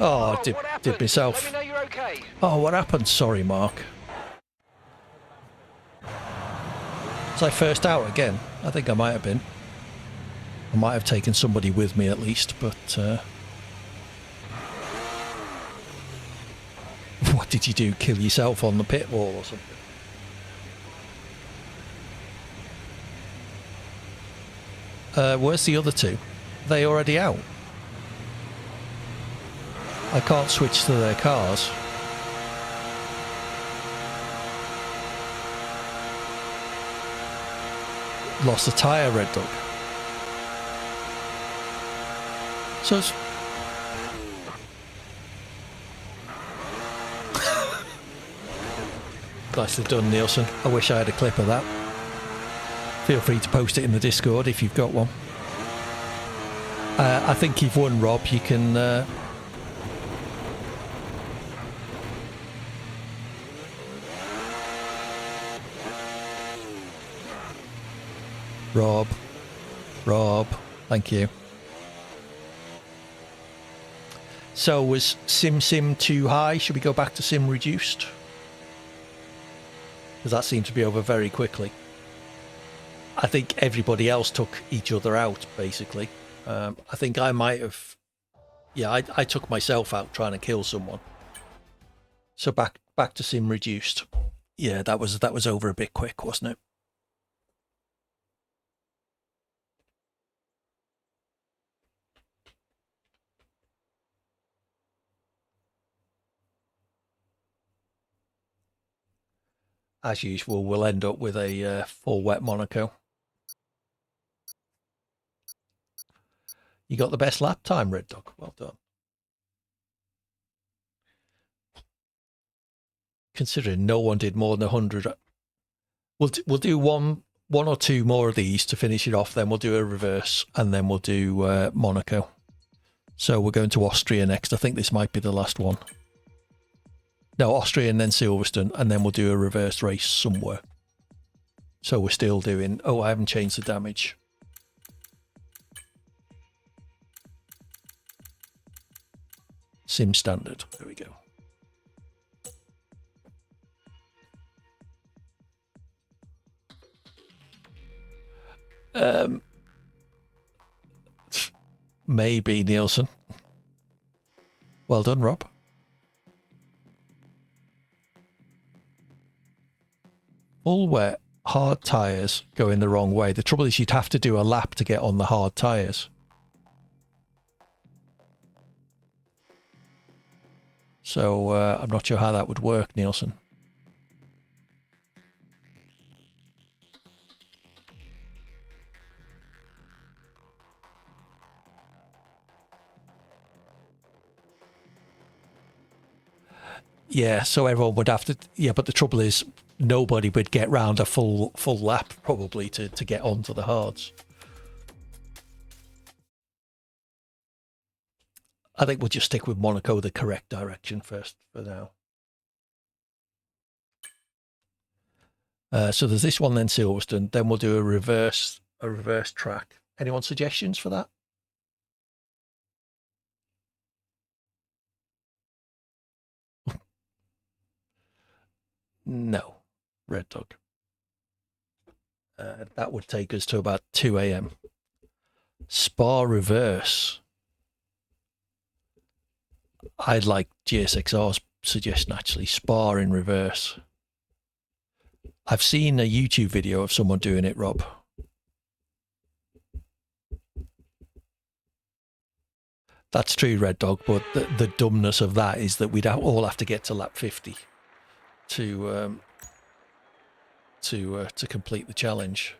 Oh, Oh, did what happened? Let myself. me know you're okay. Oh, what happened? Sorry, Mark. Was I first out again? I think I might have been. I might have taken somebody with me at least, but what did you do? Kill yourself on the pit wall or something? Where's the other two? Are they already out? I can't switch to their cars. Lost a tyre, Red Dog. So it's... Nicely done, Nielsen. I wish I had a clip of that. Feel free to post it in the Discord if you've got one. I think you've won, Rob. You can... Rob, thank you. So was sim too high? Should we go back to sim reduced? Because that seemed to be over very quickly. I think everybody else took each other out, basically. I think I might have... Yeah, I took myself out trying to kill someone. So back to sim reduced. Yeah, that was over a bit quick, wasn't it? As usual, we'll end up with a full wet Monaco. You got the best lap time, Red Dog. Well done. Considering no one did more than 100. We'll do one or two more of these to finish it off. Then we'll do a reverse, and then we'll do Monaco. So we're going to Austria next. I think this might be the last one. No, Austria and then Silverstone, and then we'll do a reverse race somewhere. So we're still doing... Oh, I haven't changed the damage. Sim standard. There we go. Maybe, Nielsen. Well done, Rob. Full wet, hard tyres going the wrong way. The trouble is you'd have to do a lap to get on the hard tyres. So I'm not sure how that would work, Nielsen. Yeah, so everyone would have to... Yeah, but the trouble is nobody would get round a full lap probably to get onto the hards. I think we'll just stick with Monaco the correct direction first for now. So there's this one, then Silverstone. Then we'll do a reverse track. Anyone suggestions for that? No, Red Dog. That would take us to about 2 a.m. Spa reverse. I'd like GSXR's suggestion, actually. Spa in reverse. I've seen a YouTube video of someone doing it, Rob. That's true, Red Dog, but the dumbness of that is that we'd all have to get to lap 50 to complete the challenge.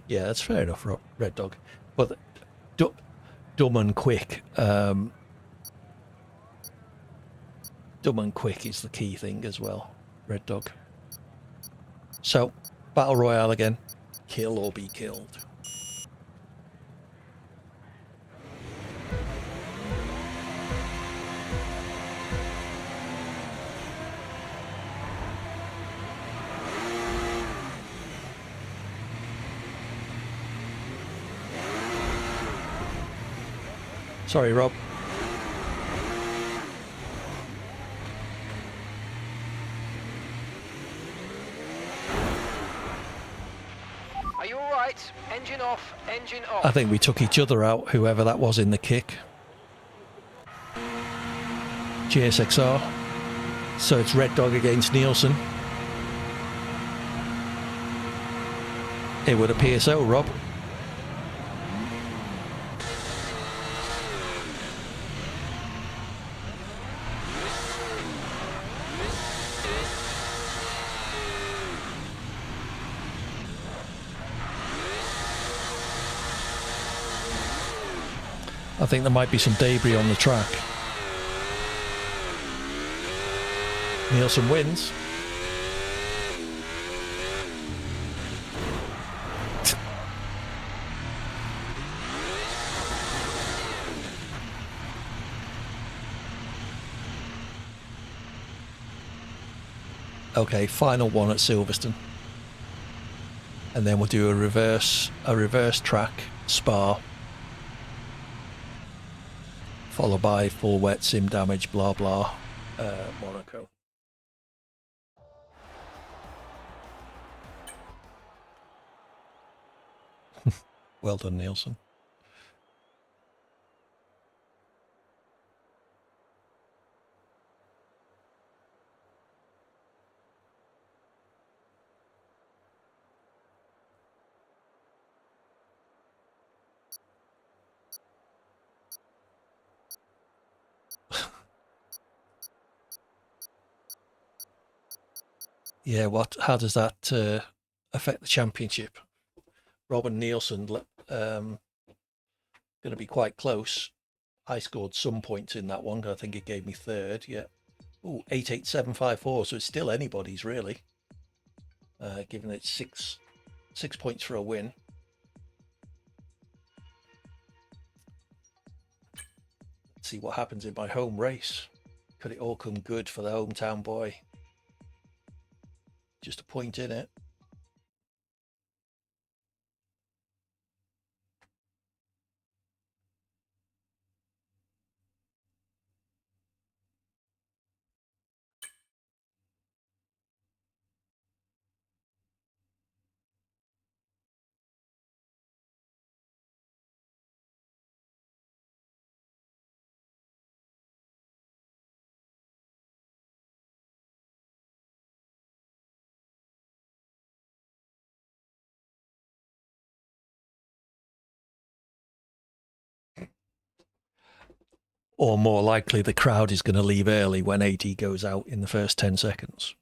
Yeah, that's fair enough, Red Dog. But dumb and quick. Dumb and quick is the key thing as well, Red Dog. So, Battle Royale again. Kill or be killed. Sorry, Rob. Are you all right? Engine off, engine off. I think we took each other out, whoever that was in the kick. GSXR. So it's Red Dog against Nielsen. It would appear so, Rob. I think there might be some debris on the track. Nielsen wins. Okay, final one at Silverstone. And then we'll do a reverse track, Spa. Followed by full wet, sim damage, blah blah, Monaco. Well done, Nielsen. Yeah, how does that affect the championship? Rob and Nielsen going to be quite close. I scored some points in that one. I think it gave me third. Yeah. Oh, 88754. So it's still anybody's really. Given it six points for a win. Let's see what happens in my home race. Could it all come good for the hometown boy? Just a point in it. Or more likely, the crowd is going to leave early when AD goes out in the first 10 seconds.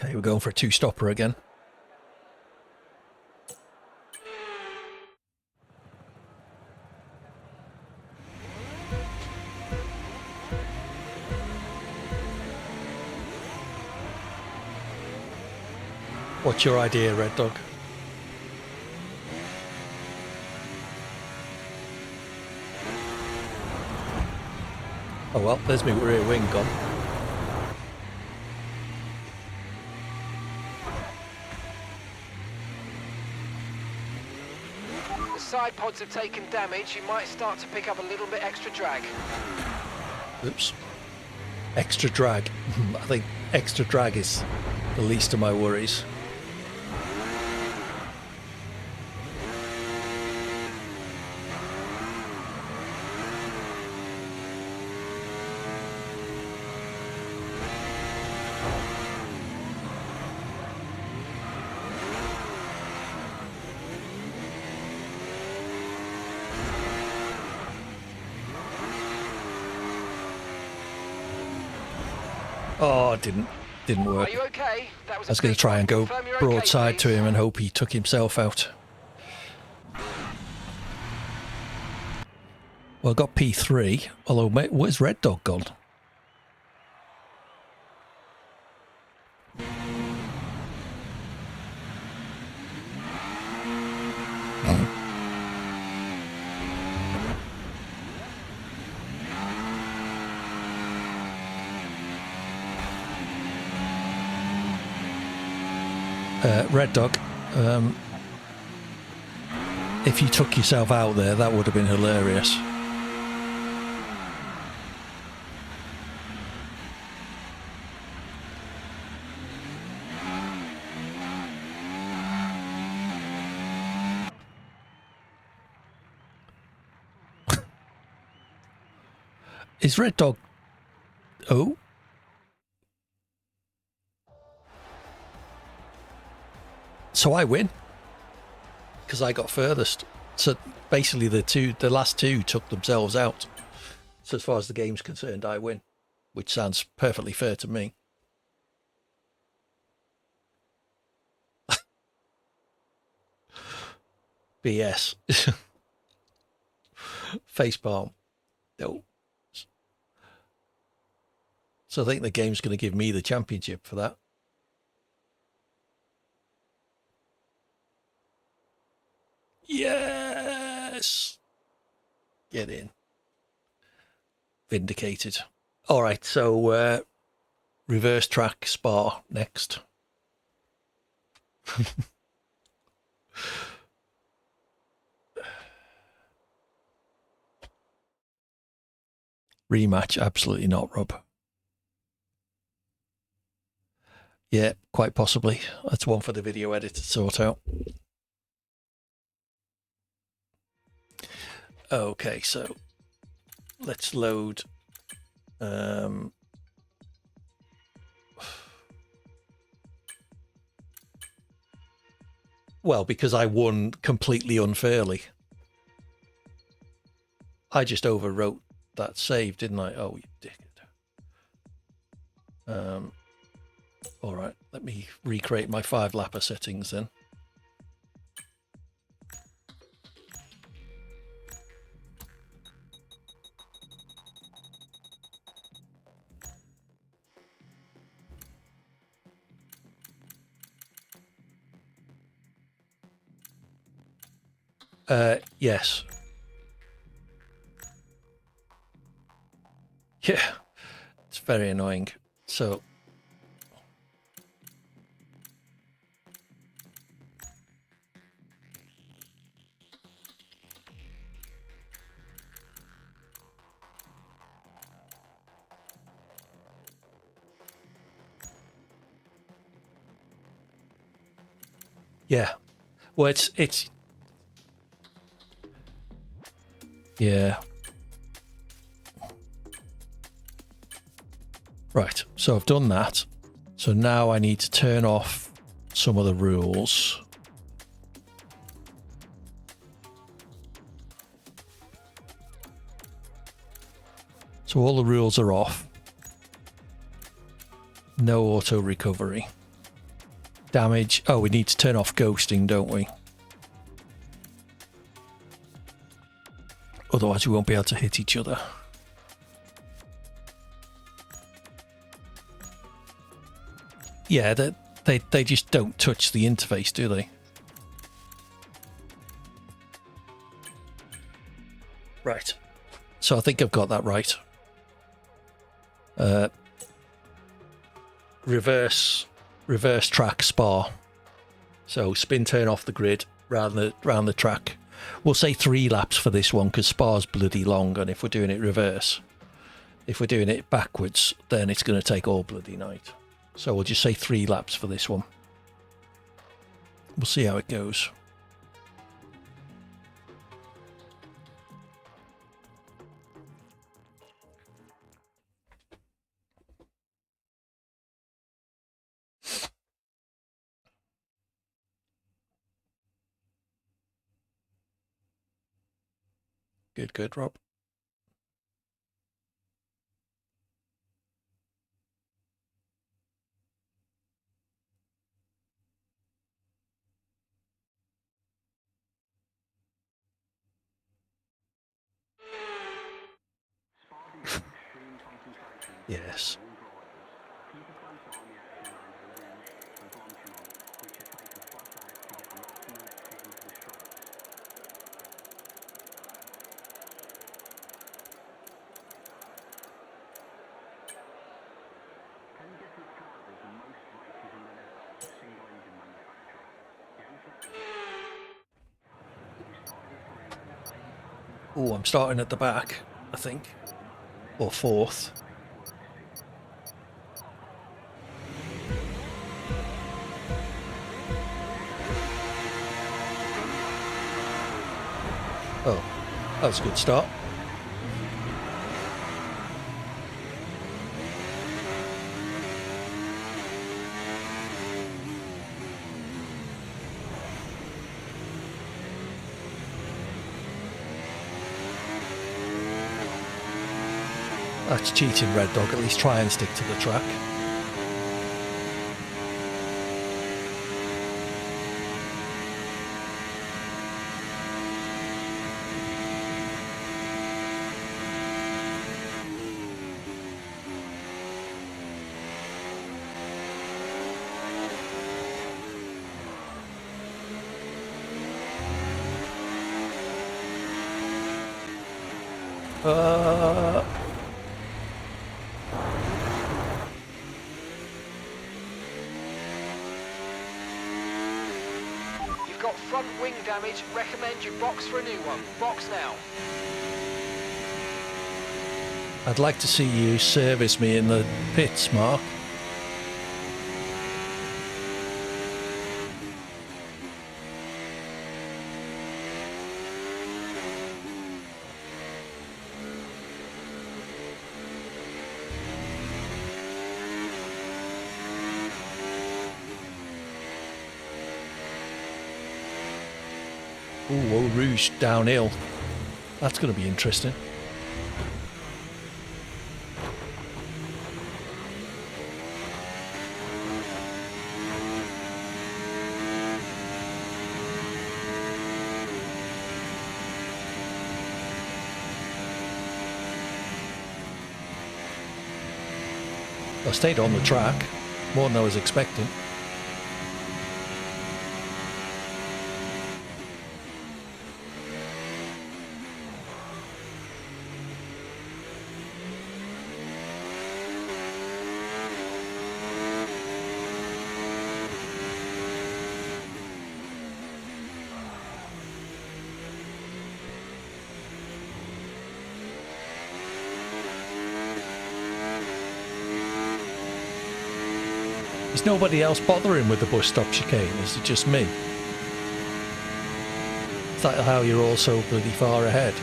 Okay, we're going for a two-stopper again. What's your idea, Red Dog? Oh well, there's my rear wing gone. The side pods have taken damage. You might start to pick up a little bit extra drag. Oops. Extra drag. I think extra drag is the least of my worries. Oh, it didn't work. Are you okay? That was I was going to try and go broadside to him and hope he took himself out. Well, I got P3. Although, mate, where's Red Dog gone? Red Dog, if you took yourself out there, that would have been hilarious. Is Red Dog... Oh? So I win. Because I got furthest. So basically the last two took themselves out. So as far as the game's concerned, I win. Which sounds perfectly fair to me. BS. Facepalm. No. So I think the game's going to give me the championship for that. Yes! Get in. Vindicated. All right, so reverse track Spa next. Rematch, absolutely not, Rob. Yeah, quite possibly. That's one for the video editor to sort out. Okay, so let's load. Well, because I won completely unfairly. I just overwrote that save, didn't I? Oh, you dickhead. All right, let me recreate my 5-lapper settings then. Yes. Yeah, it's very annoying. So, yeah. Well, it's yeah. Right, so I've done that. So now I need to turn off some of the rules. So all the rules are off. No auto recovery. Damage. Oh, we need to turn off ghosting, don't we? Otherwise we won't be able to hit each other. Yeah, they just don't touch the interface, do they? Right. So I think I've got that right. Reverse track Spa. So spin turn off the grid round the track. We'll say 3 laps for this one because Spa's bloody long, and if we're doing it reverse, if we're doing it backwards, then it's going to take all bloody night. So we'll just say 3 laps for this one. We'll see how it goes. Good, Rob. Yes. Oh, I'm starting at the back, I think. Or fourth. Oh, that was a good start. That's cheating, Red Dog. At least try and stick to the track. You've got front wing damage. Recommend you box for a new one. Box now. I'd like to see you service me in the pits, Mark. Ooh, Eau Rouge downhill. That's going to be interesting. I stayed on the track, more than I was expecting. Is nobody else bothering with the bus stop chicane? Is it just me? Is that how you're all so bloody far ahead?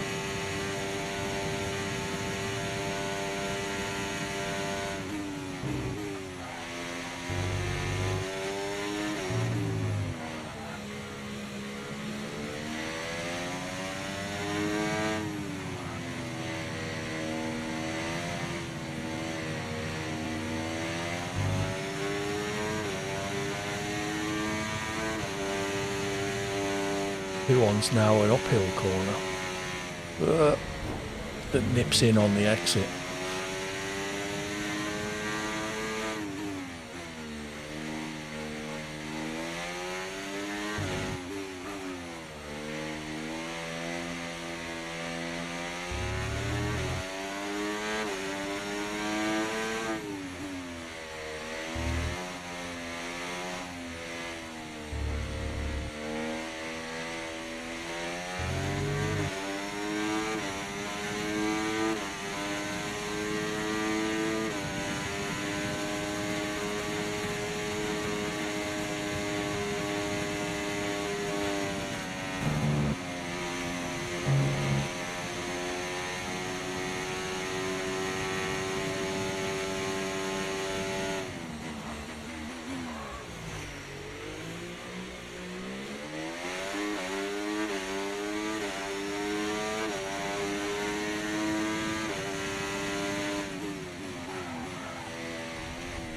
Who wants now an uphill corner that nips in on the exit?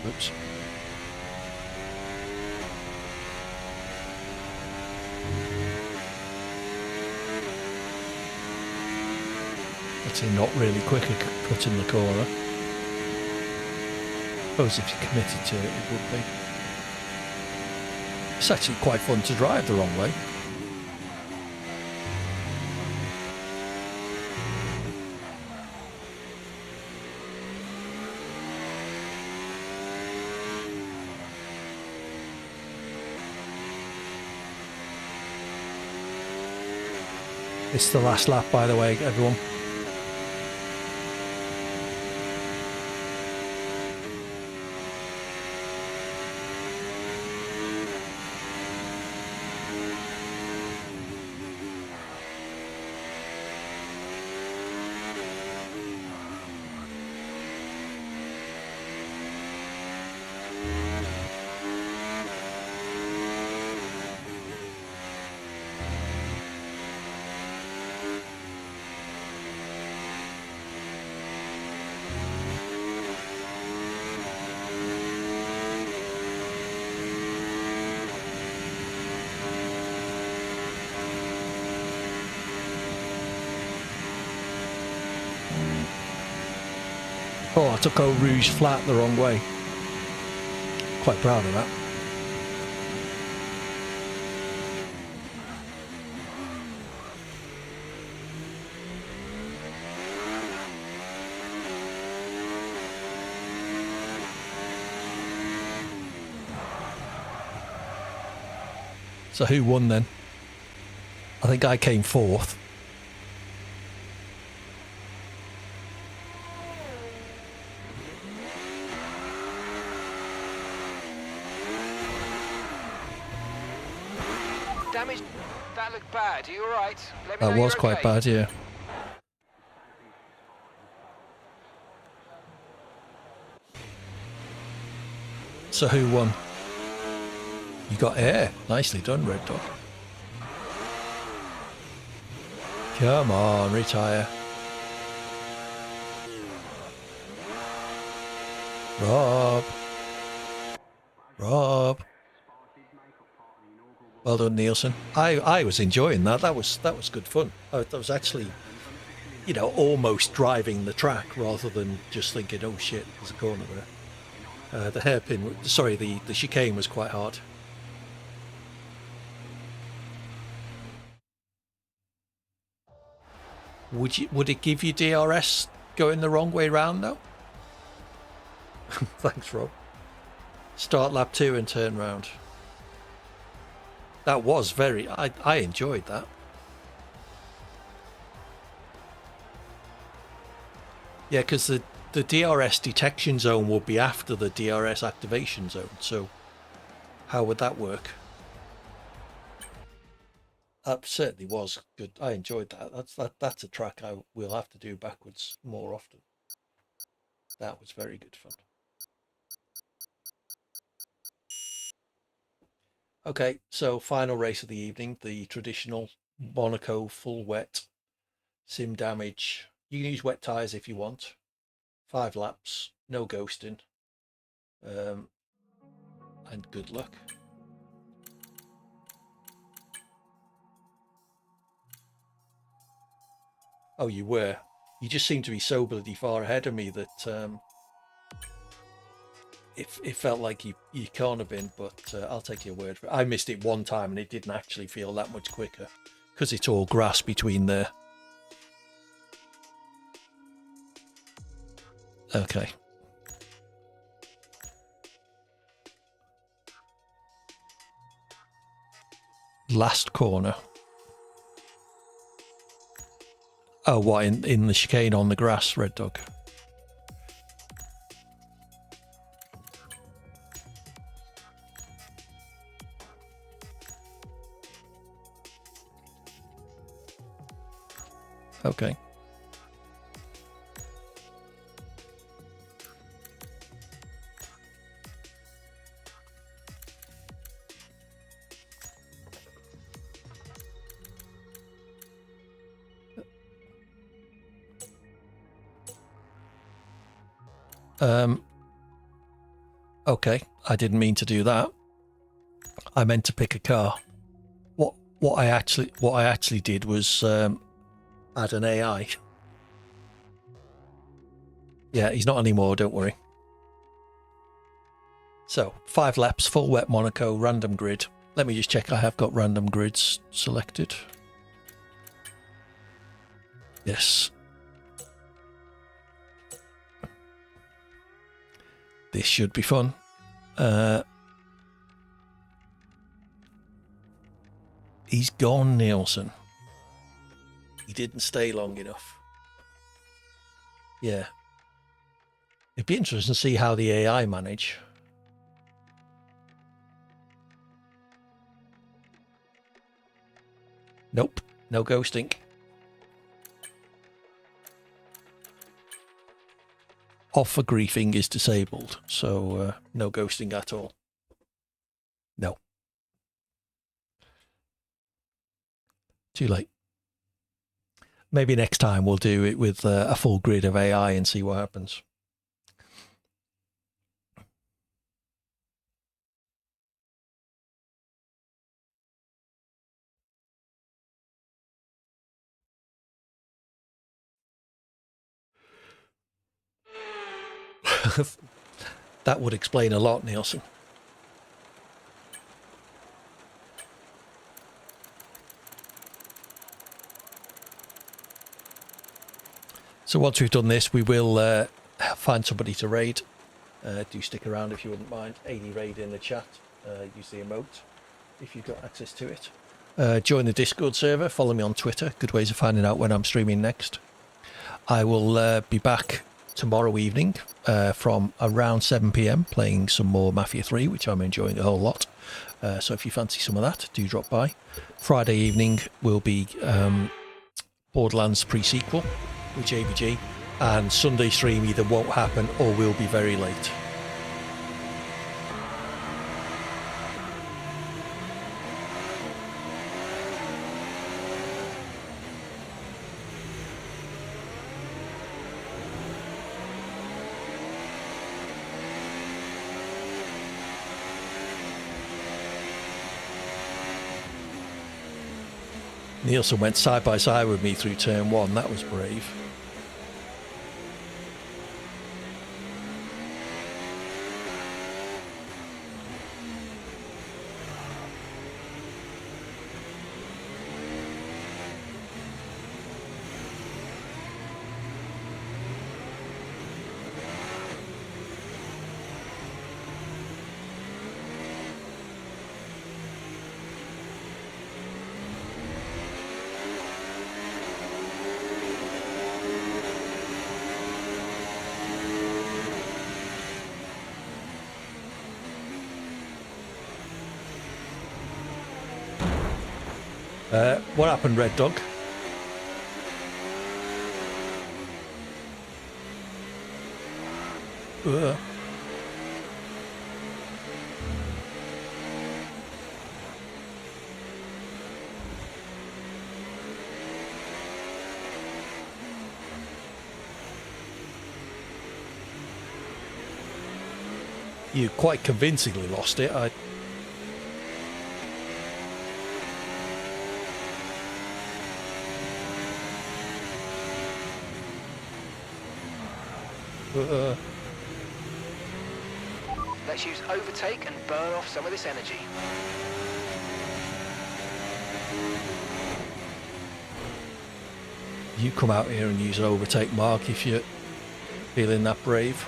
Oops. That's not really quick at cutting the corner. suppose if you're committed to it, it would be. It's actually quite fun to drive the wrong way. It's the last lap, by the way, everyone. Oh, I took Eau Rouge flat the wrong way. Quite proud of that. So who won then? I think I came fourth. Damage. That looked bad. Are you alright? Let me know That was you're quite okay. bad, yeah. So who won? You got air. Nicely done, Red Dog. Come on, retire. Rob. Rob. Well done, Nielsen. I was enjoying that. That was good fun. That was actually, you know, almost driving the track rather than just thinking, oh shit, there's a corner there. The hairpin, sorry, the chicane was quite hard. Would it give you DRS going the wrong way round though? Thanks, Rob. Start lap 2 and turn round. That was very. I enjoyed that. Yeah, because the DRS detection zone will be after the DRS activation zone. So how would that work? That certainly was good. I enjoyed that. That's a track I will have to do backwards more often. That was very good fun. Okay, so final race of the evening, the traditional Monaco full wet sim damage. You can use wet tyres if you want. 5 laps, no ghosting, and good luck. Oh, you were. You just seem to be so bloody far ahead of me that it felt like you can't have been, but I'll take your word for it. I missed it one time and it didn't actually feel that much quicker because it's all grass between there. Okay. Last corner. Oh, what, in the chicane on the grass, Red Dog? Okay. Okay, I didn't mean to do that. I meant to pick a car. What I actually did was add an AI. Yeah, he's not anymore, don't worry. So 5 laps, full wet Monaco, random grid. Let me just check I have got random grids selected. Yes. This should be fun. He's gone, Nielsen. He didn't stay long enough. Yeah. It'd be interesting to see how the AI manage. Nope, no ghosting. Off for griefing is disabled, so no ghosting at all. No. Too late. Maybe next time we'll do it with a full grid of AI and see what happens. That would explain a lot, Nielsen. So once we've done this, we will find somebody to raid. Do stick around if you wouldn't mind. 80 raid in the chat. Use the emote if you've got access to it. Join the Discord server. Follow me on Twitter. Good ways of finding out when I'm streaming next. I will be back tomorrow evening from around 7 p.m. playing some more Mafia 3, which I'm enjoying a whole lot. So if you fancy some of that, do drop by. Friday evening will be Borderlands pre-sequel with JBG, and Sunday stream either won't happen or will be very late. Nielsen went side by side with me through turn 1. That was brave. What happened, Red Dog? You quite convincingly lost it. Let's use overtake and burn off some of this energy. You come out here and use an overtake, Mark, if you're feeling that brave.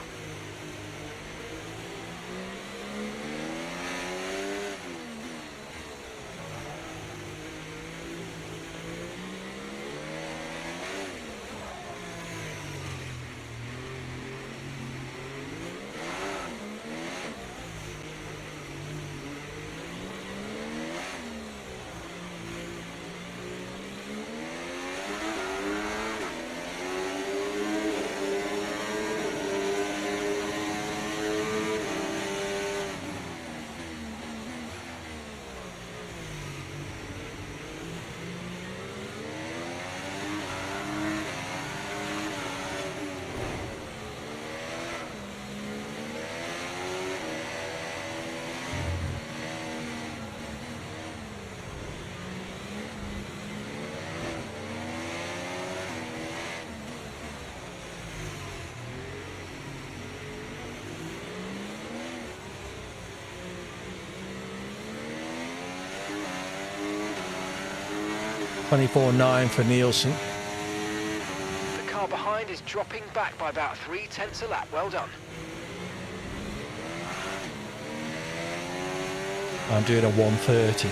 24.9 for Nielsen. The car behind is dropping back by about 0.3 a lap. Well done. I'm doing a 1:30.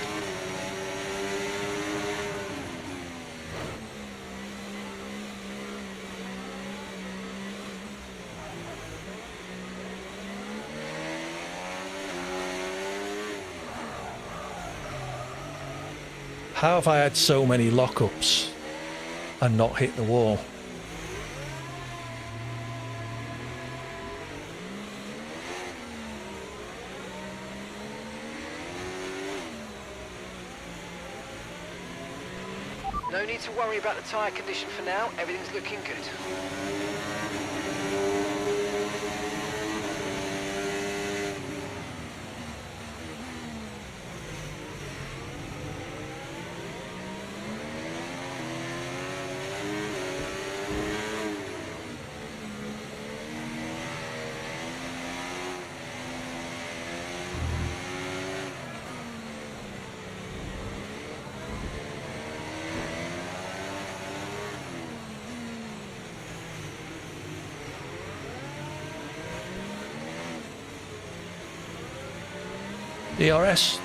How have I had so many lockups and not hit the wall? No need to worry about the tyre condition for now. Everything's looking good. DRS.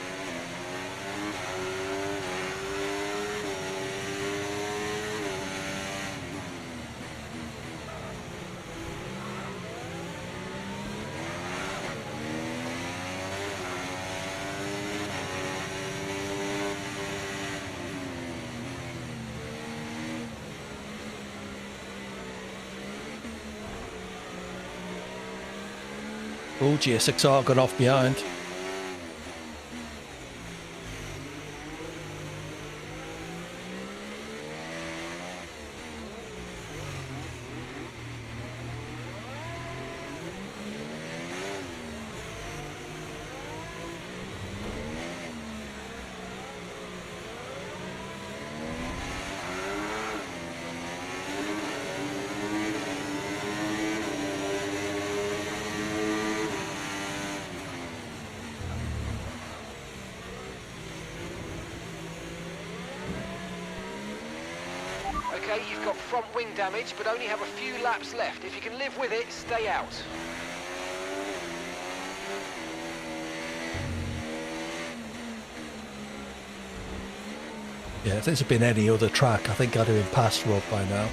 Oh, GSXR got off behind. Okay, you've got front wing damage, but only have a few laps left. If you can live with it, stay out. Yeah, if this had been any other track, I think I'd have been past Rob by now.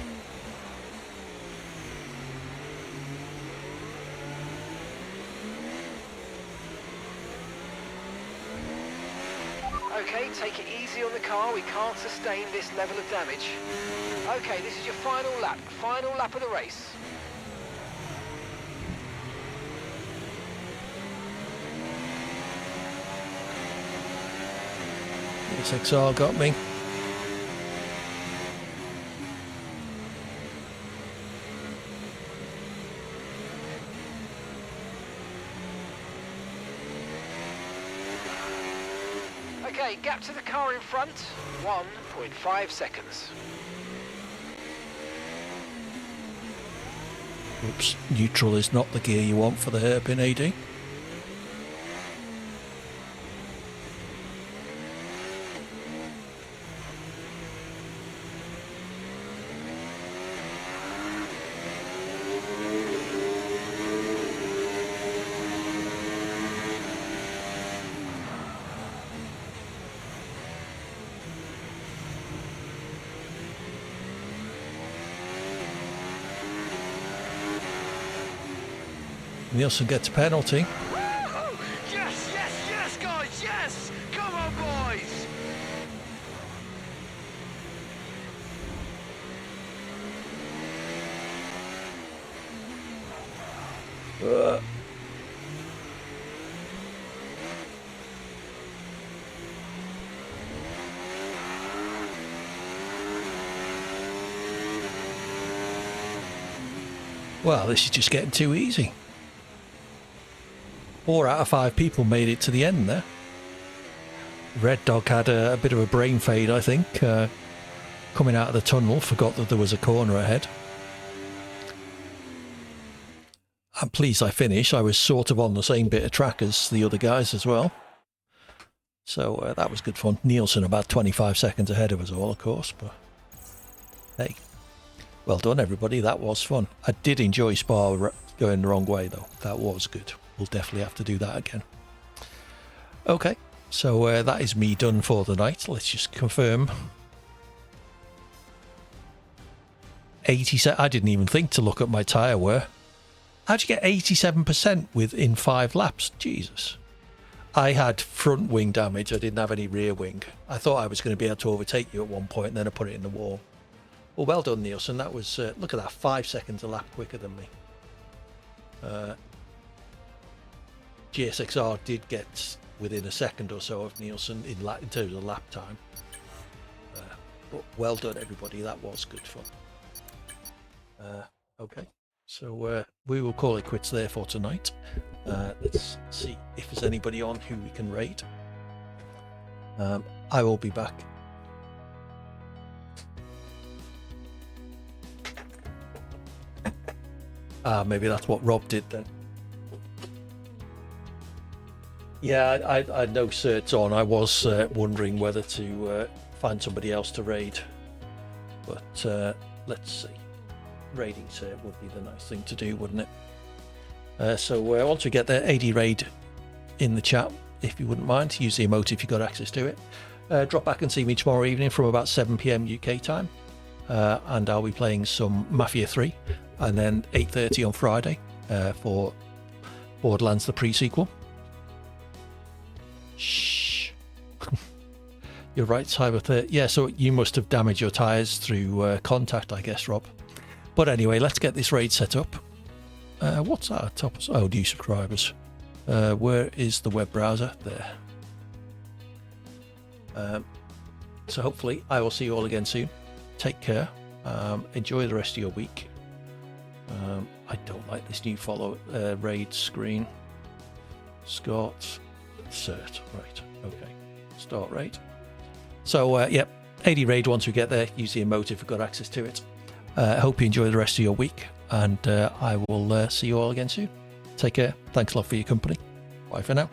Okay, take it easy on the car. We can't sustain this level of damage. Okay, this is your final lap of the race. GSXR got me. Okay, gap to the car in front, 1.5 seconds. Oops, neutral is not the gear you want for the hairpin AD. Nielsen gets a penalty. Woo! Yes, yes, yes, guys, yes! Come on, boys! Well, this is just getting too easy. 4 out of 5 people made it to the end there. Red Dog had a bit of a brain fade, I think. Coming out of the tunnel, forgot that there was a corner ahead. I'm pleased I finished. I was sort of on the same bit of track as the other guys as well. So that was good fun. Nielsen about 25 seconds ahead of us all, of course, but hey, well done everybody. That was fun. I did enjoy Spa going the wrong way though. That was good. We'll definitely have to do that again. Okay, so that is me done for the night. Let's just confirm. 87. I didn't even think to look at my tyre wear. How'd you get 87% within 5 laps? Jesus. I had front wing damage. I didn't have any rear wing. I thought I was going to be able to overtake you at one point, and then I put it in the wall. Well done, Nielsen. That was, look at that, 5 seconds a lap quicker than me. GSXR did get within a second or so of Nielsen in terms of lap time. But well done, everybody. That was good fun. Okay, so we will call it quits there for tonight. Let's see if there's anybody on who we can raid. I will be back. Maybe that's what Rob did then. Yeah, I had no certs on. I was wondering whether to find somebody else to raid, but let's see. Raiding cert would be the nice thing to do, wouldn't it? So once we get the AD raid in the chat, if you wouldn't mind, use the emote if you've got access to it. Drop back and see me tomorrow evening from about 7 PM UK time, and I'll be playing some Mafia 3, and then 8:30 on Friday for Borderlands the pre-sequel. Shh. You're right, Cyber. Yeah, so you must have damaged your tyres through contact, I guess, Rob. But anyway, let's get this raid set up. What's our top? Oh, new subscribers. Where is the web browser? There. So hopefully I will see you all again soon. Take care. Enjoy the rest of your week. I don't like this new follow raid screen. Scott. Cert. Right. Okay. Start raid. So, yep. AD raid once we get there. Use the emote if we've got access to it. I hope you enjoy the rest of your week, and I will see you all again soon. Take care. Thanks a lot for your company. Bye for now.